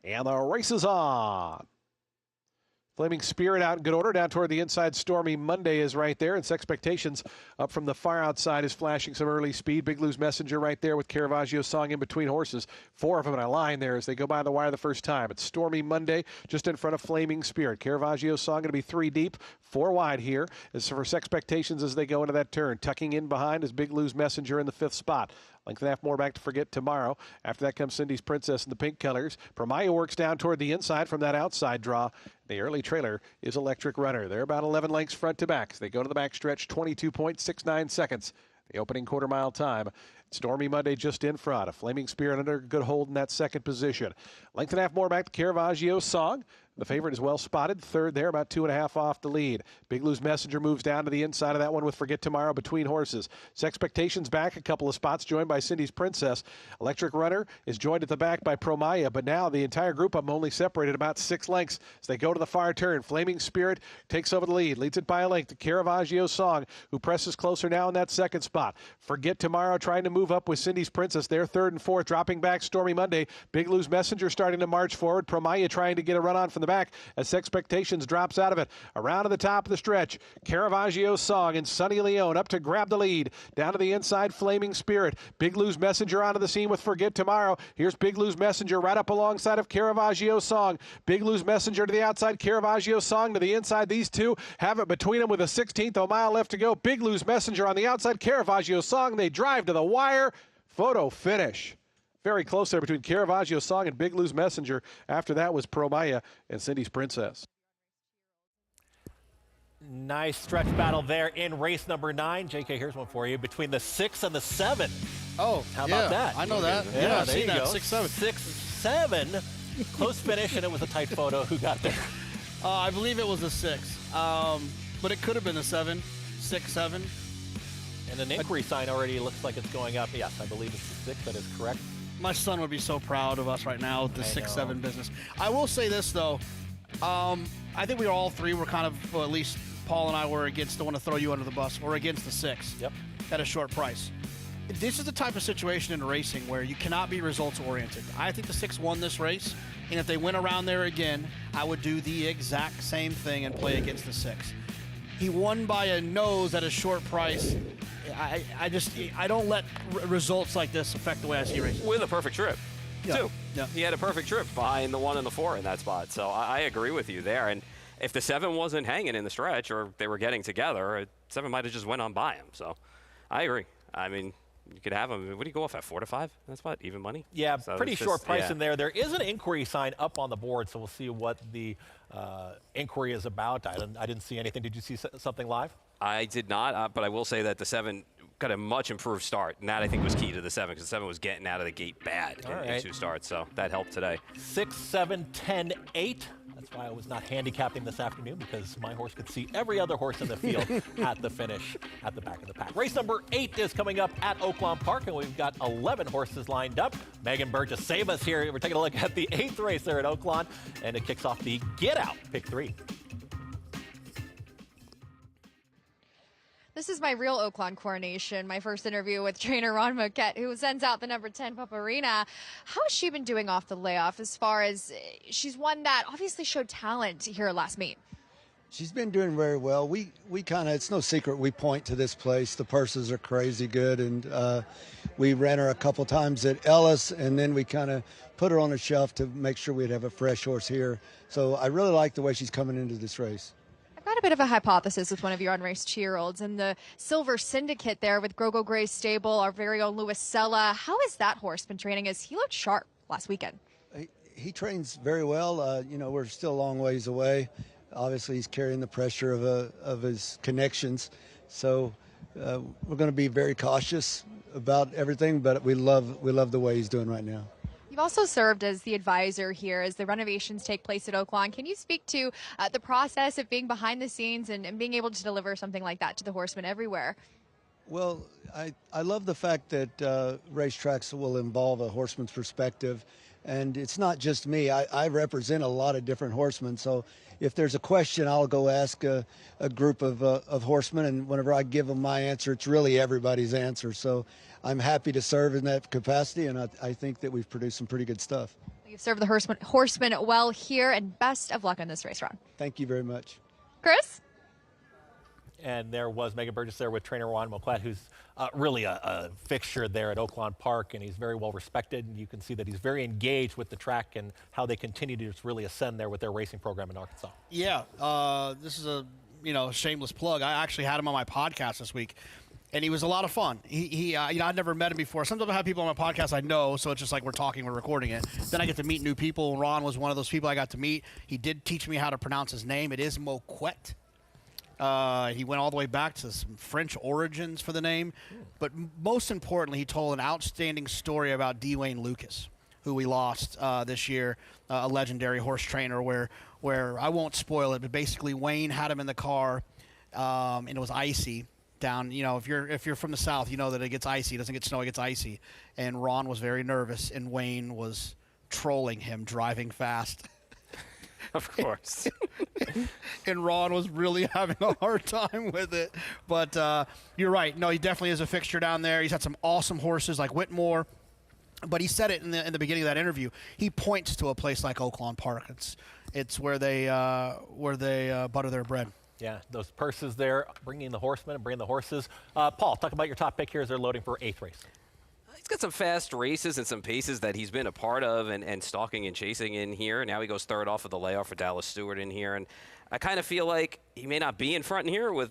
And the race is on. Flaming Spirit out in good order. Down toward the inside, Stormy Monday is right there. And Expectations up from the far outside is flashing some early speed. Big Lou's Messenger right there with Caravaggio's Song in between horses. 4 of them in a line there as they go by the wire the first time. It's Stormy Monday just in front of Flaming Spirit. Caravaggio's Song going to be 3 deep, 4 wide here. As for Expectations as they go into that turn. Tucking in behind is Big Lou's Messenger in the 5th spot. Length and a half more back to Forget Tomorrow. After that comes Cindy's Princess in the pink colors. Promaya works down toward the inside from that outside draw. The early trailer is Electric Runner. They're about 11 lengths front to back. They go to the back stretch, 22.69 seconds. The opening quarter mile time. Stormy Monday just in front. A Flaming Spirit under good hold in that second position. Length and a half more back to Caravaggio's Song. The favorite is well spotted. 3rd there, about 2.5 off the lead. Big Lou's Messenger moves down to the inside of that one with Forget Tomorrow between horses. Expectations back a couple of spots, joined by Cindy's Princess. Electric Runner is joined at the back by Promaya, but now the entire group I'm only separated about 6 lengths as they go to the far turn. Flaming Spirit takes over the lead, leads it by a length to Caravaggio's Song, who presses closer now in that 2nd spot. Forget Tomorrow trying to move up with Cindy's Princess. They're 3rd and 4th, dropping back Stormy Monday. Big Lou's Messenger starting to march forward. Promaya trying to get a run on from the back as Expectations drops out of it. Around to the top of the stretch, Caravaggio's Song and Sunny Leone up to grab the lead. Down to the inside, Flaming Spirit. Big Lou's Messenger onto the scene with Forget Tomorrow. Here's Big Lou's Messenger right up alongside of Caravaggio's Song. Big Lou's Messenger to the outside, Caravaggio's Song to the inside. These two have it between them with a 16th of a mile left to go. Big Lou's Messenger on the outside, Caravaggio's Song. They drive to the wire. Photo finish. Very close there between Caravaggio's Song and Big Lou's Messenger. After that was Promaya and Cindy's Princess. Nice stretch battle there in race number 9. JK, here's one for you. Between the 6 and the 7. Oh, how about that? I know that. Yeah, I've there seen you that. go. 6-7. 6-7. Close finish, and it was a tight photo. Who got there? I believe it was a 6. But it could have been a 7. 6-7. And an inquiry sign already looks like it's going up. Yes, I believe it's a 6. That is correct. My son would be so proud of us right now with the 6-7 business. I will say this, though. I think we all three were kind of, well, at least Paul and I were against, don't want to throw you under the bus, or against the 6 at a short price. This is the type of situation in racing where you cannot be results-oriented. I think the 6 won this race, and if they went around there again, I would do the exact same thing and play against the 6. He won by a nose at a short price. I don't let results like this affect the way I see racing. With a perfect trip, too. Yeah. He had a perfect trip behind the 1 and the 4 in that spot. So I agree with you there. And if the 7 wasn't hanging in the stretch or they were getting together, 7 might have just went on by him. So I agree. I mean, you could have him. What do you go off at, 4 to 5? That's what, even money? Yeah, so pretty short just, price in there. There is an inquiry sign up on the board, so we'll see what the inquiry is about. I didn't see anything. Did you see something live? I did not, but I will say that the 7 got a much improved start, and that I think was key to the 7 because the 7 was getting out of the gate bad in 2 starts, so that helped today. 6, 7, 10, 8. That's why I was not handicapping this afternoon, because my horse could see every other horse in the field at the finish at the back of the pack. Race number 8 is coming up at Oaklawn Park, and we've got 11 horses lined up. Megan Burgess, save us here. We're taking a look at the 8th race there at Oaklawn, and it kicks off the Get Out Pick 3. This is my real Oaklawn coronation, my first interview with trainer Ron Moquette, who sends out the number 10 Paparina. How has she been doing off the layoff as far as she's one that obviously showed talent here last meet? She's been doing very well. We kind of, it's no secret, we point to this place. The purses are crazy good, and we ran her a couple times at Ellis, and then we kind of put her on a shelf to make sure we'd have a fresh horse here. So I really like the way she's coming into this race. I've got a bit of a hypothesis with one of your unraced 2-year-olds and the Silver Syndicate there with Grogo Gray's stable, our very own Louis Sella. How has that horse been training as he looked sharp last weekend? He trains very well. You know, we're still a long ways away. Obviously, he's carrying the pressure of his connections. So we're going to be very cautious about everything, but we love the way he's doing right now. You've also served as the advisor here as the renovations take place at Oaklawn. Can you speak to the process of being behind the scenes and being able to deliver something like that to the horsemen everywhere? Well, I love the fact that racetracks will involve a horseman's perspective. And it's not just me. I represent a lot of different horsemen. So if there's a question, I'll go ask a group of horsemen. And whenever I give them my answer, it's really everybody's answer. So I'm happy to serve in that capacity. And I think that we've produced some pretty good stuff. You've served the horsemen well here, and best of luck in this race, Ron. Thank you very much. Chris? And there was Megan Burgess there with trainer Ron Moquette, who's really a fixture there at Oaklawn Park, and he's very well respected. And you can see that he's very engaged with the track and how they continue to just really ascend there with their racing program in Arkansas. Yeah, this is a shameless plug. I actually had him on my podcast this week, and he was a lot of fun. I'd never met him before. Sometimes I have people on my podcast I know, so it's just like we're talking, we're recording it. Then I get to meet new people. Ron was one of those people I got to meet. He did teach me how to pronounce his name. It is Moquette. He went all the way back to some French origins for the name. But most importantly, he told an outstanding story about D. Wayne Lucas, who we lost this year, a legendary horse trainer where I won't spoil it, but basically Wayne had him in the car, and it was icy down. If you're from the South, you know that it gets icy. It doesn't get snow, it gets icy. And Ron was very nervous, and Wayne was trolling him, driving fast. Of course. And Ron was really having a hard time with it. But you're right. No, he definitely is a fixture down there. He's had some awesome horses like Whitmore. But he said it in the beginning of that interview. He points to a place like Oaklawn Park. It's where they butter their bread. Yeah, those purses there, bringing the horsemen and bringing the horses. Paul, talk about your top pick here as they're loading for 8th race. He's got some fast races and some paces that he's been a part of and stalking and chasing in here. Now he goes third off of the layoff for Dallas Steward in here. And I kind of feel like he may not be in front in here with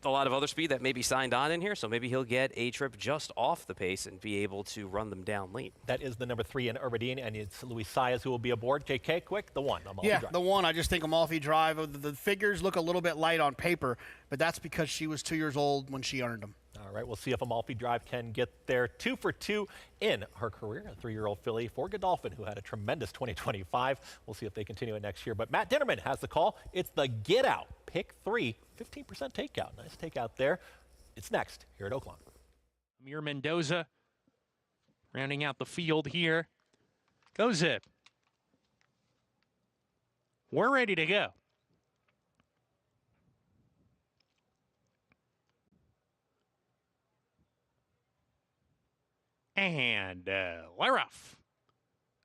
a lot of other speed that may be signed on in here. So maybe he'll get a trip just off the pace and be able to run them down late. That is the number 3 in Urbadine, and it's Luis Saez who will be aboard. JK, quick, the 1. Yeah, the 1. I just think Amalfi Drive. The figures look a little bit light on paper, but that's because she was 2 years old when she earned them. All right, we'll see if Amalfi Drive can get there 2 for 2 in her career. A 3-year-old filly for Godolphin, who had a tremendous 2025. We'll see if they continue it next year. But Matt Dinnerman has the call. It's the Get Out, pick 3, 15% takeout. Nice takeout there. It's next here at Oaklawn. Amir Mendoza rounding out the field here. Goes it. We're ready to go. And we're off.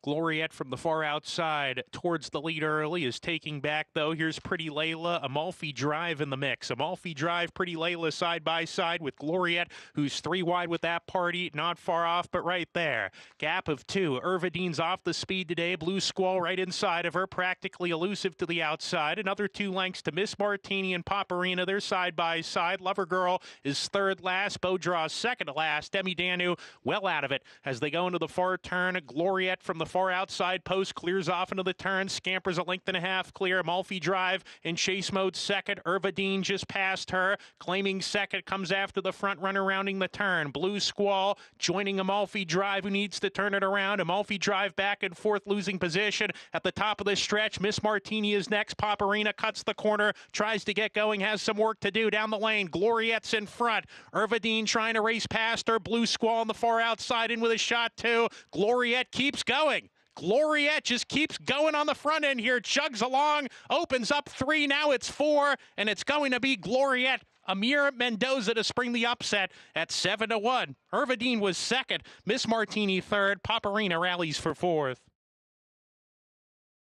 Gloriette from the far outside towards the lead early is taking back, though. Here's Pretty Layla, Amalfi Drive in the mix. Amalfi Drive, Pretty Layla side by side with Gloriette, who's 3 wide with that party. Not far off, but right there. Gap of 2. Irvadine's off the speed today. Blue Squall right inside of her, practically elusive to the outside. Another 2 lengths to Miss Martini and Paparina. They're side by side. Lover Girl is third last. Beau Draws second to last. Demi Danu well out of it as they go into the far turn. Gloriette from the far outside post clears off into the turn, scampers 1.5 lengths clear. Amalfi Drive in chase mode second. Irvadine just passed her, claiming second, comes after the front runner rounding the turn. Blue Squall joining Amalfi Drive, who needs to turn it around. Amalfi Drive back and forth, losing position at the top of the stretch. Miss Martini is next. Paparina cuts the corner, tries to get going, has some work to do down the lane. Gloriette's in front. Irvadine trying to race past her. Blue Squall on the far outside in with a shot too. Gloriette keeps going. Gloriette just keeps going on the front end here, chugs along, opens up 3, now it's 4, and it's going to be Gloriette. Amir Mendoza to spring the upset at 7-1. Irvadine was second, Miss Martini third, Paparina rallies for 4th.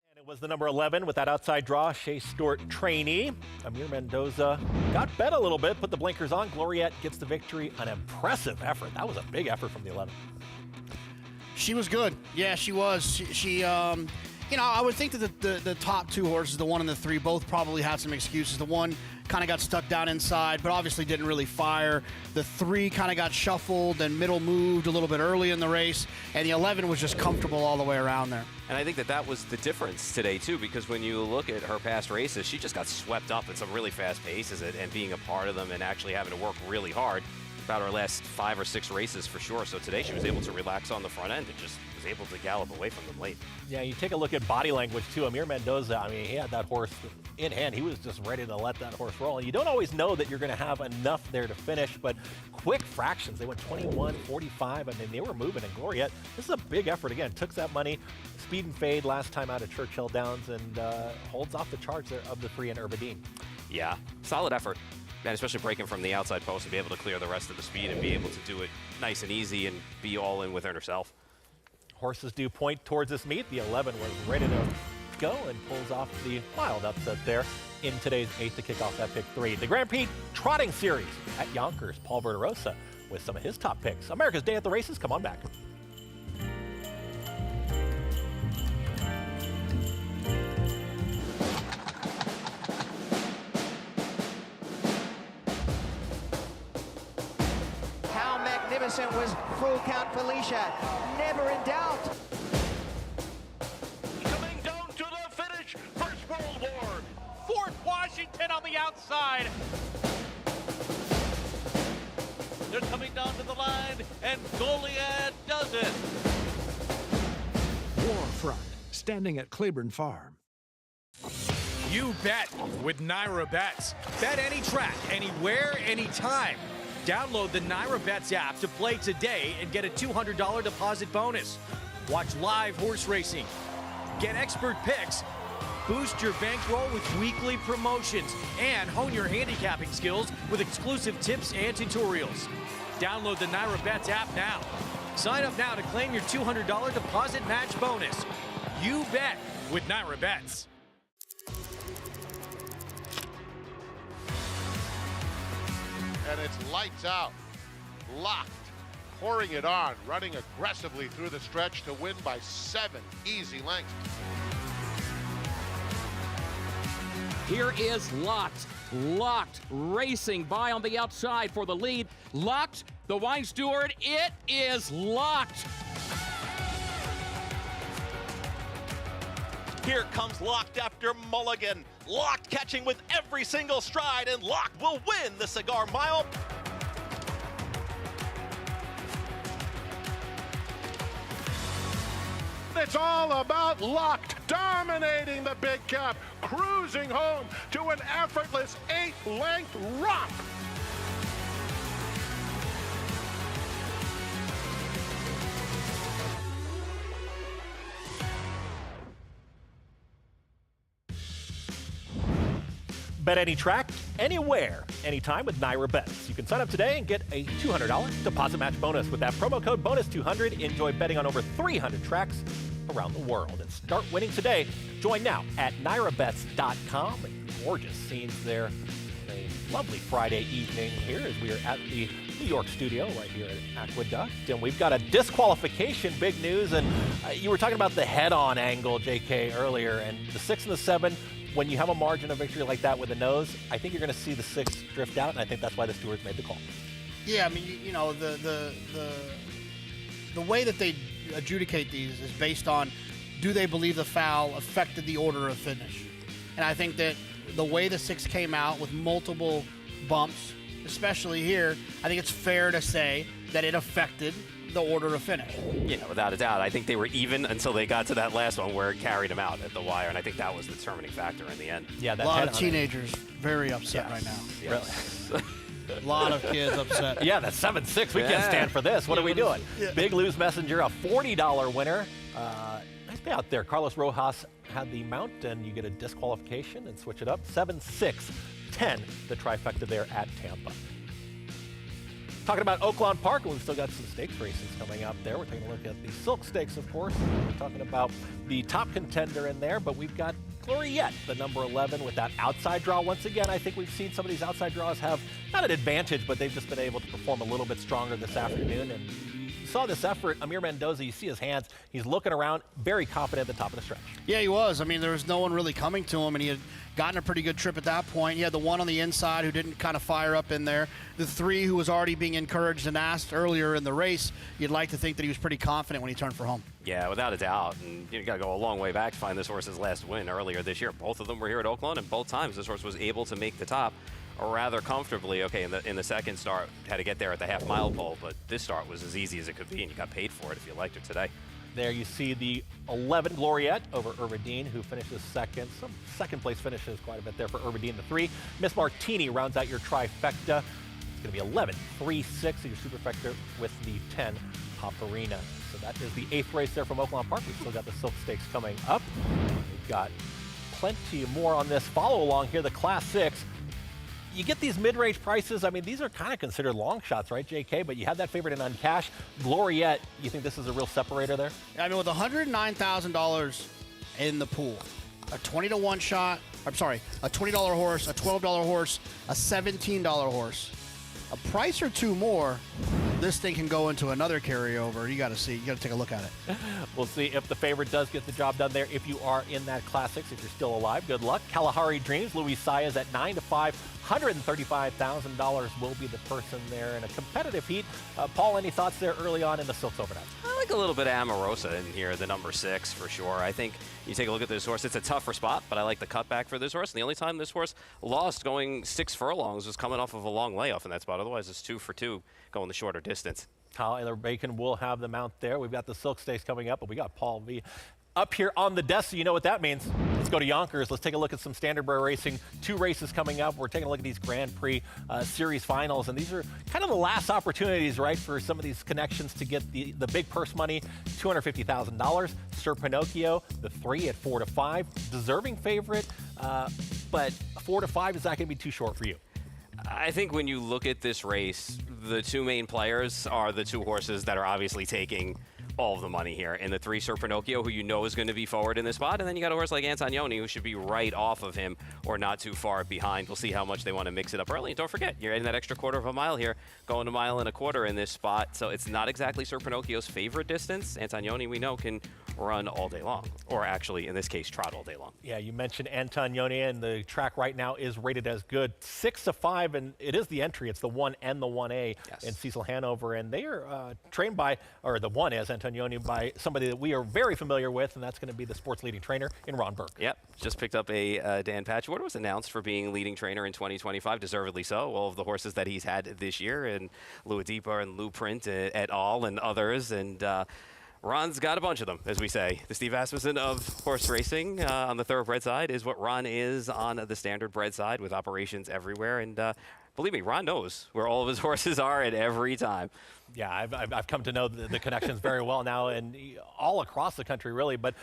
And it was the number 11 with that outside draw, Shea Stewart trainee. Amir Mendoza got bet a little bit, put the blinkers on. Gloriette gets the victory, an impressive effort. That was a big effort from the 11. She was good. Yeah, she was. She I would think that the top 2 horses, the 1 and the 3, both probably had some excuses. The 1 kind of got stuck down inside, but obviously didn't really fire. The 3 kind of got shuffled and middle moved a little bit early in the race, and the 11 was just comfortable all the way around there. And I think that was the difference today, too, because when you look at her past races, she just got swept up in some really fast paces and being a part of them and actually having to work really hard about her last 5 or 6 races for sure. So today she was able to relax on the front end and just was able to gallop away from them late. Yeah, you take a look at body language too. Amir Mendoza, I mean, he had that horse in hand. He was just ready to let that horse roll. And you don't always know that you're going to have enough there to finish, but quick fractions. They went 21, 45. I mean, they were moving. And Gloriette, this is a big effort. Again, took that money, speed and fade last time out of Churchill Downs, and holds off the charge there of the 3 in Urbadine. Yeah, Solid effort. And especially breaking from the outside post to be able to clear the rest of the speed and be able to do it nice and easy and be all in within herself. Horses do point towards this meet. The 11 was ready to go and pulls off the wild upset there in today's 8th to kick off that pick 3. The Grand Prix Trotting Series at Yonkers. Paul Verderosa with some of his top picks. America's Day at the Races. Come on back. Was full count Felicia, never in doubt. Coming down to the finish, First World War. Fort Washington on the outside. They're coming down to the line, and Goliad does it. Warfront, standing at Claiborne Farm. You bet with NYRA Bets. Bet any track, anywhere, anytime. Download the NYRA Bets app to play today and get a $200 deposit bonus. Watch live horse racing. Get expert picks. Boost your bankroll with weekly promotions and hone your handicapping skills with exclusive tips and tutorials. Download the NYRA Bets app now. Sign up now to claim your $200 deposit match bonus. You bet with NYRA Bets. And it's lights out, locked, pouring it on, running aggressively through the stretch to win by 7 easy lengths. Here is Locked. Locked racing by on the outside for the lead. Locked, the wine steward, it is Locked. Here comes Locked after Mulligan. Locked catching with every single stride, and Locked will win the Cigar Mile. It's all about Locked, dominating the big cap, cruising home to an effortless 8-length romp. Bet any track, anywhere, anytime with NYRA Bets. You can sign up today and get a $200 deposit match bonus. With that promo code BONUS200, enjoy betting on over 300 tracks around the world. And start winning today. Join now at NYRABets.com. Gorgeous scenes there. A lovely Friday evening here as we are at the New York studio right here at Aqueduct. And we've got a disqualification, big news. And you were talking about the head-on angle, JK, earlier. And the 6 and the 7, when you have a margin of victory like that with a nose, I think you're going to see the 6 drift out, and I think that's why the stewards made the call. Yeah, I mean, you know, the way that they adjudicate these is based on, do they believe the foul affected the order of finish? And I think that the way the 6 came out with multiple bumps, especially here, I think it's fair to say that it affected the order of finish. Yeah, without a doubt. I think they were even until they got to that last one where it carried them out at the wire, and I think that was the determining factor in the end. Yeah, a lot of teenagers very upset right now. Yes. Really. A lot of kids upset. Yeah, that's 7-6. We can't stand for this. What are we doing? Yeah. Big Lou's Messenger, a $40 winner. Nice pay out there. Carlos Rojas had the mount, and you get a disqualification and switch it up. 7-6-10, the trifecta there at Tampa. Talking about Oaklawn Park, we've still got some stakes races coming up there. We're taking a look at the Silk Stakes, of course. We're talking about the top contender in there, but we've got Gloriette, the number 11, with that outside draw. Once again, I think we've seen some of these outside draws have not an advantage, but they've just been able to perform a little bit stronger this afternoon. And you saw this effort. Amir Mendoza, you see his hands. He's looking around, very confident at the top of the stretch. Yeah, he was. I mean, there was no one really coming to him, and he had gotten a pretty good trip at that point. He had the one on the inside who didn't kind of fire up in there. The 3 who was already being encouraged and asked earlier in the race. You'd like to think that he was pretty confident when he turned for home. Yeah, without a doubt. And you got to go a long way back to find this horse's last win earlier this year. Both of them were here at Oaklawn, and both times this horse was able to make the top rather comfortably. Okay, in the second start, had to get there at the half-mile pole, but this start was as easy as it could be, and you got paid for it if you liked it today. There you see the 11 Gloriette over Irvadine, who finishes second. Some second place finishes quite a bit there for Irvadine. The 3 Miss Martini rounds out your trifecta. It's going to be 11, 3, 6 your superfecta with the 10 Paparina. So that is the 8th race there from Oaklawn Park. We've still got the Silk Stakes coming up. We've got plenty more on this follow along here, the Class 6. You get these mid-range prices. I mean, these are kind of considered long shots, right, JK? But you had that favorite in Uncash. Gloriette, you think this is a real separator there? I mean, with $109,000 in the pool, a 20-to-1 shot, I'm sorry, a $20 horse, a $12 horse, a $17 horse, a price or two more, this thing can go into another carryover. You got to see. You got to take a look at it. We'll see if the favorite does get the job done there. If you are in that Class 6, if you're still alive, good luck. Kalahari Dreams, Luis Saez at 9-5. $135,000 will be the person there in a competitive heat. Paul, any thoughts there early on in the Silks Overnight? I like a little bit of Amorosa in here, the number 6 for sure. I think you take a look at this horse. It's a tougher spot, but I like the cutback for this horse. And the only time this horse lost going 6 furlongs was coming off of a long layoff in that spot. Otherwise, it's 2 for 2 going the shorter distance. Tyler Bacon will have them out there. We've got the Silk Stakes coming up, but we got Paul V up here on the desk, so you know what that means. Let's go to Yonkers. Let's take a look at some Standard Bearer Racing. 2 races coming up. We're taking a look at these Grand Prix Series finals, and these are kind of the last opportunities, right, for some of these connections to get the big purse money. $250,000. Sir Pinocchio, the 3 at 4-5. Deserving favorite, but 4-5, is that going to be too short for you? I think when you look at this race, the 2 main players are the 2 horses that are obviously taking all of the money here. And the 3 Sir Pinocchio, who you know is going to be forward in this spot. And then you got a horse like Antonioni, who should be right off of him or not too far behind. We'll see how much they want to mix it up early. And don't forget, you're adding that extra 1/4 mile here, going a 1.25 miles in this spot. So it's not exactly Sir Pinocchio's favorite distance. Antonioni, we know, can run all day long, or actually, in this case, trot all day long. Yeah, you mentioned Antonioni, and the track right now is rated as good. 6-5, and it is the entry. It's the 1 and the 1A in Cecil Hanover, and they are trained by, or the 1 is Antonioni, by somebody that we are very familiar with, and that's going to be the sports leading trainer in Ron Burke. Yep, just picked up a Dan Patch Award. Was announced for being leading trainer in 2025, deservedly so. All of the horses that he's had this year, and Luadipa and Lou Print et al. And others, and Ron's got a bunch of them, as we say. The Steve Asmussen of horse racing on the thoroughbred side is what Ron is on the standard bred side, with operations everywhere. And believe me, Ron knows where all of his horses are at every time. Yeah, I've come to know the connections very well now, and all across the country, really. But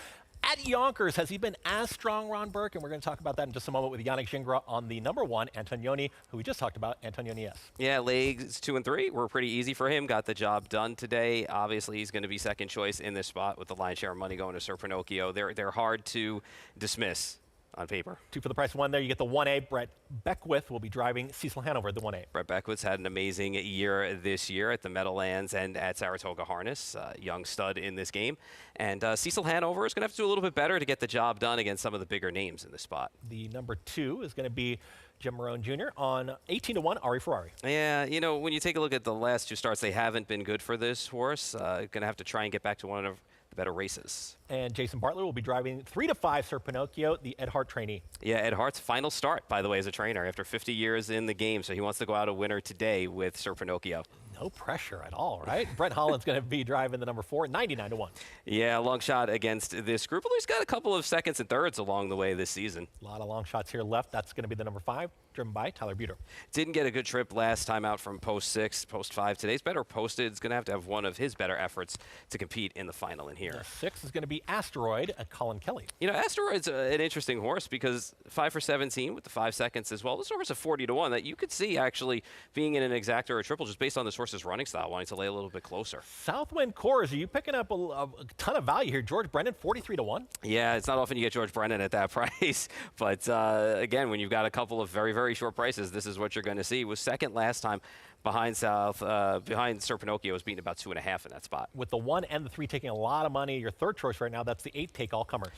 at Yonkers, has he been as strong, Ron Burke? And we're going to talk about that in just a moment with Yannick Gingras on the number 1, Antonioni, who we just talked about, Antonioni S. Yeah, legs 2 and 3 were pretty easy for him. Got the job done today. Obviously, he's going to be second choice in this spot with the lion's share of money going to Sir Pinocchio. They're hard to dismiss on paper. 2 for the price of 1 there. You get the 1A. Brett Beckwith will be driving Cecil Hanover at the 1A. Brett Beckwith's had an amazing year this year at the Meadowlands and at Saratoga Harness. Young stud in this game. And Cecil Hanover is going to have to do a little bit better to get the job done against some of the bigger names in this spot. The number 2 is going to be Jim Marone Jr. on 18-1, Ari Ferrari. Yeah, you know, when you take a look at the last 2 starts, they haven't been good for this horse. Going to have to try and get back to one of the better races. And Jason Bartlett will be driving 3-5 Sir Pinocchio, the Ed Hart trainee. Yeah, Ed Hart's final start, by the way, as a trainer after 50 years in the game. So he wants to go out a winner today with Sir Pinocchio. No pressure at all, right? Brent Holland's going to be driving the number 4, 99-1. Yeah, long shot against this group. Although he's got a couple of seconds and thirds along the way this season. A lot of long shots here left. That's going to be the number 5, driven by Tyler Buter. Didn't get a good trip last time out from post 6, post 5. Today's better posted. It's going to have one of his better efforts to compete in the final in here. The 6 is going to be Asteroid at Colin Kelly. You know, Asteroid's an interesting horse because 5 for 17 with the 5 seconds as well. This horse is 40-1 that you could see actually being in an exacta or a triple just based on this horse's running style, wanting to lay a little bit closer. Southwind Course, are you picking up a ton of value here? George Brennan, 43-1. Yeah, it's not often you get George Brennan at that price. But again, when you've got a couple of very, very short prices, this is what you're going to see. Was second last time behind Sir Pinocchio, was beaten about 2.5 in that spot. With the 1 and the 3 taking a lot of money, your third choice right now, that's the 8 take all comers.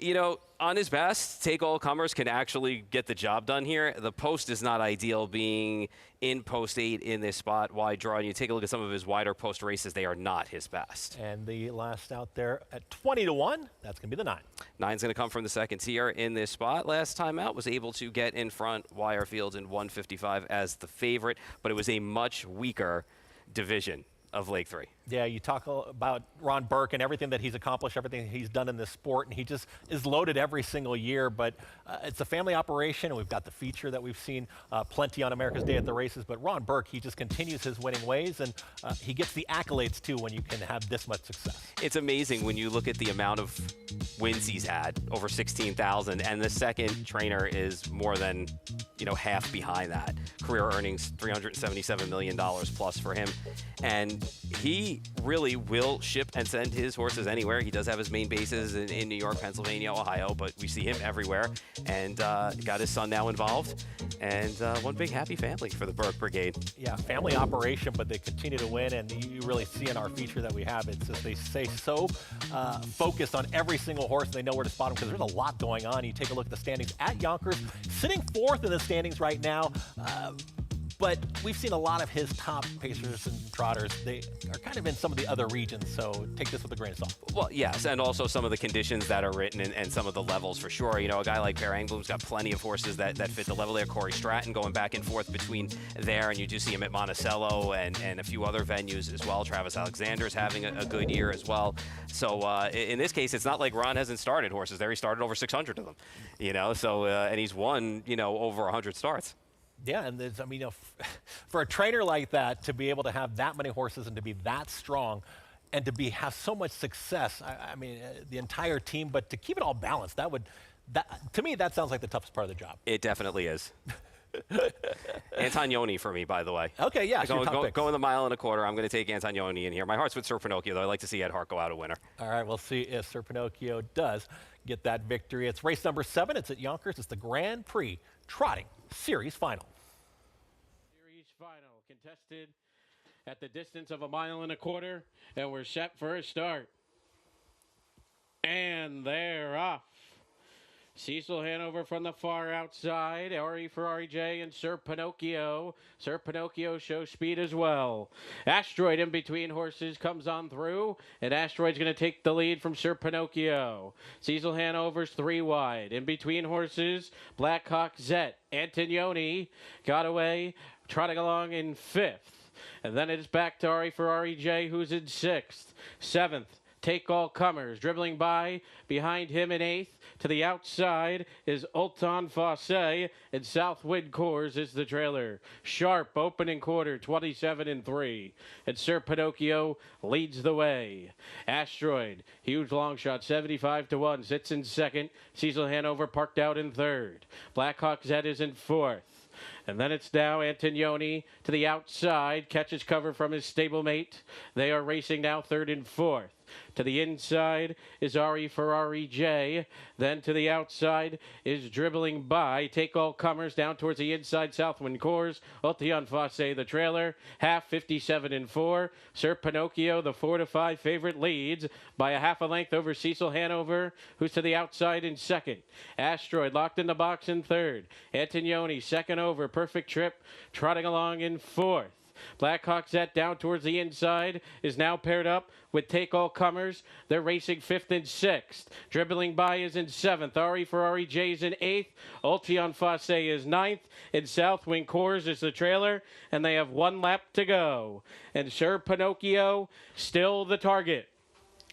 You know, on his best, take all comers can actually get the job done here. The post is not ideal, being in post 8 in this spot, wide draw. And you take a look at some of his wider post races, they are not his best. And the last out there at 20-1, that's going to be the 9. 9's going to come from the second tier in this spot. Last time out was able to get in front Wirefield in 155 as the favorite, but it was a much weaker division of Leg 3. Yeah, you talk about Ron Burke and everything that he's accomplished, everything he's done in this sport, and he just is loaded every single year. But it's a family operation, and we've got the feature that we've seen plenty on America's Day at the Races. But Ron Burke, he just continues his winning ways, and he gets the accolades, too, when you can have this much success. It's amazing when you look at the amount of wins he's had, over 16,000, and the second trainer is more than, half behind that. Career earnings, $377 million plus for him. And he really will ship and send his horses anywhere. He does have his main bases in New York, Pennsylvania, Ohio, but we see him everywhere. And got his son now involved. And one big happy family for the Burke Brigade. Yeah, family operation, but they continue to win. And you really see in our feature that we have, it's just they stay so focused on every single horse. They know where to spot them because there's a lot going on. You take a look at the standings at Yonkers, sitting fourth in the standings right now. But we've seen a lot of his top pacers and trotters. They are kind of in some of the other regions, so take this with a grain of salt. Well, yes, and also some of the conditions that are written and some of the levels for sure. A guy like Per Angblom's got plenty of horses that fit the level there. Corey Stratton going back and forth between there, and you do see him at Monticello and a few other venues as well. Travis Alexander's having a good year as well. So in this case, it's not like Ron hasn't started horses there. He started over 600 of them, so and he's won, over 100 starts. Yeah, and for a trainer like that to be able to have that many horses and to be that strong and to have so much success, the entire team, but to keep it all balanced, to me, that sounds like the toughest part of the job. It definitely is. Antonioni for me, by the way. Okay, yeah. Going the mile and a quarter, I'm going to take Antonioni in here. My heart's with Sir Pinocchio, though. I'd like to see Ed Hart go out a winner. All right, we'll see if Sir Pinocchio does get that victory. It's race number 7. It's at Yonkers. It's the Grand Prix Trotting Series Final. Series Final, contested at the distance of 1.25 miles, and we're set for a start. And they're off. Cecil Hanover from the far outside, Ari Ferrari J and Sir Pinocchio. Sir Pinocchio shows speed as well. Asteroid in between horses comes on through, and Asteroid's going to take the lead from Sir Pinocchio. Cecil Hanover's 3 wide. In between horses, Black Hawk Zet. Antonioni got away, trotting along in 5th. And then it's back to Ari Ferrari J, who's in 6th. 7th. Take All Comers, dribbling by behind him in 8th. To the outside is Oaklawn Park, and Southwind Coors is the trailer. Sharp opening quarter, 27-3. And Sir Pinocchio leads the way. Asteroid, huge long shot, 75-1, sits in 2nd. Cecil Hanover parked out in 3rd. Black Hawk Zed is in 4th. And then it's now Antonioni to the outside, catches cover from his stablemate. They are racing now 3rd and 4th. To the inside is Ari Ferrari J. Then to the outside is dribbling by Take All Comers down towards the inside. Southwind Coors, Oaklawn Park, the trailer. Half 57-4. Sir Pinocchio, the 4-5 favorite, leads by a half a length over Cecil Hanover, who's to the outside in 2nd. Asteroid locked in the box in 3rd. Antonioni 2nd over. Perfect Trip trotting along in 4th. Black Hawk Zet down towards the inside is now paired up with Take All Comers. They're racing 5th and 6th. Dribbling by is in 7th. Ari Ferrari J is in 8th. Oaklawn Park is 9th. And Southwind Coors is the trailer. And they have 1 lap to go. And Sir Pinocchio still the target.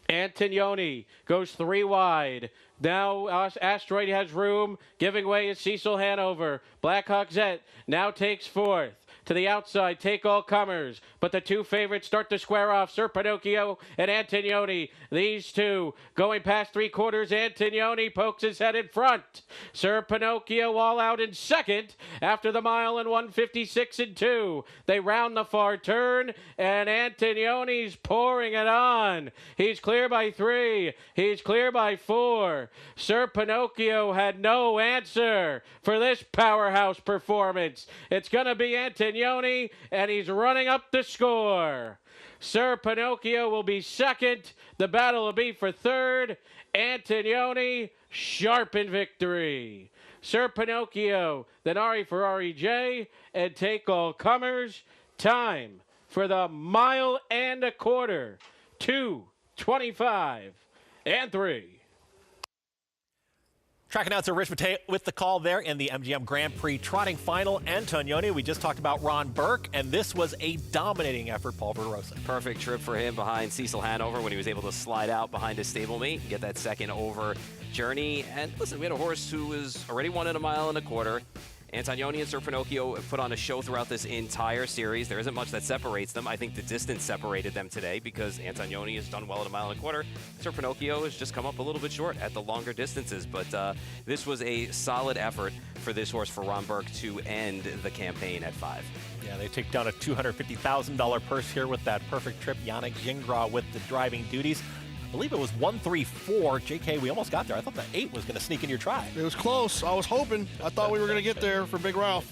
Antonioni goes 3 wide. Now Asteroid has room. Giving way is Cecil Hanover. Black Hawk Zet now takes 4th. To the outside, Take All Comers. But the 2 favorites start to square off. Sir Pinocchio and Antonioni. These 2 going past 3/4. Antonioni pokes his head in front. Sir Pinocchio all out in 2nd after the mile and 1:56-2. They round the far turn, and Antonioni's pouring it on. He's clear by 3. He's clear by 4. Sir Pinocchio had no answer for this powerhouse performance. It's going to be Antonioni, and he's running up the score. Sir Pinocchio will be 2nd. The battle will be for 3rd. Antonioni, sharp in victory. Sir Pinocchio, then Ari Ferrari J, and Take All Comers. Time for the 1.25 miles, 2:25-3. Track announcer Rich Matei with the call there in the MGM Grand Prix trotting final. Antonioni, we just talked about Ron Burke, and this was a dominating effort, Paul Verrosa. Perfect trip for him behind Cecil Hanover when he was able to slide out behind his stablemate and get that second over journey. And listen, we had a horse who was already won at 1.25 miles. Antonioni and Sir Pinocchio put on a show throughout this entire series. There isn't much that separates them. I think the distance separated them today because Antonioni has done well at 1.25 miles. Sir Pinocchio has just come up a little bit short at the longer distances. But this was a solid effort for this horse, for Ron Burke, to end the campaign at 5. Yeah, they take down a $250,000 purse here with that perfect trip. Yannick Gingras with the driving duties. I believe it was 1-3-4. JK, we almost got there. I thought the 8 was going to sneak in your try. It was close. I was hoping. I thought we were going to get there for Big Ralph.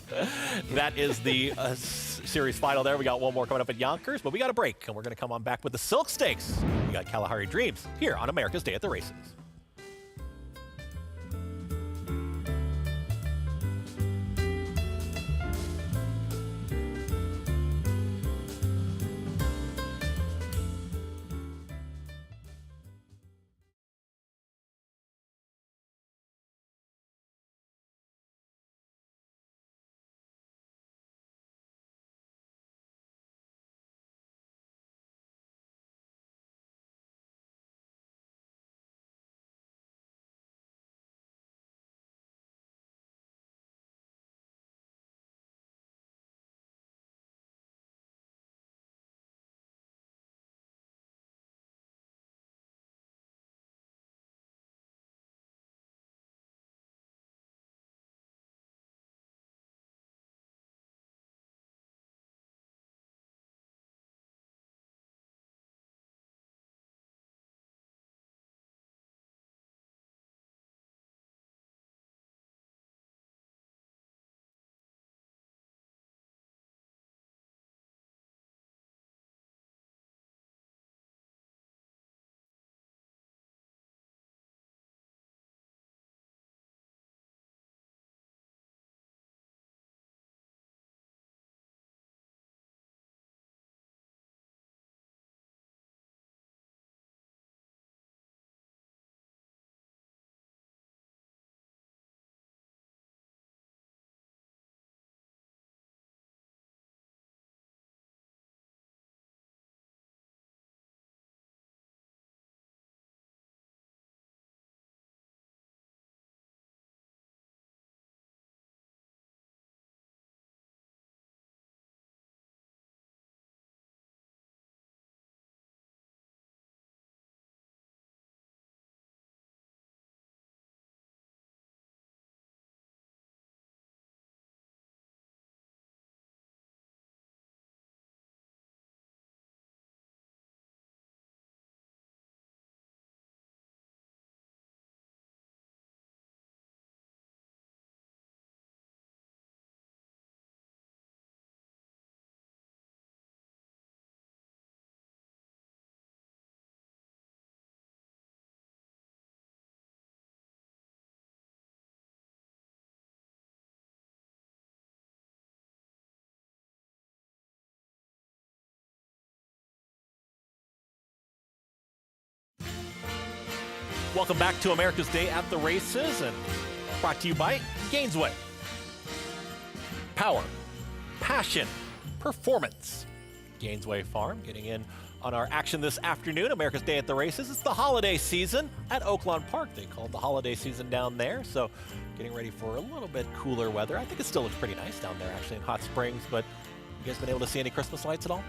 That is the series final there. We got one more coming up at Yonkers, but we got a break, and we're going to come on back with the Silk Stakes. We got Kalahari Dreams here on America's Day at the Races. Welcome back to America's Day at the Races, and brought to you by Gainesway. Power, passion, performance. Gainesway Farm getting in on our action this afternoon. America's Day at the Races. It's the holiday season at Oaklawn Park. They call it the holiday season down there, so getting ready for a little bit cooler weather. I think it still looks pretty nice down there, actually, in Hot Springs, but you guys been able to see any Christmas lights at all?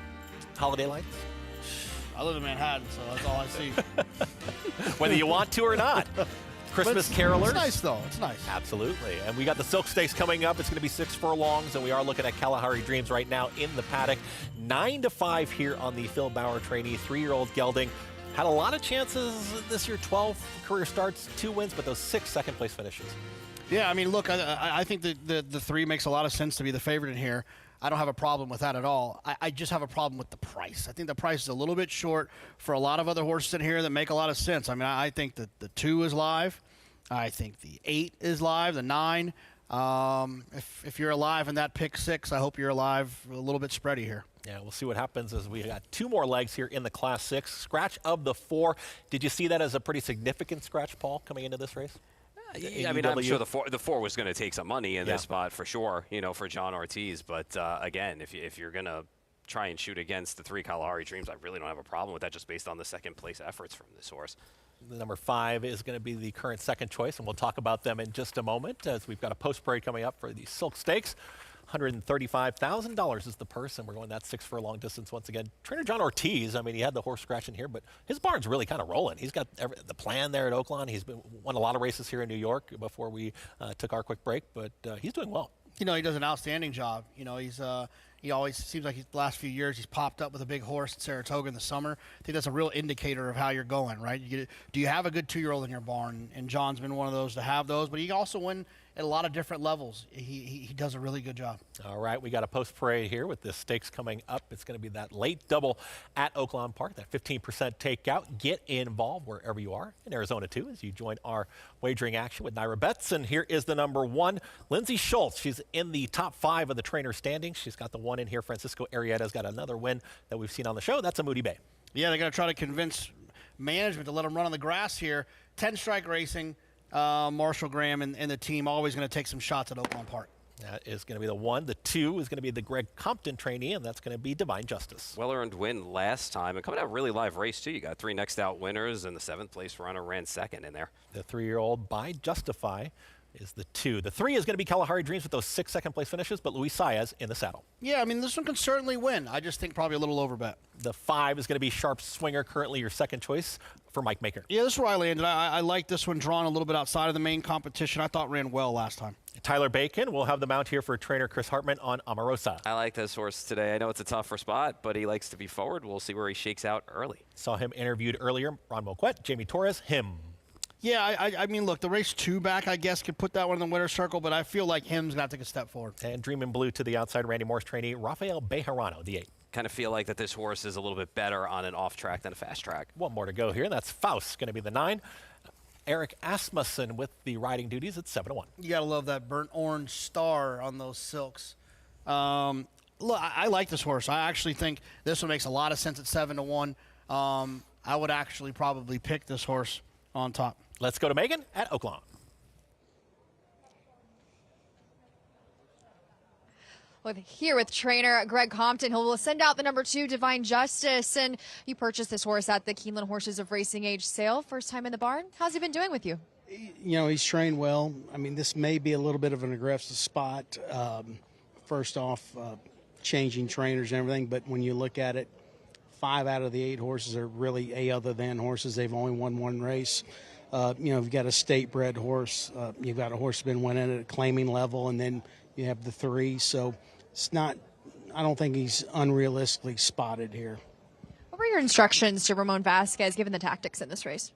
Holiday lights? I live in Manhattan, so that's all I see. Whether you want to or not. Christmas carolers. It's nice, though. It's nice. Absolutely. And we got the Silk Stakes coming up. It's going to be 6 furlongs, and we are looking at Kalahari Dreams right now in the paddock. 9-5 here on the Phil Bauer trainee. 3-year-old gelding. Had a lot of chances this year, 12 career starts, 2 wins, but those 6 second-place finishes. Yeah, I mean, look, I think the 3 makes a lot of sense to be the favorite in here. I don't have a problem with that at all. I just have a problem with the price. I think the price is a little bit short for a lot of other horses in here that make a lot of sense. I mean, I think that the 2 is live. I think the 8 is live, the 9. If you're alive in that pick 6, I hope you're alive a little bit spready here. Yeah, we'll see what happens as we got 2 more legs here in the Class 6. Scratch of the 4. Did you see that as a pretty significant scratch, Paul, coming into this race? Yeah, I mean, I'm sure the four was going to take some money in this spot for sure, for John Ortiz. But again, if you're going to try and shoot against the 3 Kalahari Dreams, I really don't have a problem with that just based on the second place efforts from this horse. The number 5 is going to be the current second choice, and we'll talk about them in just a moment as we've got a post parade coming up for the Silk Stakes. $135,000 is the purse, and we're going that 6 furlong distance once again. Trainer John Ortiz, I mean, he had the horse scratch in here, but his barn's really kind of rolling. He's got the plan there at Oaklawn. He's won a lot of races here in New York before we took our quick break, but he's doing well. He does an outstanding job. He always seems like the last few years he's popped up with a big horse at Saratoga in the summer. I think that's a real indicator of how you're going, right? Do you have a good 2-year-old in your barn? And John's been one of those to have those, but he can also win at a lot of different levels. He does a really good job. All right, we got a post parade here with the stakes coming up. It's going to be that late double at Oaklawn Park, that 15% takeout. Get involved wherever you are in Arizona too, as you join our wagering action with NYRA Bets. And here is the number 1, Lindsay Schultz. She's in the top 5 of the trainer standings. She's got the 1 in here. Francisco Arrieta's got another win that we've seen on the show. That's a Moody Bay. Yeah, they're going to try to convince management to let them run on the grass here. 10 Strike Racing. Marshall Graham and the team always going to take some shots at Oaklawn Park. That is going to be the 1. The 2 is going to be the Greg Compton trainee, and that's going to be Divine Justice. Well-earned win last time, and coming out really live race, too. You got 3 next out winners, and the 7th place runner ran 2nd in there. The 3-year-old by Justify is the 2. The 3 is going to be Kalahari Dreams with those 6 second-place finishes, but Luis Saez in the saddle. Yeah, I mean, this one can certainly win. I just think probably a little overbet. The 5 is going to be Sharp Swinger, currently your second choice for Mike Maker. Yeah, this is where I landed. I like this one drawn a little bit outside of the main competition. I thought ran well last time. Tyler Bacon will have the mount here for trainer Chris Hartman on Omarosa. I like this horse today. I know it's a tougher spot, but he likes to be forward. We'll see where he shakes out early. Saw him interviewed earlier. Ron Moquette, Jamie Torres, him. Yeah, I mean, look, the race 2 back, I guess, could put that one in the winner's circle, but I feel like him's got to take a step forward. And Dreamin' Blue to the outside, Randy Moore's trainee, Rafael Bejarano, the 8. Kind of feel like that this horse is a little bit better on an off track than a fast track. 1 more to go here. That's Faust, going to be the 9. Eric Asmussen with the riding duties at 7-1. You got to love that burnt orange star on those silks. Look, I like this horse. I actually think this one makes a lot of sense at 7-1. I would actually probably pick this horse on top. Let's go to Megan at Oaklawn. Here with trainer Greg Compton, who will send out the number 2, Divine Justice. And you purchased this horse at the Keeneland Horses of Racing Age sale. First time in the barn. How's he been doing with you? He's trained well. I mean, this may be a little bit of an aggressive spot. First off, changing trainers and everything. But when you look at it, 5 out of the 8 horses are really A other than horses. They've only won 1 race. You've got a state-bred horse. You've got a horse that's been winning at a claiming level, and then you have the 3. So it's not – I don't think he's unrealistically spotted here. What were your instructions to Ramon Vasquez, given the tactics in this race?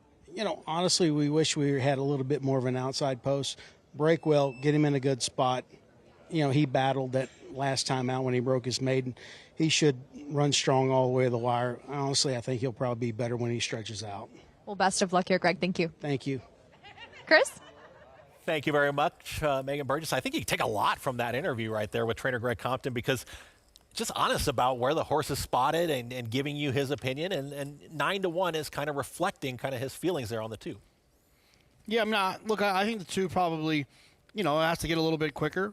Honestly, we wish we had a little bit more of an outside post. Break well, get him in a good spot. He battled that last time out when he broke his maiden. He should run strong all the way to the wire. Honestly, I think he'll probably be better when he stretches out. Well, best of luck here, Greg. Thank you. Thank you. Chris? Thank you very much, Megan Burgess. I think you can take a lot from that interview right there with trainer Greg Compton, because just honest about where the horse is spotted and giving you his opinion. And 9-1 is kind of reflecting kind of his feelings there on the 2. Yeah, look, I think the 2 probably, has to get a little bit quicker.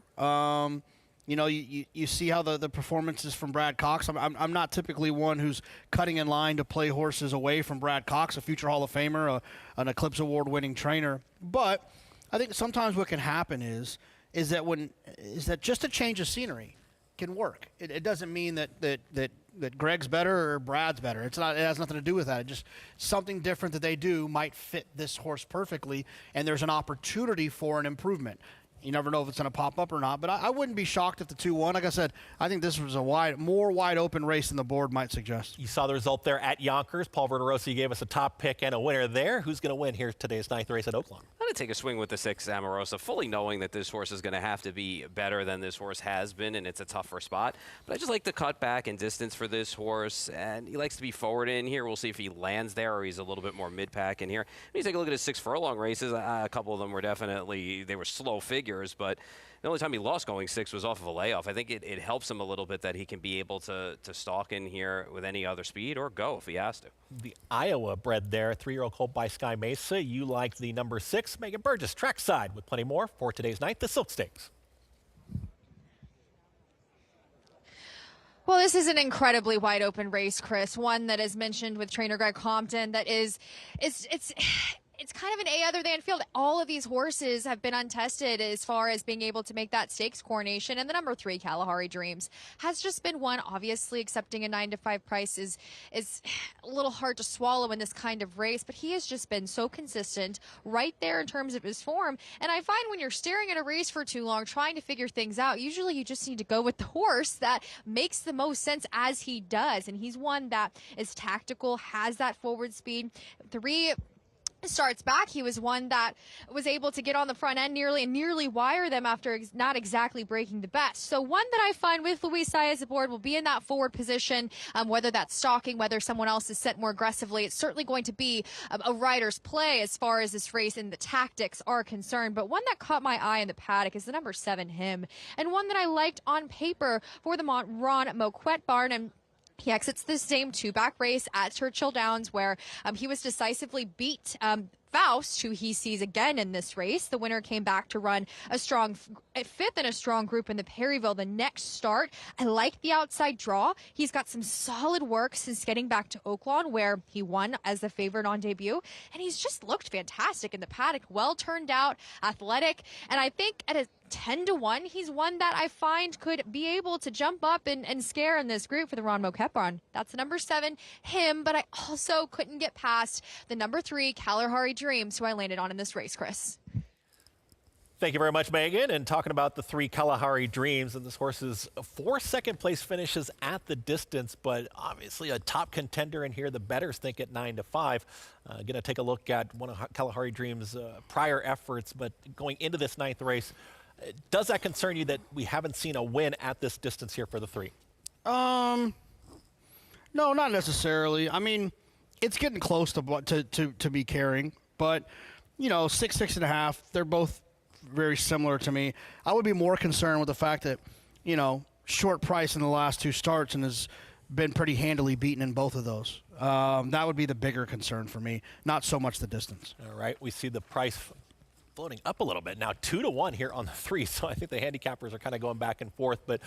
You see how the performances from Brad Cox. I'm not typically one who's cutting in line to play horses away from Brad Cox, a future Hall of Famer, an Eclipse Award-winning trainer. But I think sometimes what can happen is that just a change of scenery can work. It doesn't mean that Greg's better or Brad's better. It has nothing to do with that. It just something different that they do might fit this horse perfectly, and there's an opportunity for an improvement. You never know if it's going to pop up or not, but I wouldn't be shocked if the 2-1. Like I said, I think this was a more wide open race than the board might suggest. You saw the result there at Yonkers. Paul Verderosi gave us a top pick and a winner there. Who's going to win here today's 9th race at Oaklawn? I'm going to take a swing with the 6 Amorosa, fully knowing that this horse is going to have to be better than this horse has been, and it's a tougher spot. But I just like the cut back and distance for this horse, and he likes to be forward in here. We'll see if he lands there or he's a little bit more mid-pack in here. When you take a look at his 6 furlong races, a couple of them were definitely, they were slow figures. juniors, but the only time he lost going 6 was off of a layoff. I think it helps him a little bit that he can be able to stalk in here with any other speed or go if he has to. The Iowa bred there, 3-year-old colt by Sky Mesa. You like the number 6, Megan Burgess, trackside, with plenty more for today's night, the Silk Stakes. Well, this is an incredibly wide open race, Chris. One that is mentioned with trainer Greg Compton that it's kind of an A other than field. All of these horses have been untested as far as being able to make that stakes coronation. And the number 3, Kalahari Dreams, has just been one. Obviously, accepting a 9-5 price is a little hard to swallow in this kind of race, but he has just been so consistent right there in terms of his form. And I find when you're staring at a race for too long, trying to figure things out, usually you just need to go with the horse that makes the most sense, as he does. And he's one that is tactical, has that forward speed. 3 starts back, he was one that was able to get on the front end nearly wire them after not exactly breaking the best. So one that I find with Luis Saez aboard will be in that forward position, whether that's stalking, whether someone else is sent more aggressively. It's certainly going to be a rider's play as far as this race and the tactics are concerned. But one that caught my eye in the paddock is the number 7, Him, and one that I liked on paper for the Ron Moquette barn. And he exits the same 2-back race at Churchill Downs, where he was decisively beat Faust, who he sees again in this race. The winner came back to run a strong 5th in a strong group in the Perryville the next start. I like the outside draw. He's got some solid work since getting back to Oaklawn, where he won as the favorite on debut. And he's just looked fantastic in the paddock. Well turned out, athletic. And I think at a 10-1, he's one that I find could be able to jump up and scare in this group for the Ron Moquette barn. That's the number 7, Him, but I also couldn't get past the number 3, Kalahari Dreams, who I landed on in this race, Chris. Thank you very much, Megan. And talking about the 3 Kalahari Dreams, and this horse's 4 second-place finishes at the distance, but obviously a top contender in here. The bettors think at 9-5. Going to take a look at one of Kalahari Dreams' prior efforts, but going into this 9th race, does that concern you that we haven't seen a win at this distance here for the 3? No, not necessarily. I mean, it's getting close to be carrying, but 6, 6.5. They're both very similar to me. I would be more concerned with the fact that short price in the last 2 starts and has been pretty handily beaten in both of those. That would be the bigger concern for me, not so much the distance. All right, we see the price floating up a little bit now, 2-1 here on the 3. So I think the handicappers are kind of going back and forth. But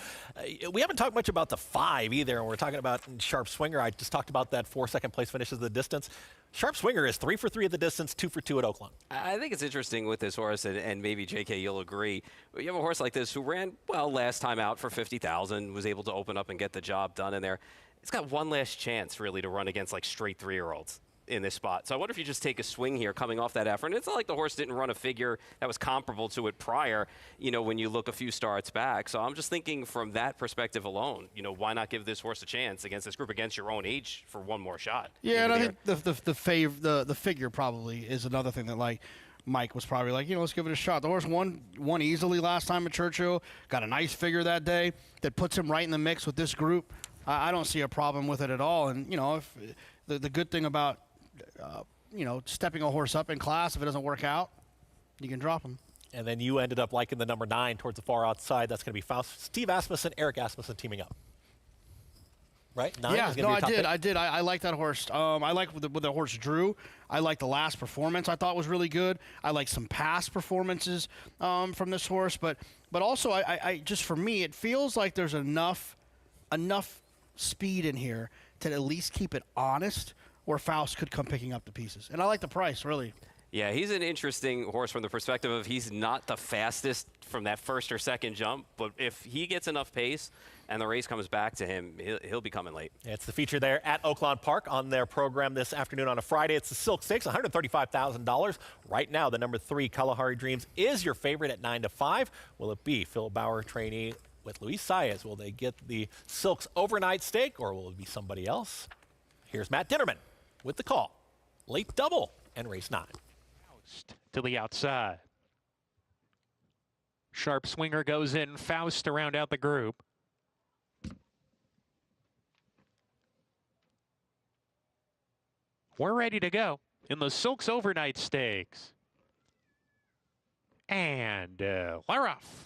we haven't talked much about the 5 either. And we're talking about Sharp Swinger. I just talked about that 4 second-place finishes at the distance. Sharp Swinger is 3 for 3 at the distance, 2 for 2 at Oaklawn. I think it's interesting with this horse, and maybe JK, you'll agree. You have a horse like this who ran well last time out for 50,000, was able to open up and get the job done in there. It's got one last chance really to run against like straight 3-year-olds in this spot. So I wonder if you just take a swing here coming off that effort. And it's not like the horse didn't run a figure that was comparable to it prior, when you look a few starts back. So I'm just thinking from that perspective alone, why not give this horse a chance against this group, against your own age, for one more shot? Yeah, and I think the figure probably is another thing that Mike was probably like, let's give it a shot. The horse won easily last time at Churchill, got a nice figure that day that puts him right in the mix with this group. I don't see a problem with it at all. And, if the good thing about stepping a horse up in class, if it doesn't work out, you can drop him. And then you ended up liking the number 9 towards the far outside. That's going to be Faust. Steve Asmussen, Eric Asmussen teaming up. Right? 9 Yeah, is gonna be a top pick? I like that horse. I like what the horse drew. I like the last performance I thought was really good. I like some past performances from this horse. But also, I just for me, it feels like there's enough speed in here to at least keep it honest, where Faust could come picking up the pieces. And I like the price, really. Yeah, he's an interesting horse from the perspective of he's not the fastest from that first or second jump, but if he gets enough pace and the race comes back to him, he'll be coming late. It's the feature there at Oaklawn Park on their program this afternoon on a Friday. It's the Silk Stakes, $135,000. Right now, the number 3, Kalahari Dreams, is your favorite at 9-5. Will it be Phil Bauer trainee with Luis Saez? Will they get the Silks overnight stake, or will it be somebody else? Here's Matt Dinnerman with the call. Late double and race 9. To the outside. Sharp Swinger goes in. Faust to round out the group. We're ready to go in the Silks Overnight Stakes. And we're off.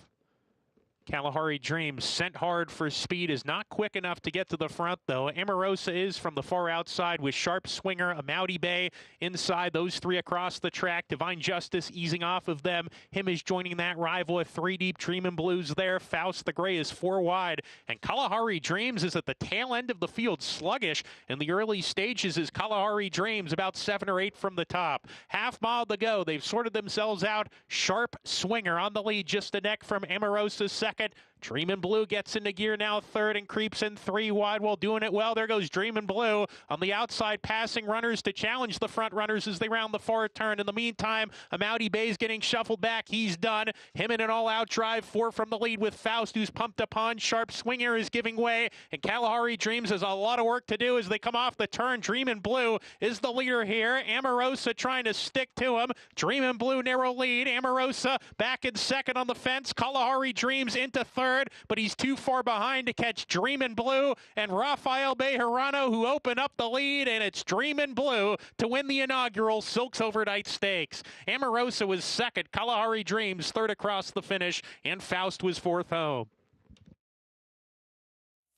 Kalahari Dreams sent hard for speed, is not quick enough to get to the front, though. Amorosa is from the far outside with Sharp Swinger, Amouti Bay inside. Those three across the track. Divine Justice easing off of them. Him is joining that rival at 3 deep. Dream and Blues there. Faust the Gray is 4 wide. And Kalahari Dreams is at the tail end of the field, sluggish in the early stages is Kalahari Dreams, about 7 or 8 from the top. Half mile to go. They've sorted themselves out. Sharp Swinger on the lead, just a neck from Amorosa's second. Dream and Blue gets into gear now, third, and creeps in 3 wide while doing it well. There goes Dream and Blue on the outside, passing runners to challenge the front runners as they round the far turn. In the meantime, Amouti Bay's getting shuffled back. He's done. Him in an all-out drive, 4 from the lead with Faust, who's pumped upon. Sharp Swinger is giving way, and Kalahari Dreams has a lot of work to do as they come off the turn. Dream and Blue is the leader here. Amorosa trying to stick to him. Dream and Blue narrow lead. Amorosa back in second on the fence. Kalahari Dreams into third, but he's too far behind to catch Dream and Blue and Rafael Bejarano, who open up the lead, and it's Dream and Blue to win the inaugural Silks Overnight Stakes. Amorosa was second, Kalahari Dreams third across the finish, and Faust was fourth home.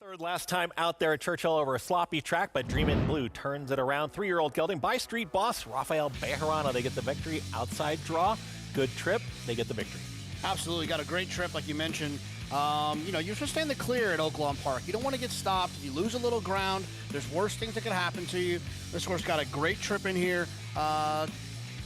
Third last time out there at Churchill over a sloppy track, but Dream and Blue turns it around. 3-year-old gelding by Street Boss Rafael Bejarano. They get the victory. Outside draw, good trip. They get the victory. Absolutely, got a great trip, like you mentioned. You know, you're supposed to stay in the clear at Oaklawn Park. You don't want to get stopped. If you lose a little ground, there's worse things that could happen to you. This horse got a great trip in here.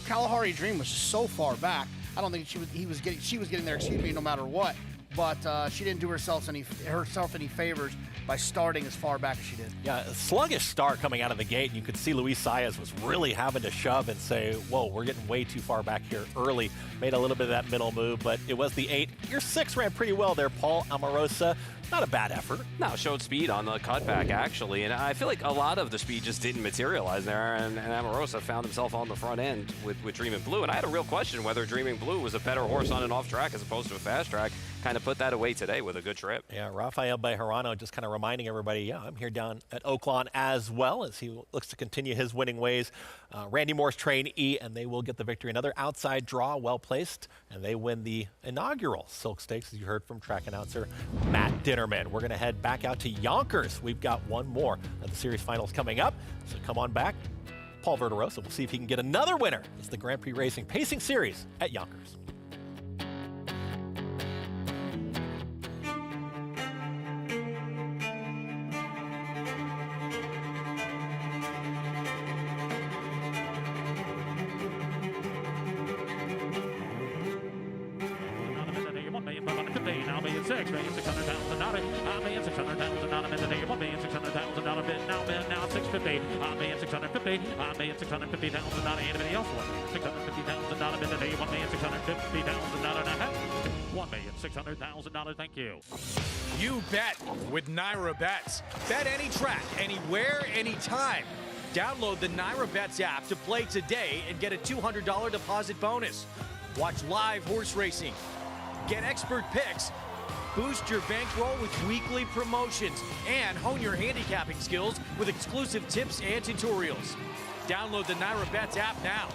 Kalahari Dream was so far back. I don't think she was getting there, excuse me, no matter what. But she didn't do herself any favors by starting as far back as she did. Yeah, a sluggish start coming out of the gate. You could see Luis Saez was really having to shove and say, whoa, we're getting way too far back here early. Made a little bit of that middle move, but it was the 8. Your 6 ran pretty well there, Paul Amorosa. Not a bad effort. No, showed speed on the cutback, actually. And I feel like a lot of the speed just didn't materialize there. And Amorosa found himself on the front end with Dream and Blue. And I had a real question whether Dream and Blue was a better horse on and off track as opposed to a fast track. Kind of put that away today with a good trip. Yeah, Rafael Bejarano just kind of reminding everybody, yeah, I'm here down at Oaklawn as well as he looks to continue his winning ways. Randy Moore's train E, and they will get the victory. Another outside draw, well placed, and they win the inaugural Silk Stakes, as you heard from track announcer Matt Dinnerman. We're going to head back out to Yonkers. We've got one more of the series finals coming up, so come on back. Paul Verderosa, we'll see if he can get another winner. It's the Grand Prix Racing Pacing Series at Yonkers. $1,600,000, thank you. You bet with NYRA Bets. Bet any track, anywhere, anytime. Download the NYRA Bets app to play today and get a $200 deposit bonus. Watch live horse racing. Get expert picks. Boost your bankroll with weekly promotions and hone your handicapping skills with exclusive tips and tutorials. Download the NYRA Bets app now.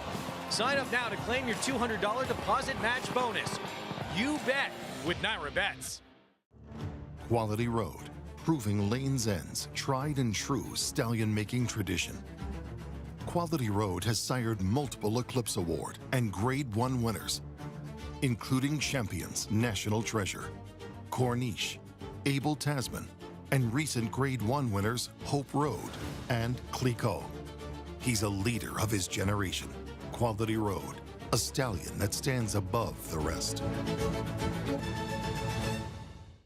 Sign up now to claim your $200 deposit match bonus. You bet with NYRA Bets. Quality Road, proving Lane's End's tried and true stallion-making tradition. Quality Road has sired multiple Eclipse Award and Grade 1 winners, including Champions National Treasure, Corniche, Abel Tasman, and recent Grade 1 winners Hope Road and Clicquot. He's a leader of his generation. Quality Road, a stallion that stands above the rest.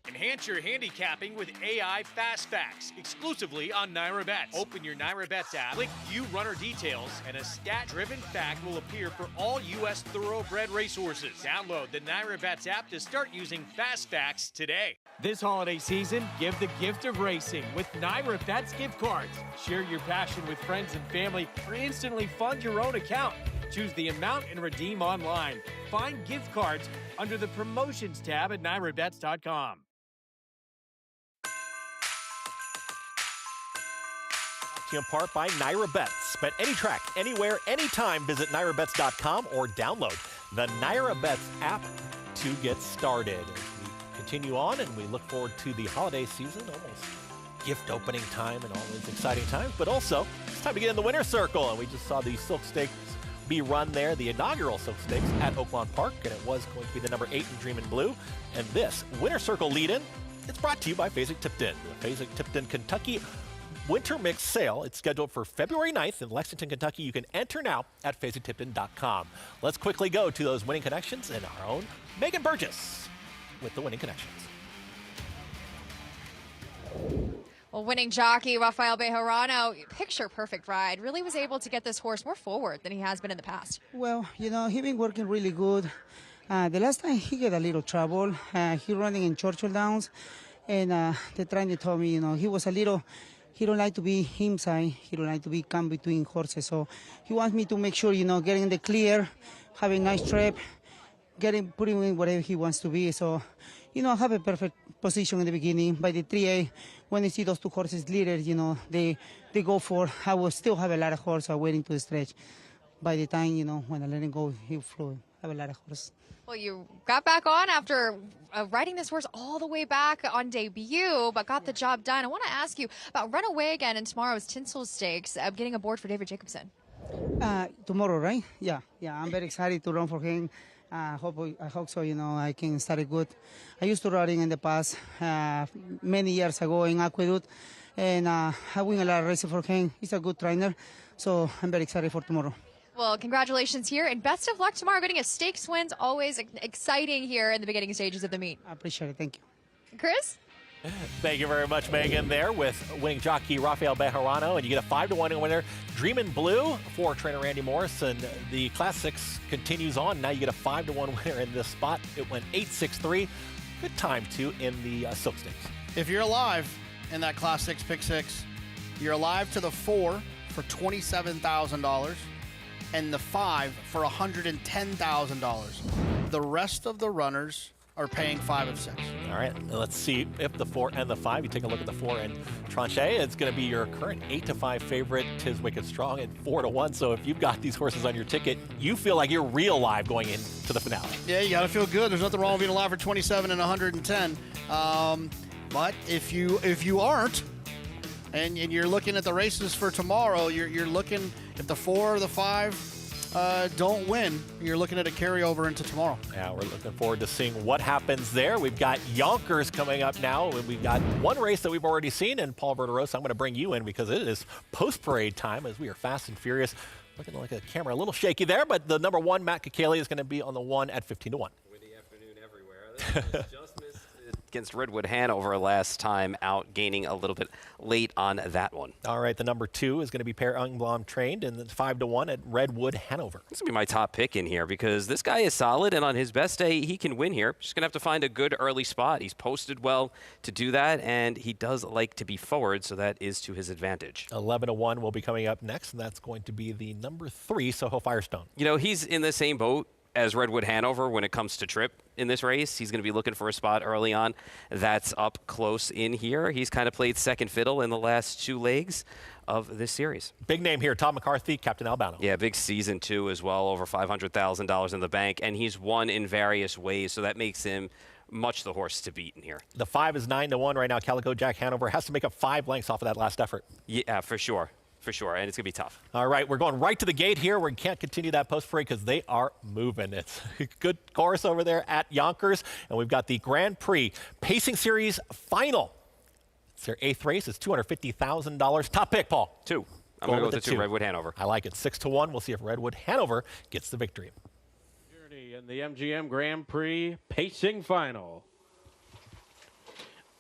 Enhance your handicapping with AI Fast Facts, exclusively on NYRA Bets. Open your NYRA Bets app, click View Runner Details, and a stat-driven fact will appear for all U.S. thoroughbred racehorses. Download the NYRA Bets app to start using Fast Facts today. This holiday season, give the gift of racing with NYRA Bets gift cards. Share your passion with friends and family or instantly fund your own account. Choose the amount and redeem online. Find gift cards under the Promotions tab at NYRABets.com. In part by NYRA Bets. Bet any track, anywhere, anytime. Visit NYRABets.com or download the NYRA Bets app to get started. As we continue on and we look forward to the holiday season, almost gift opening time and all these exciting times, but also it's time to get in the winner's circle. And we just saw the Silk Stakes be run there, the inaugural Silk Stakes at Oaklawn Park, and it was going to be the number 8 in Dreamin' Blue. And this winner's circle lead-in, it's brought to you by Fasig-Tipton. The Fasig-Tipton Kentucky Winter Mix Sale. It's scheduled for February 9th in Lexington, Kentucky. You can enter now at FasigTipton.com. Let's quickly go to those winning connections and our own Megan Burgess with the winning connections. Well, winning jockey Rafael Bejarano, picture-perfect ride, really was able to get this horse more forward than he has been in the past. Well, you know, he's been working really good. The last time he got a little trouble, he running in Churchill Downs, and the trainer told me, you know, he was a little, he don't like to be inside, he don't like to be come between horses, so he wants me to make sure, you know, getting the clear, having nice trap, putting in whatever he wants to be, so, you know, have a perfect position in the beginning. By the 3A, when they see those two horses leaders, you know, they go for, I will still have a lot of horses waiting to the stretch. By the time, you know, when I let him go, he flew, have a lot of horses. Well, you got back on after riding this horse all the way back on debut, but got the job done. I want to ask you about Runaway again in tomorrow's Tinsel Stakes, getting aboard for David Jacobson. Tomorrow, right? Yeah, I'm very excited to run for him. I hope so, you know, I can start it good. I used to run in the past, many years ago in Aqueduct, and I win a lot of races for him. He's a good trainer, so I'm very excited for tomorrow. Well, congratulations here, and best of luck tomorrow. Getting a stakes win's always exciting here in the beginning stages of the meet. I appreciate it. Thank you. Chris? Thank you very much, Megan, there with winning jockey Rafael Bejarano. And you get a 5-1 winner, Dreamin' Blue for trainer Randy Morrison. The Class 6 continues on. Now you get a 5-1 winner in this spot. It went 8-6-3. Good time, too, in the Silk Stakes. If you're alive in that Class 6 Pick 6, you're alive to the 4 for $27,000 and the 5 for $110,000. The rest of the runners are paying 5 of 6. All right, let's see if the 4 and the 5. You take a look at the 4 and Tranche. It's going to be your current 8-5 favorite, Tis Wicked Strong, at 4-1. So if you've got these horses on your ticket, you feel like you're real live going into the finale. Yeah, you got to feel good. There's nothing wrong with being alive for 27 and 110. But if you aren't, and you're looking at the races for tomorrow, you're looking if the 4 or the 5 don't win, you're looking at a carryover into tomorrow. Yeah, we're looking forward to seeing what happens there. We've got Yonkers coming up now, and we've got one race that we've already seen. And Paul Verderosa, I'm going to bring you in because it is post-parade time as we are fast and furious. Looking like a camera a little shaky there, but the number 1, Matt Kakaley, is going to be on the 1 at 15-1. Windy afternoon everywhere. Just missed against Redwood Hanover last time out, gaining a little bit late on that one. All right, the number 2 is going to be Per Ungblom trained, and it's 5-1 at Redwood Hanover. This will be my top pick in here because this guy is solid, and on his best day, he can win here. Just going to have to find a good early spot. He's posted well to do that, and he does like to be forward, so that is to his advantage. 11-1 will be coming up next, and that's going to be the number 3, Soho Firestone. You know, he's in the same boat as Redwood Hanover when it comes to trip in this race. He's going to be looking for a spot early on that's up close in here. He's kind of played second fiddle in the last 2 legs of this series. Big name here, Tom McCarthy, Captain Albano. Yeah, big season too as well, over $500,000 in the bank, and he's won in various ways, so that makes him much the horse to beat in here. The 5 is 9-1 right now. Calico Jack Hanover has to make up 5 lengths off of that last effort. Yeah, for sure. For sure, and it's going to be tough. All right, we're going right to the gate here. We can't continue that post parade because they are moving. It's a good course over there at Yonkers, and we've got the Grand Prix Pacing Series Final. It's their 8th race. It's $250,000. Top pick, Paul. 2. I'm going to go with the 2, Redwood Hanover. I like it. 6-1. We'll see if Redwood Hanover gets the victory. In the MGM Grand Prix Pacing Final.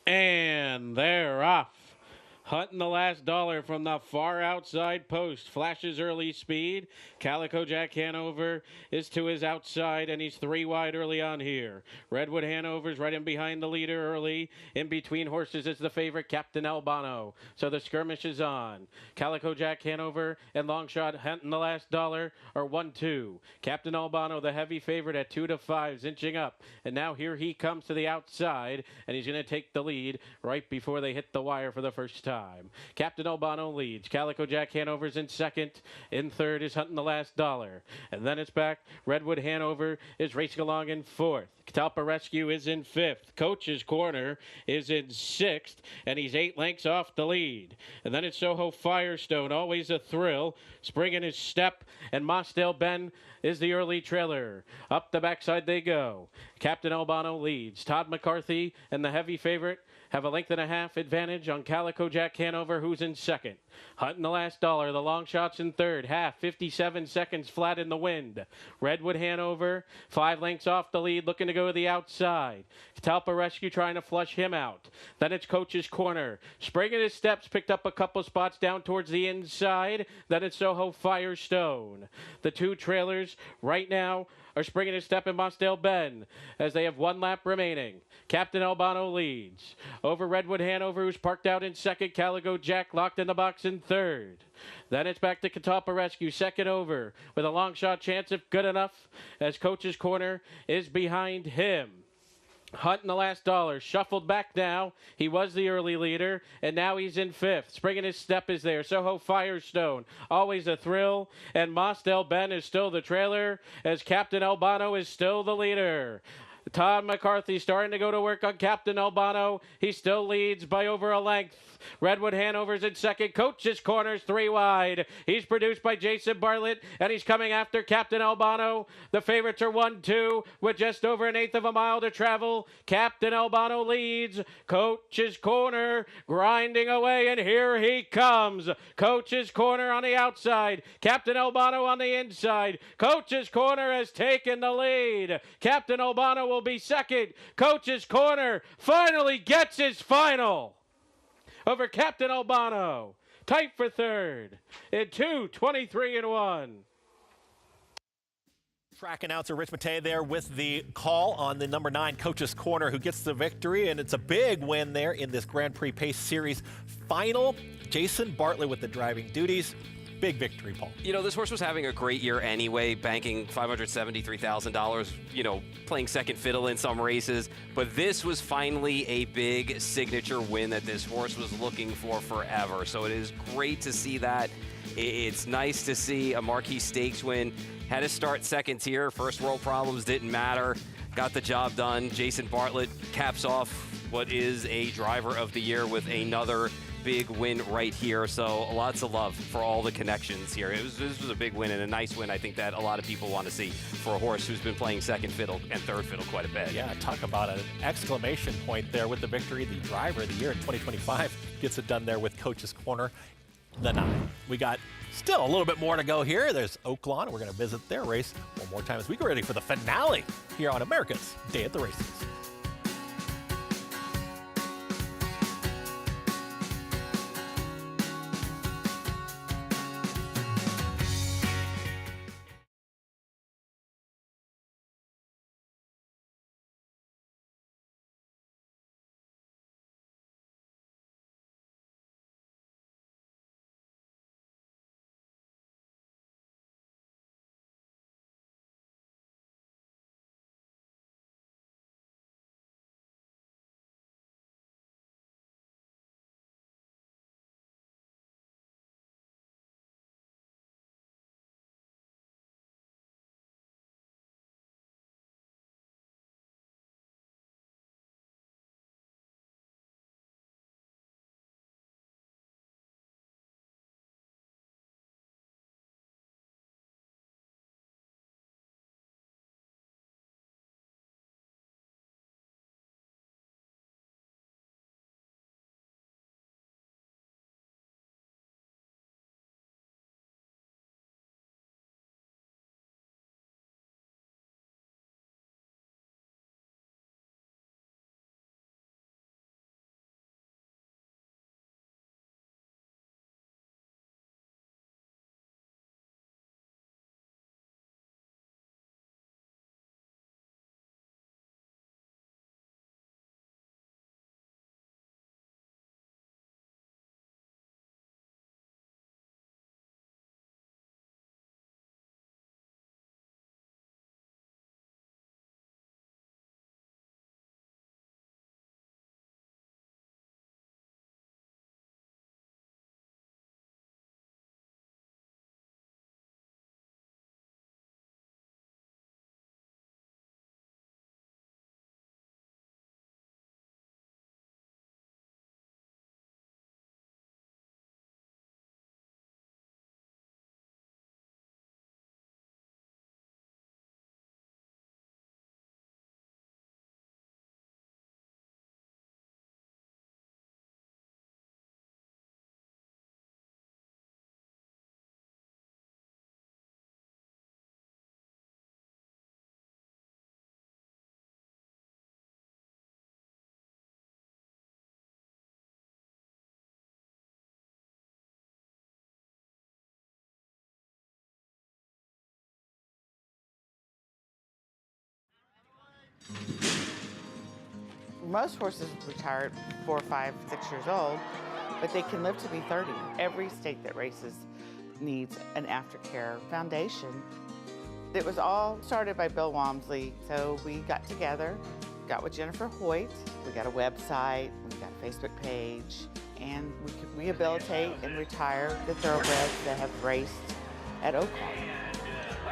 And they're off. Hunting the last dollar from the far outside post. Flashes early speed. Calico Jack Hanover is to his outside, and he's 3 wide early on here. Redwood Hanover's right in behind the leader early. In between horses is the favorite, Captain Albano. So the skirmish is on. Calico Jack Hanover and Longshot Hunting the last dollar are 1-2. Captain Albano, the heavy favorite at 2-5, inching up. And now here he comes to the outside, and he's going to take the lead right before they hit the wire for the first time. time. Captain Albano leads. Calico Jack Hanover's in second. In third is Hunting the Last Dollar. And then it's back. Redwood Hanover is racing along in fourth. Catalpa Rescue is in fifth. Coach's Corner is in sixth, and he's 8 lengths off the lead. And then it's Soho Firestone, always a thrill, springing his step, and Mossdale Ben is the early trailer. Up the backside they go. Captain Albano leads. Todd McCarthy and the heavy favorite have a length and a half advantage on Calico Jack Hanover, who's in second. Hunting the Last Dollar, the long shots in third. Half, 57 seconds flat in the wind. Redwood Hanover, 5 lengths off the lead, looking to go to the outside. Catalpa Rescue trying to flush him out. Then it's Coach's Corner. Springing his steps, picked up a couple spots down towards the inside. Then it's Soho Firestone. The 2 trailers right now are springing his step in Mossdale Bend as they have 1 lap remaining. Captain Albano leads. Over Redwood Hanover, who's parked out in second. Calico Jack locked in the box in third. Then it's back to Catalpa Rescue, second over, with a long shot chance if good enough, as Coach's Corner is behind him. Hunting the Last Dollar, shuffled back now. He was the early leader, and now he's in fifth. Springing his step is there. Soho Firestone, always a thrill. And Mossdale Ben is still the trailer, as Captain Albano is still the leader. Todd McCarthy starting to go to work on Captain Albano. He still leads by over a length. Redwood Hanover's in second. Coach's Corner's 3 wide. He's produced by Jason Bartlett, and he's coming after Captain Albano. The favorites are 1-2 with just over 1/8 of a mile to travel. Captain Albano leads. Coach's Corner grinding away, and here he comes. Coach's Corner on the outside. Captain Albano on the inside. Coach's Corner has taken the lead. Captain Albano will be second. Coach's Corner finally gets his final over Captain Albano. Tight for third in 2:23-1. Track announcer Rich Matei there with the call on the number 9 Coach's Corner, who gets the victory, and it's a big win there in this Grand Prix Pace Series final. Jason Bartlett with the driving duties. Big victory, Paul. You know, this horse was having a great year anyway, banking $573,000, playing second fiddle in some races. But this was finally a big signature win that this horse was looking for forever. So it is great to see that. It's nice to see a Marquis Stakes win. Had to start seconds here. First world problems didn't matter. Got the job done. Jason Bartlett caps off what is a driver of the year with another big win right here. So lots of love for all the connections here. This was a big win and a nice win. I think that a lot of people want to see for a horse who's been playing second fiddle and third fiddle quite a bit. Yeah, talk about an exclamation point there with the victory. The driver of the year in 2025 gets it done there with Coach's Corner, the 9. We got still a little bit more to go here. There's Oaklawn. We're going to visit their race one more time as we get ready for the finale here on America's Day at the Races. Most horses retire 4, 5, 6 years old, but they can live to be 30. Every state that races needs an aftercare foundation. It was all started by Bill Walmsley, so we got together, got with Jennifer Hoyt, we got a website, we got a Facebook page, and we could rehabilitate and retire the thoroughbreds that have raced at Oaklawn.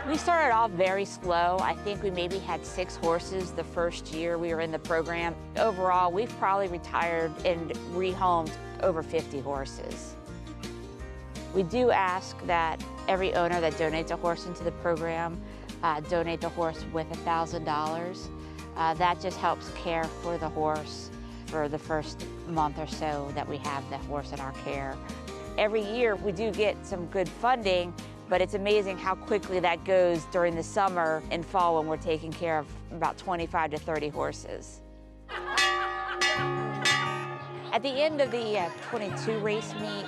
We started off very slow. I think we maybe had 6 horses the first year we were in the program. Overall, we've probably retired and rehomed over 50 horses. We do ask that every owner that donates a horse into the program donate the horse with $1,000. That just helps care for the horse for the first month or so that we have the horse in our care. Every year we do get some good funding, but it's amazing how quickly that goes during the summer and fall when we're taking care of about 25 to 30 horses. At the end of the 22 race meet,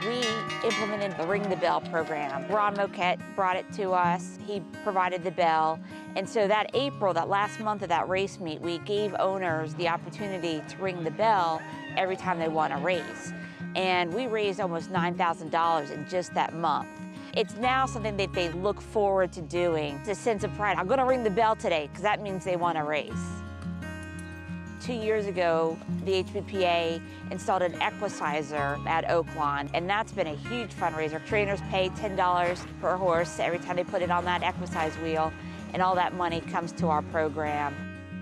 we implemented the Ring the Bell program. Ron Moquette brought it to us. He provided the bell. And so that April, that last month of that race meet, we gave owners the opportunity to ring the bell every time they won a race. And we raised almost $9,000 in just that month. It's now something that they look forward to doing. It's a sense of pride. I'm gonna ring the bell today because that means they won a race. 2 years ago, the HBPA installed an equicizer at Oaklawn, and that's been a huge fundraiser. Trainers pay $10 per horse every time they put it on that equicize wheel, and all that money comes to our program.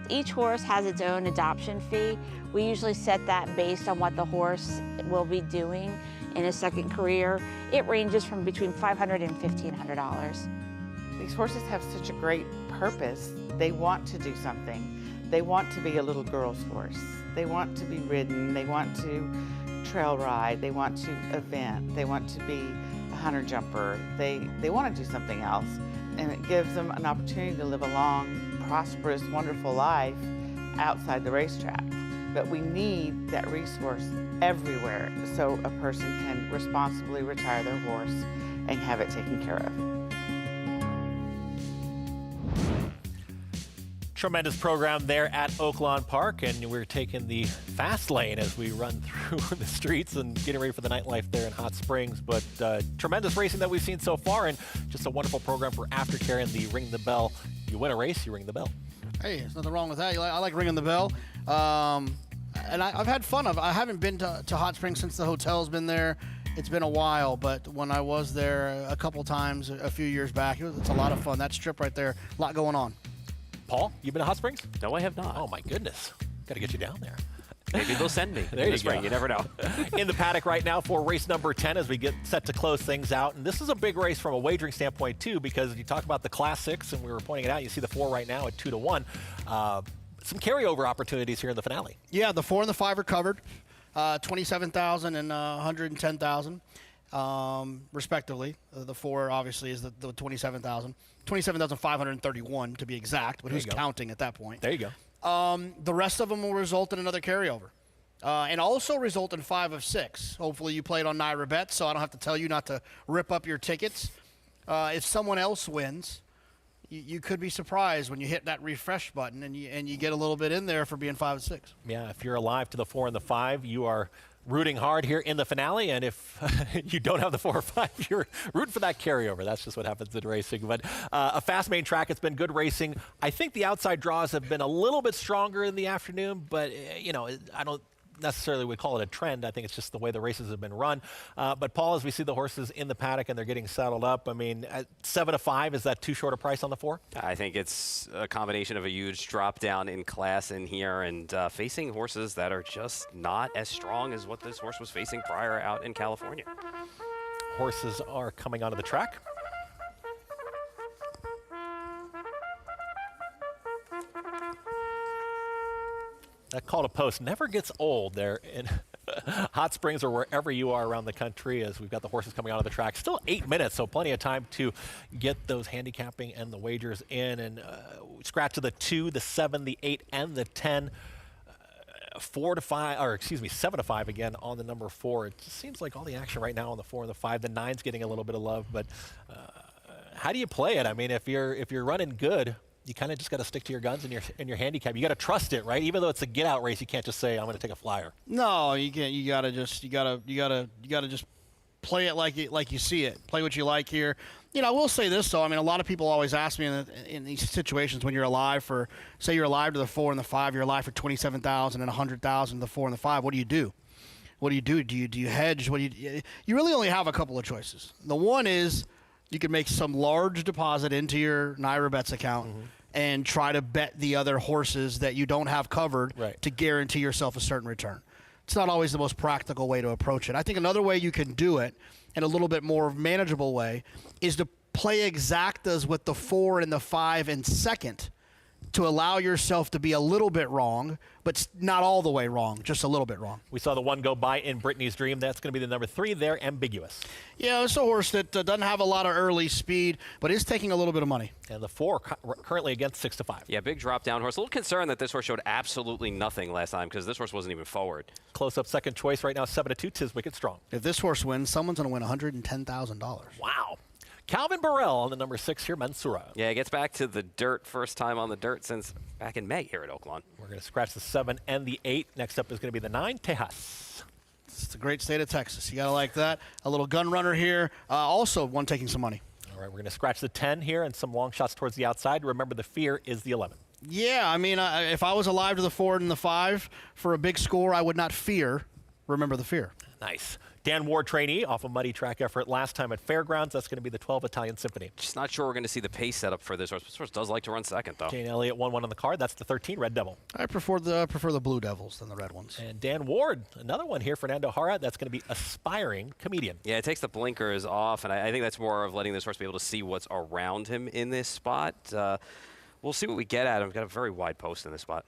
Each horse has its own adoption fee. We usually set that based on what the horse will be doing in his second career. It ranges from between $500 and $1,500. These horses have such a great purpose. They want to do something. They want to be a little girl's horse. They want to be ridden. They want to trail ride. They want to event. They want to be a hunter jumper. They want to do something else. And it gives them an opportunity to live a long, prosperous, wonderful life outside the racetrack. But we need that resource everywhere so a person can responsibly retire their horse and have it taken care of. Tremendous program there at Oaklawn Park, and we're taking the fast lane as we run through the streets and getting ready for the nightlife there in Hot Springs. But tremendous racing that we've seen so far, and just a wonderful program for aftercare and the Ring the Bell. You win a race, you ring the bell. Hey, there's nothing wrong with that. I like ringing the bell. And I've had fun. I haven't been to Hot Springs since the hotel's been there. It's been a while, but when I was there a couple times a few years back, it's a lot of fun. That strip right there, a lot going on. Paul, you been to Hot Springs? No, I have not. Oh, my goodness. Got to get you down there. Maybe they'll send me there this spring. You never know. In the paddock right now for race number 10 as we get set to close things out. And this is a big race from a wagering standpoint, too, because you talk about the Class 6, and we were pointing it out. You see the 4 right now at 2-1. Some carryover opportunities here in the finale. Yeah, the 4 and the 5 are covered, 27,000 and 110,000, respectively. The 4 obviously is the 27,000, 27,531 to be exact. But who's counting at that point? There you go. The rest of them will result in another carryover, and also result in 5 of 6. Hopefully, you played on NYRA bets, so I don't have to tell you not to rip up your tickets. If someone else wins, you could be surprised when you hit that refresh button and you get a little bit in there for being 5 of 6. Yeah, if you're alive to the 4 and the 5, you are rooting hard here in the finale, and if you don't have the 4 or 5, you're rooting for that carryover. That's just what happens in racing. But a fast main track, it's been good racing. I think the outside draws have been a little bit stronger in the afternoon, but I don't necessarily would call it a trend. I think it's just the way the races have been run. But Paul, as we see the horses in the paddock and they're getting saddled up, I mean, at 7-5, is that too short a price on the 4? I think it's a combination of a huge drop down in class in here and facing horses that are just not as strong as what this horse was facing prior out in California. Horses are coming onto the track. That call to post never gets old there in Hot Springs or wherever you are around the country, as we've got the horses coming onto the track. Still 8 minutes, so plenty of time to get those handicapping and the wagers in. And scratch to the 2, the 7, the 8, and the 10. 7-5 again on the number 4. It just seems like all the action right now on the 4 and the 5. The 9's getting a little bit of love, but how do you play it? I mean, if you're running good, you kind of just got to stick to your guns in your handicap. You got to trust it, right? Even though it's a get-out race, you can't just say, I'm going to take a flyer. No, you can't. You gotta just play it like you see it. Play what you like here. I will say this though. I mean, a lot of people always ask me in these situations when you're alive for, say, you're alive to the 4 and the 5, you're alive for 27,000 and 100,000 to the 4 and the 5. What do you do? What do you do? Do you hedge? You really only have a couple of choices. The one is you can make some large deposit into your NYRA bets account and try to bet the other horses that you don't have covered to guarantee yourself a certain return. It's not always the most practical way to approach it. I think another way you can do it in a little bit more manageable way is to play exactas with the 4 and the 5 in second to allow yourself to be a little bit wrong, but not all the way wrong, just a little bit wrong. We saw the one go by in Brittany's Dream. That's going to be the number 3 there, Ambiguous. Yeah, it's a horse that doesn't have a lot of early speed, but is taking a little bit of money. And the 4 currently against 6-5. Yeah, big drop down horse. A little concerned that this horse showed absolutely nothing last time because this horse wasn't even forward. Close up second choice right now, 7-2, Tis Wicked Strong. If this horse wins, someone's going to win $110,000. Wow. Calvin Burrell on the number 6 here, Mansoura. Yeah, it gets back to the dirt, first time on the dirt since back in May here at Oaklawn. We're going to scratch the 7 and the 8. Next up is going to be the 9, Tejas. It's a great state of Texas. You got to like that. A little gun runner here. Also one taking some money. All right, we're going to scratch the 10 here and some long shots towards the outside. Remember, the fear is the 11. Yeah, I mean, if I was alive to the 4 and the 5 for a big score, I would not fear. Remember the fear. Nice. Dan Ward trainee off a muddy track effort last time at Fairgrounds. That's going to be the 12 Italian Symphony. Just not sure we're going to see the pace set up for this horse. This horse does like to run second, though. Jane Elliott 1-1 on the card. That's the 13 Red Devil. I prefer the Blue Devils than the red ones. And Dan Ward, another one here, Fernando Jara. That's going to be Aspiring Comedian. Yeah, it takes the blinkers off, and I think that's more of letting this horse be able to see what's around him in this spot. We'll see what we get at him. We've got a very wide post in this spot.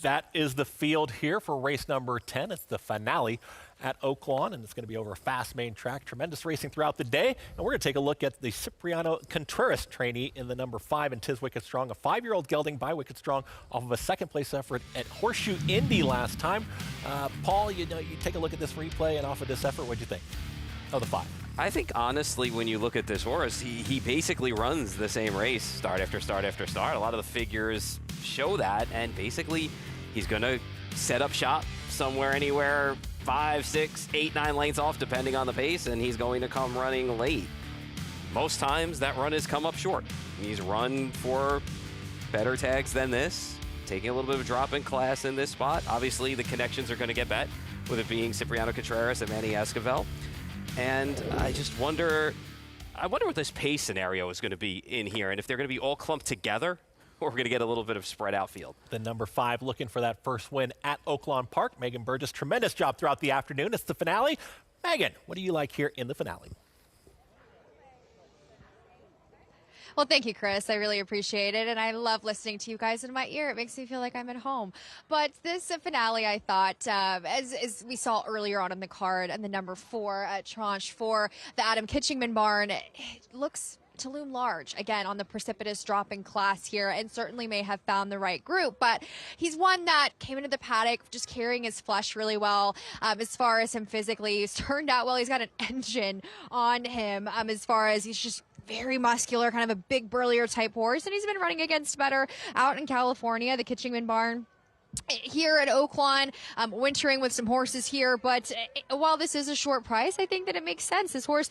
That is the field here for race number 10. It's the finale at Oaklawn, and it's going to be over a fast main track. Tremendous racing throughout the day. And we're going to take a look at the Cipriano Contreras trainee in the number 5 in Tis Wicked Strong, a 5-year-old gelding by Wicked Strong off of a second-place effort at Horseshoe Indy last time. Paul, you take a look at this replay and off of this effort. What'd you think of the 5? I think, honestly, when you look at this horse, he basically runs the same race start after start after start. A lot of the figures show that, and basically he's going to set up shop somewhere, anywhere 5, 6, 8, 9 lengths off, depending on the pace, and he's going to come running late. Most times that run has come up short. He's run for better tags than this, taking a little bit of a drop in class in this spot. Obviously, the connections are going to get bet, with it being Cipriano Contreras and Manny Esquivel. And I just wonder, what this pace scenario is going to be in here, and if they're going to be all clumped together, or we're going to get a little bit of spread out field. The number 5 looking for that first win at Oaklawn Park. Megan Burgess, tremendous job throughout the afternoon. It's the finale. Megan, what do you like here in the finale? Well, thank you, Chris. I really appreciate it, and I love listening to you guys in my ear. It makes me feel like I'm at home. But this finale, I thought, as we saw earlier on in the card, and the number 4 at tranche 4, the Adam Kitchingman barn, it looks to loom large again on the precipitous drop in class here, and certainly may have found the right group. But he's one that came into the paddock just carrying his flesh really well. As far as him physically, he's turned out well. He's got an engine on him. As far as he's just very muscular, kind of a big burlier type horse, and he's been running against better out in California, the Kitchingman barn. Here at Oaklawn, wintering with some horses here, but while this is a short price, I think that it makes sense. This horse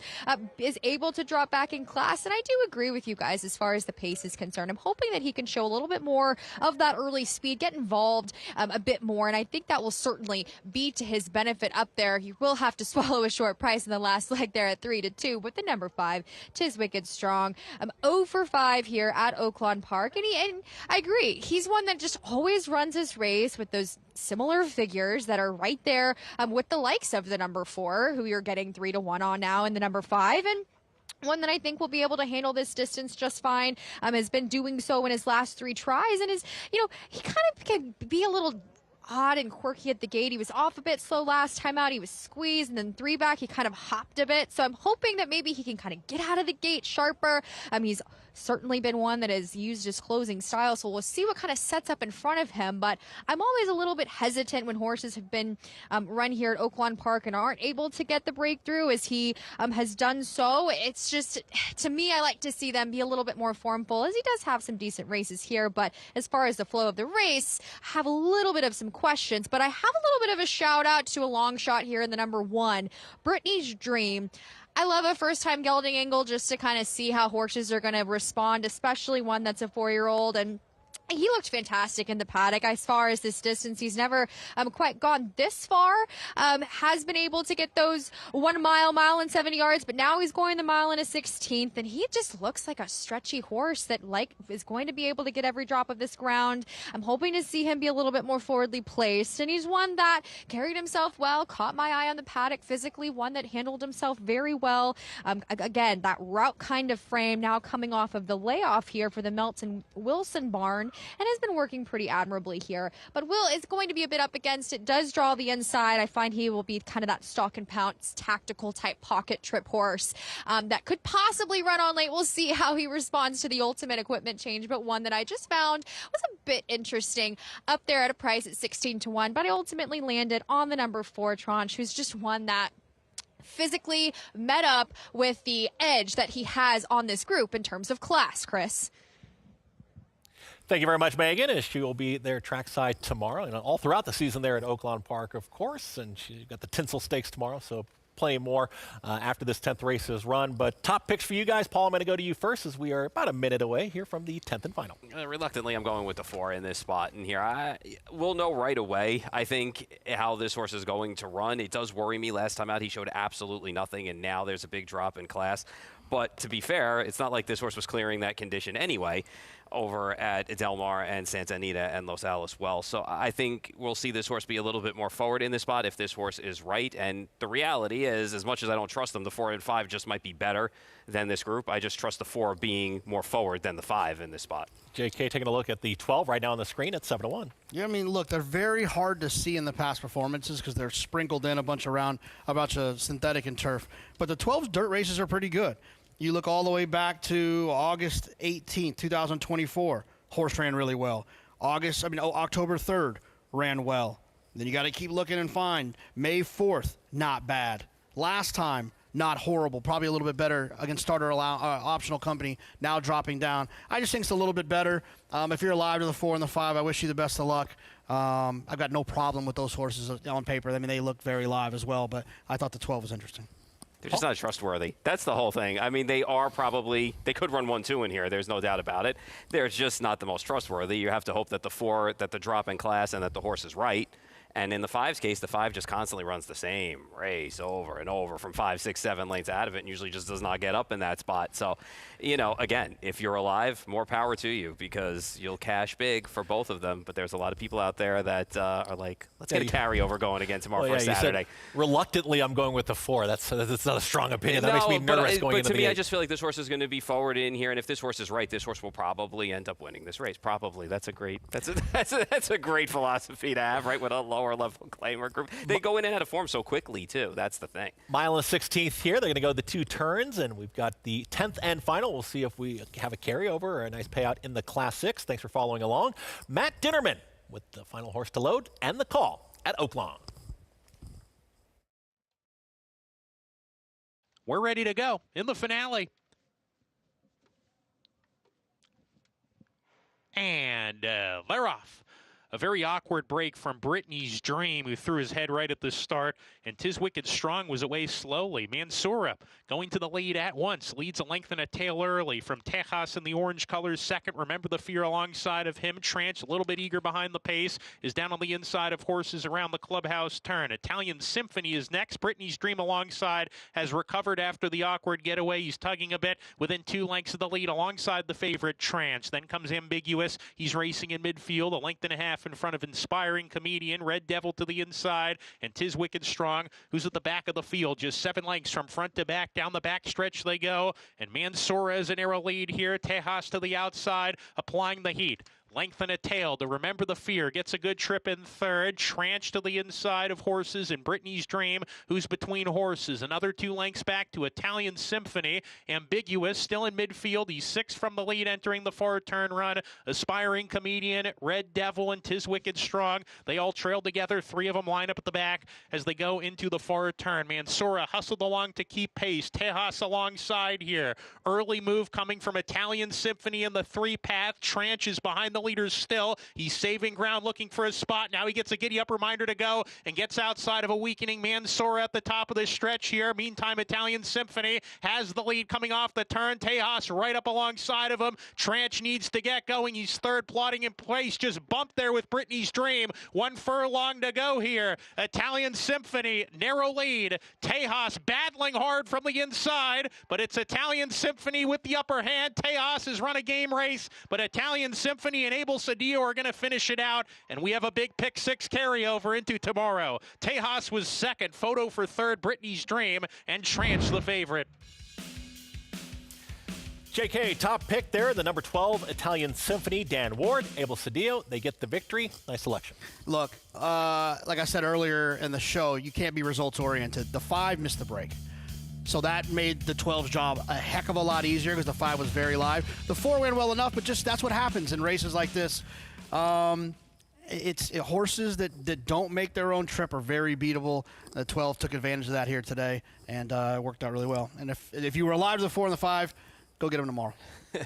is able to drop back in class, and I do agree with you guys as far as the pace is concerned. I'm hoping that he can show a little bit more of that early speed, get involved a bit more, and I think that will certainly be to his benefit up there. He will have to swallow a short price in the last leg there at 3-2, but the number 5, Tis Wicked Strong. 0 for 5 here at Oaklawn Park, and I agree. He's one that just always runs his race with those similar figures that are right there with the likes of the number 4, who you're getting 3-1 on now, and the number 5, and one that I think will be able to handle this distance just fine, has been doing so in his last 3 tries, and is, he kind of can be a little odd and quirky at the gate. He was off a bit slow last time out. He was squeezed, and then 3 back, he kind of hopped a bit. So I'm hoping that maybe he can kind of get out of the gate sharper. He's certainly been one that has used his closing style, so we'll see what kind of sets up in front of him. But I'm always a little bit hesitant when horses have been run here at Oaklawn Park and aren't able to get the breakthrough as he has done so. It's just, to me, I like to see them be a little bit more formful, as he does have some decent races here. But as far as the flow of the race, I have a little bit of some questions. But I have a little bit of a shout out to a long shot here in the number 1, Brittany's Dream. I love a first-time gelding angle just to kind of see how horses are going to respond, especially one that's a 4-year-old. And he looked fantastic in the paddock. As far as this distance, he's never quite gone this far. Has been able to get those 1 mile and 70 yards, but now he's going the mile and a 16th, and he just looks like a stretchy horse that is going to be able to get every drop of this ground. I'm hoping to see him be a little bit more forwardly placed, and he's one that carried himself well, caught my eye on the paddock physically, one that handled himself very well. Again, that route kind of frame now coming off of the layoff here for the Melton Wilson barn, and has been working pretty admirably here. But Will is going to be a bit up against it, does draw the inside. I find he will be kind of that stalk and pounce tactical type pocket trip horse that could possibly run on late. We'll see how he responds to the ultimate equipment change, but one that I just found was a bit interesting up there at a price at 16-1, but I ultimately landed on the number 4 Tranche, who's just one that physically met up with the edge that he has on this group in terms of class. Chris. Thank you very much, Megan. And she will be there trackside tomorrow and all throughout the season there at Oaklawn Park, of course. And she's got the Tinsel Stakes tomorrow, so plenty more after this 10th race is run. But top picks for you guys. Paul, I'm going to go to you first as we are about a minute away here from the 10th and final. Reluctantly, I'm going with the 4 in this spot. And here, we'll know right away, I think, how this horse is going to run. It does worry me. Last time out, he showed absolutely nothing, and now there's a big drop in class. But to be fair, it's not like this horse was clearing that condition anyway over at Del Mar and Santa Anita and Los Alice Wells. So I think we'll see this horse be a little bit more forward in this spot if this horse is right. And the reality is, as much as I don't trust them, the 4 and 5 just might be better than this group. I just trust the 4 being more forward than the 5 in this spot. JK taking a look at the 12 right now on the screen at 7-1. Yeah, I mean, look, they're very hard to see in the past performances because they're sprinkled in a bunch of synthetic and turf. But the 12's dirt races are pretty good. You look all the way back to August 18th, 2024. Horse ran really well. October 3rd ran well. Then you got to keep looking and find. May 4th, not bad. Last time, not horrible. Probably a little bit better against starter optional company, now dropping down. I just think it's a little bit better. If you're alive to the 4 and the 5, I wish you the best of luck. I've got no problem with those horses on paper. I mean, they look very live as well, but I thought the 12 was interesting. They're just not trustworthy. That's the whole thing. I mean, they could run 1-2 in here. There's no doubt about it. They're just not the most trustworthy. You have to hope that the 4, that the drop in class and that the horse is right. And in the 5's case, the 5 just constantly runs the same race over and over from 5, 6, 7 lanes out of it and usually just does not get up in that spot. So, again, if you're alive, more power to you because you'll cash big for both of them. But there's a lot of people out there that are like, let's get a carryover going again tomorrow for Saturday. Reluctantly, I'm going with the 4. That's not a strong opinion. That makes me nervous going into the 8. But to me, I just feel like this horse is going to be forward in here. And if this horse is right, this horse will probably end up winning this race. Probably. That's a great philosophy to have, right, with a lower level claimer group. They go in and out of form so quickly too. That's the thing. Mile and 16th here. They're going to go the 2 turns, and we've got the 10th and final. We'll see if we have a carryover or a nice payout in the Class 6. Thanks for following along. Matt Dinnerman with the final horse to load and the call at Oaklawn. We're ready to go in the finale. And they're off. A very awkward break from Brittany's Dream, who threw his head right at the start, and Tis Wicked Strong was away slowly. Mansoura going to the lead at once, leads a length and a tail early from Tejas in the orange colors second. Remember the Fear alongside of him. Tranch, a little bit eager behind the pace, is down on the inside of horses around the clubhouse turn. Italian Symphony is next. Brittany's Dream alongside has recovered after the awkward getaway. He's tugging a bit within 2 lengths of the lead alongside the favorite Tranch. Then comes Ambiguous. He's racing in midfield, a length and a half in front of Inspiring Comedian, Red Devil to the inside, and Tis Wicked Strong, who's at the back of the field, just 7 lengths from front to back. Down the back stretch they go, and Mansoura is an arrow lead here. Tejas to the outside, applying the heat. Lengthen a tail to Remember the Fear. Gets a good trip in third. Tranche to the inside of Horses and Brittany's Dream, who's between horses. Another 2 lengths back to Italian Symphony. Ambiguous, still in midfield. He's 6 from the lead entering the far turn run. Aspiring Comedian, Red Devil, and Tis Wicked Strong. They all trail together. 3 of them line up at the back as they go into the far turn. Mansoura hustled along to keep pace. Tejas alongside here. Early move coming from Italian Symphony in the 3-path. Tranche is behind the leaders still. He's saving ground, looking for his spot. Now he gets a giddy-up reminder to go and gets outside of a weakening Mansoura at the top of the stretch here. Meantime, Italian Symphony has the lead coming off the turn. Tejas right up alongside of him. Tranche needs to get going. He's third, plotting in place. Just bumped there with Brittany's Dream. 1 furlong to go here. Italian Symphony, narrow lead. Tejas battling hard from the inside, but it's Italian Symphony with the upper hand. Tejas has run a game race, but Italian Symphony and Abel Cedillo are going to finish it out, and we have a big pick 6 carryover into tomorrow. Tejas was second, Photo for third, Brittany's Dream, and Tranche the favorite. JK, top pick there, the number 12 Italian Symphony, Dan Ward, Abel Cedillo. They get the victory. Nice selection. Look, like I said earlier in the show, you can't be results-oriented. The 5 missed the break. So that made the 12's job a heck of a lot easier because the 5 was very live. The 4 ran well enough, but just that's what happens in races like this. Horses that don't make their own trip are very beatable. The 12 took advantage of that here today, and it worked out really well. And if you were alive to the 4 and the 5, go get them tomorrow.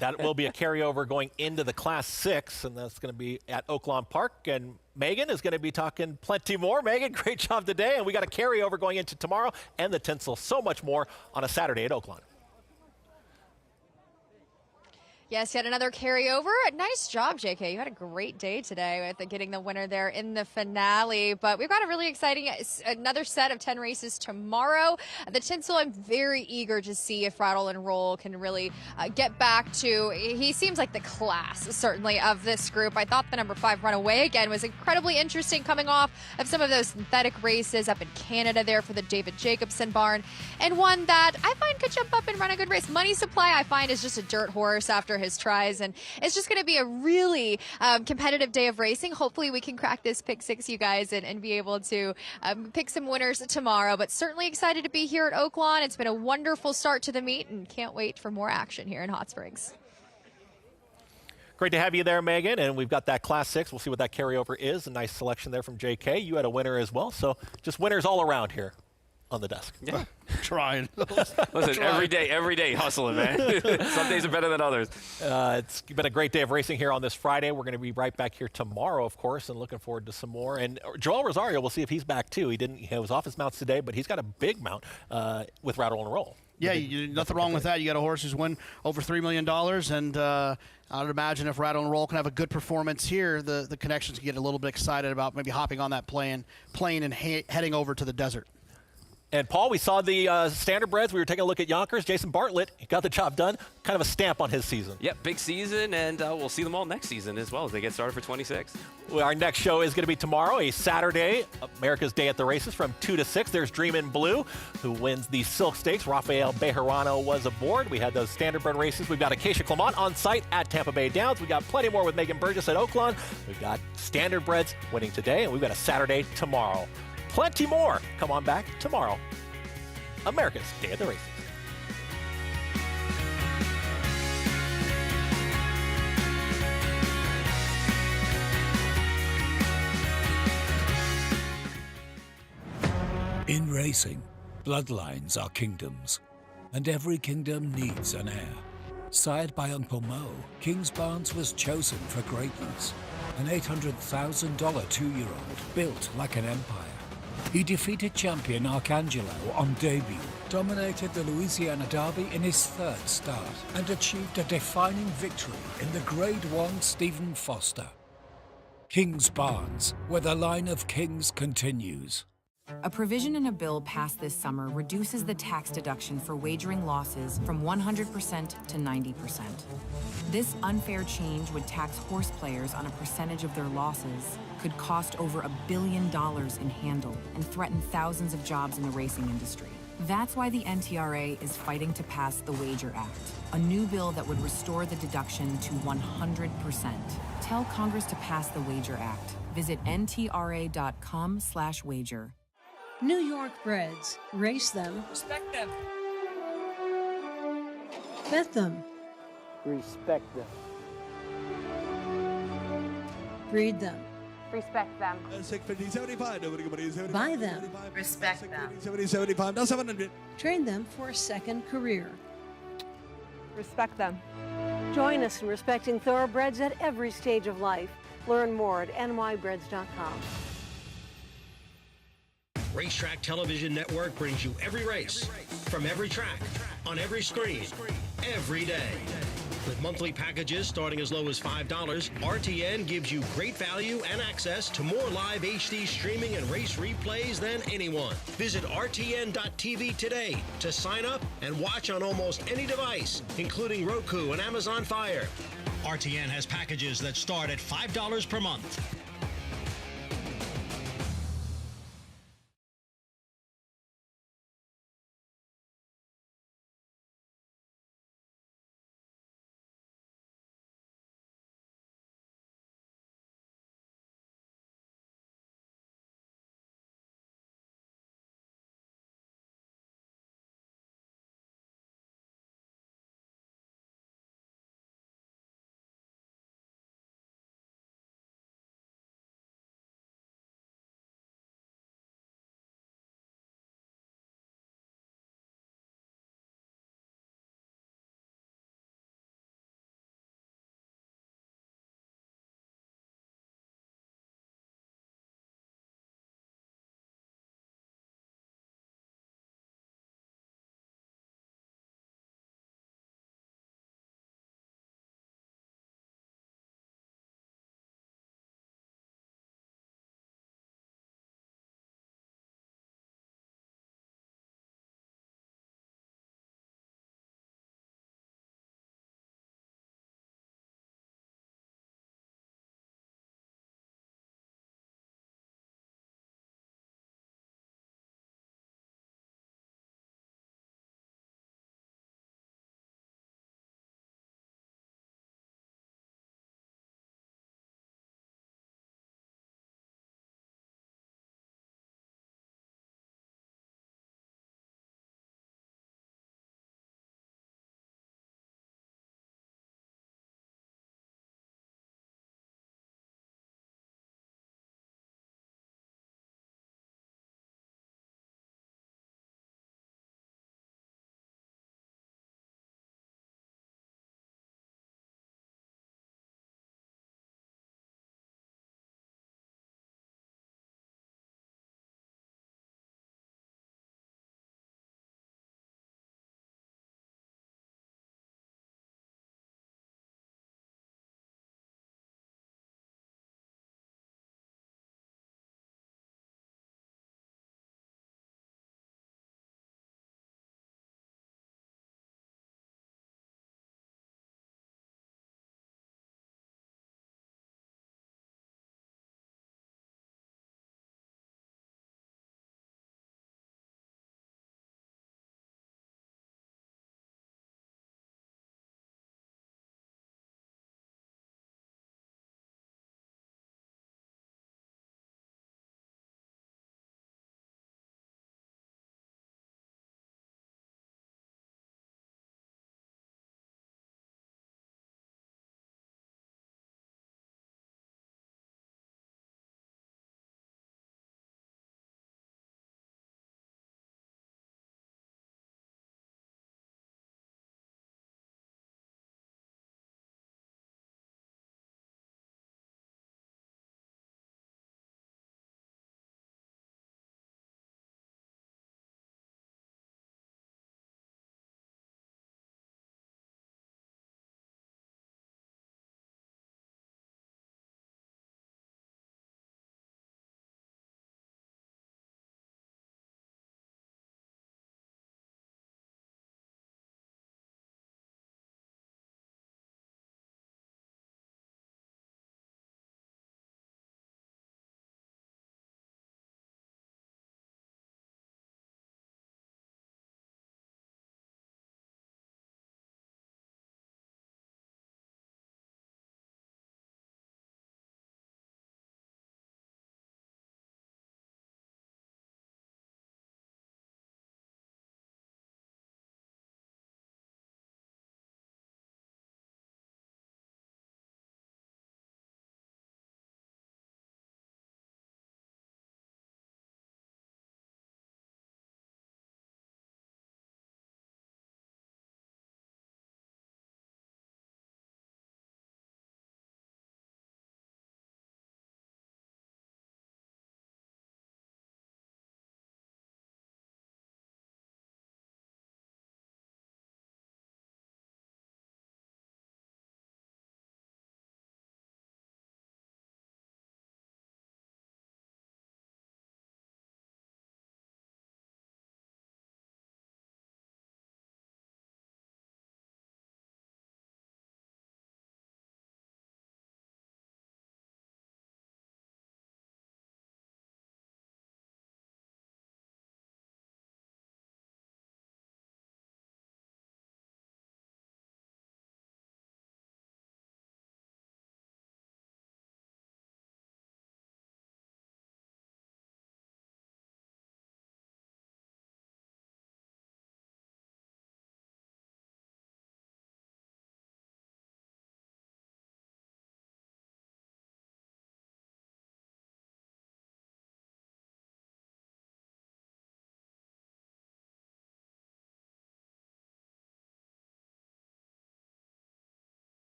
That will be a carryover going into the Class 6, and that's going to be at Oaklawn Park. And Megan is going to be talking plenty more. Megan, great job today. And we got a carryover going into tomorrow and the tinsel. So much more on a Saturday at Oaklawn. Yes, yet another carryover. Nice job, JK. You had a great day today with getting the winner there in the finale. But we've got a really exciting another set of 10 races tomorrow. The tinsel, I'm very eager to see if Rattle and Roll can really get back to. He seems like the class, certainly, of this group. I thought the number 5 Runaway again was incredibly interesting, coming off of some of those synthetic races up in Canada there for the David Jacobson barn. And one that I find could jump up and run a good race. Money Supply, I find, is just a dirt horse after his tries, and it's just going to be a really competitive day of racing. Hopefully we can crack this pick 6, you guys, and be able to pick some winners tomorrow. But certainly excited to be here at Oaklawn. It's been a wonderful start to the meet, and can't wait for more action here in Hot Springs. Great to have you there, Megan, and we've got that Class 6. We'll see what that carryover is. A nice selection there from JK. You had a winner as well, so just winners all around here on the desk. Yeah. Trying. Listen, every day hustling, man. Some days are better than others. It's been a great day of racing here on this Friday. We're going to be right back here tomorrow, of course, and looking forward to some more. And Joel Rosario, we'll see if he's back too. He was off his mounts today, but he's got a big mount with Rattle and Roll. Yeah, nothing wrong with that. You got a horse who's won over $3 million, and I would imagine if Rattle and Roll can have a good performance here, the connections can get a little bit excited about maybe hopping on that plane and heading over to the desert. And, Paul, we saw the standard breds. We were taking a look at Yonkers. Jason Bartlett, he got the job done. Kind of a stamp on his season. Yep, big season, and we'll see them all next season as well as they get started for 26. Well, our next show is going to be tomorrow, a Saturday, America's Day at the Races from 2 to 6. There's Dream in Blue, who wins the Silk Stakes. Rafael Bejarano was aboard. We had those standard bred races. We've got Acacia Clement on site at Tampa Bay Downs. We've got plenty more with Megan Burgess at Oaklawn. We've got standard breds winning today, and we've got a Saturday tomorrow. Plenty more. Come on back tomorrow. America's Day at the Races. In racing, bloodlines are kingdoms, and every kingdom needs an heir. Sired by Uncle Mo, King's Barnes was chosen for greatness. An $800,000 2-year-old built like an empire. He defeated champion Arcangelo on debut, dominated the Louisiana Derby in his 3rd start, and achieved a defining victory in the Grade 1 Stephen Foster. King's Barnes, where the line of kings continues. A provision in a bill passed this summer reduces the tax deduction for wagering losses from 100% to 90%. This unfair change would tax horse players on a percentage of their losses, could cost over $1 billion in handle, and threaten thousands of jobs in the racing industry. That's why the NTRA is fighting to pass the Wager Act, a new bill that would restore the deduction to 100%. Tell Congress to pass the Wager Act. Visit ntra.com/wager. New York breds. Race them. Respect them. Bet them. Respect them. Breed them. Respect them. Buy them. Respect them. Train them for a second career. Respect them. Join us in respecting thoroughbreds at every stage of life. Learn more at nybreds.com. Racetrack Television Network brings you every race, from every track, on every screen, every day. With monthly packages starting as low as $5, RTN gives you great value and access to more live HD streaming and race replays than anyone. Visit RTN.tv today to sign up and watch on almost any device, including Roku and Amazon Fire. RTN has packages that start at $5 per month.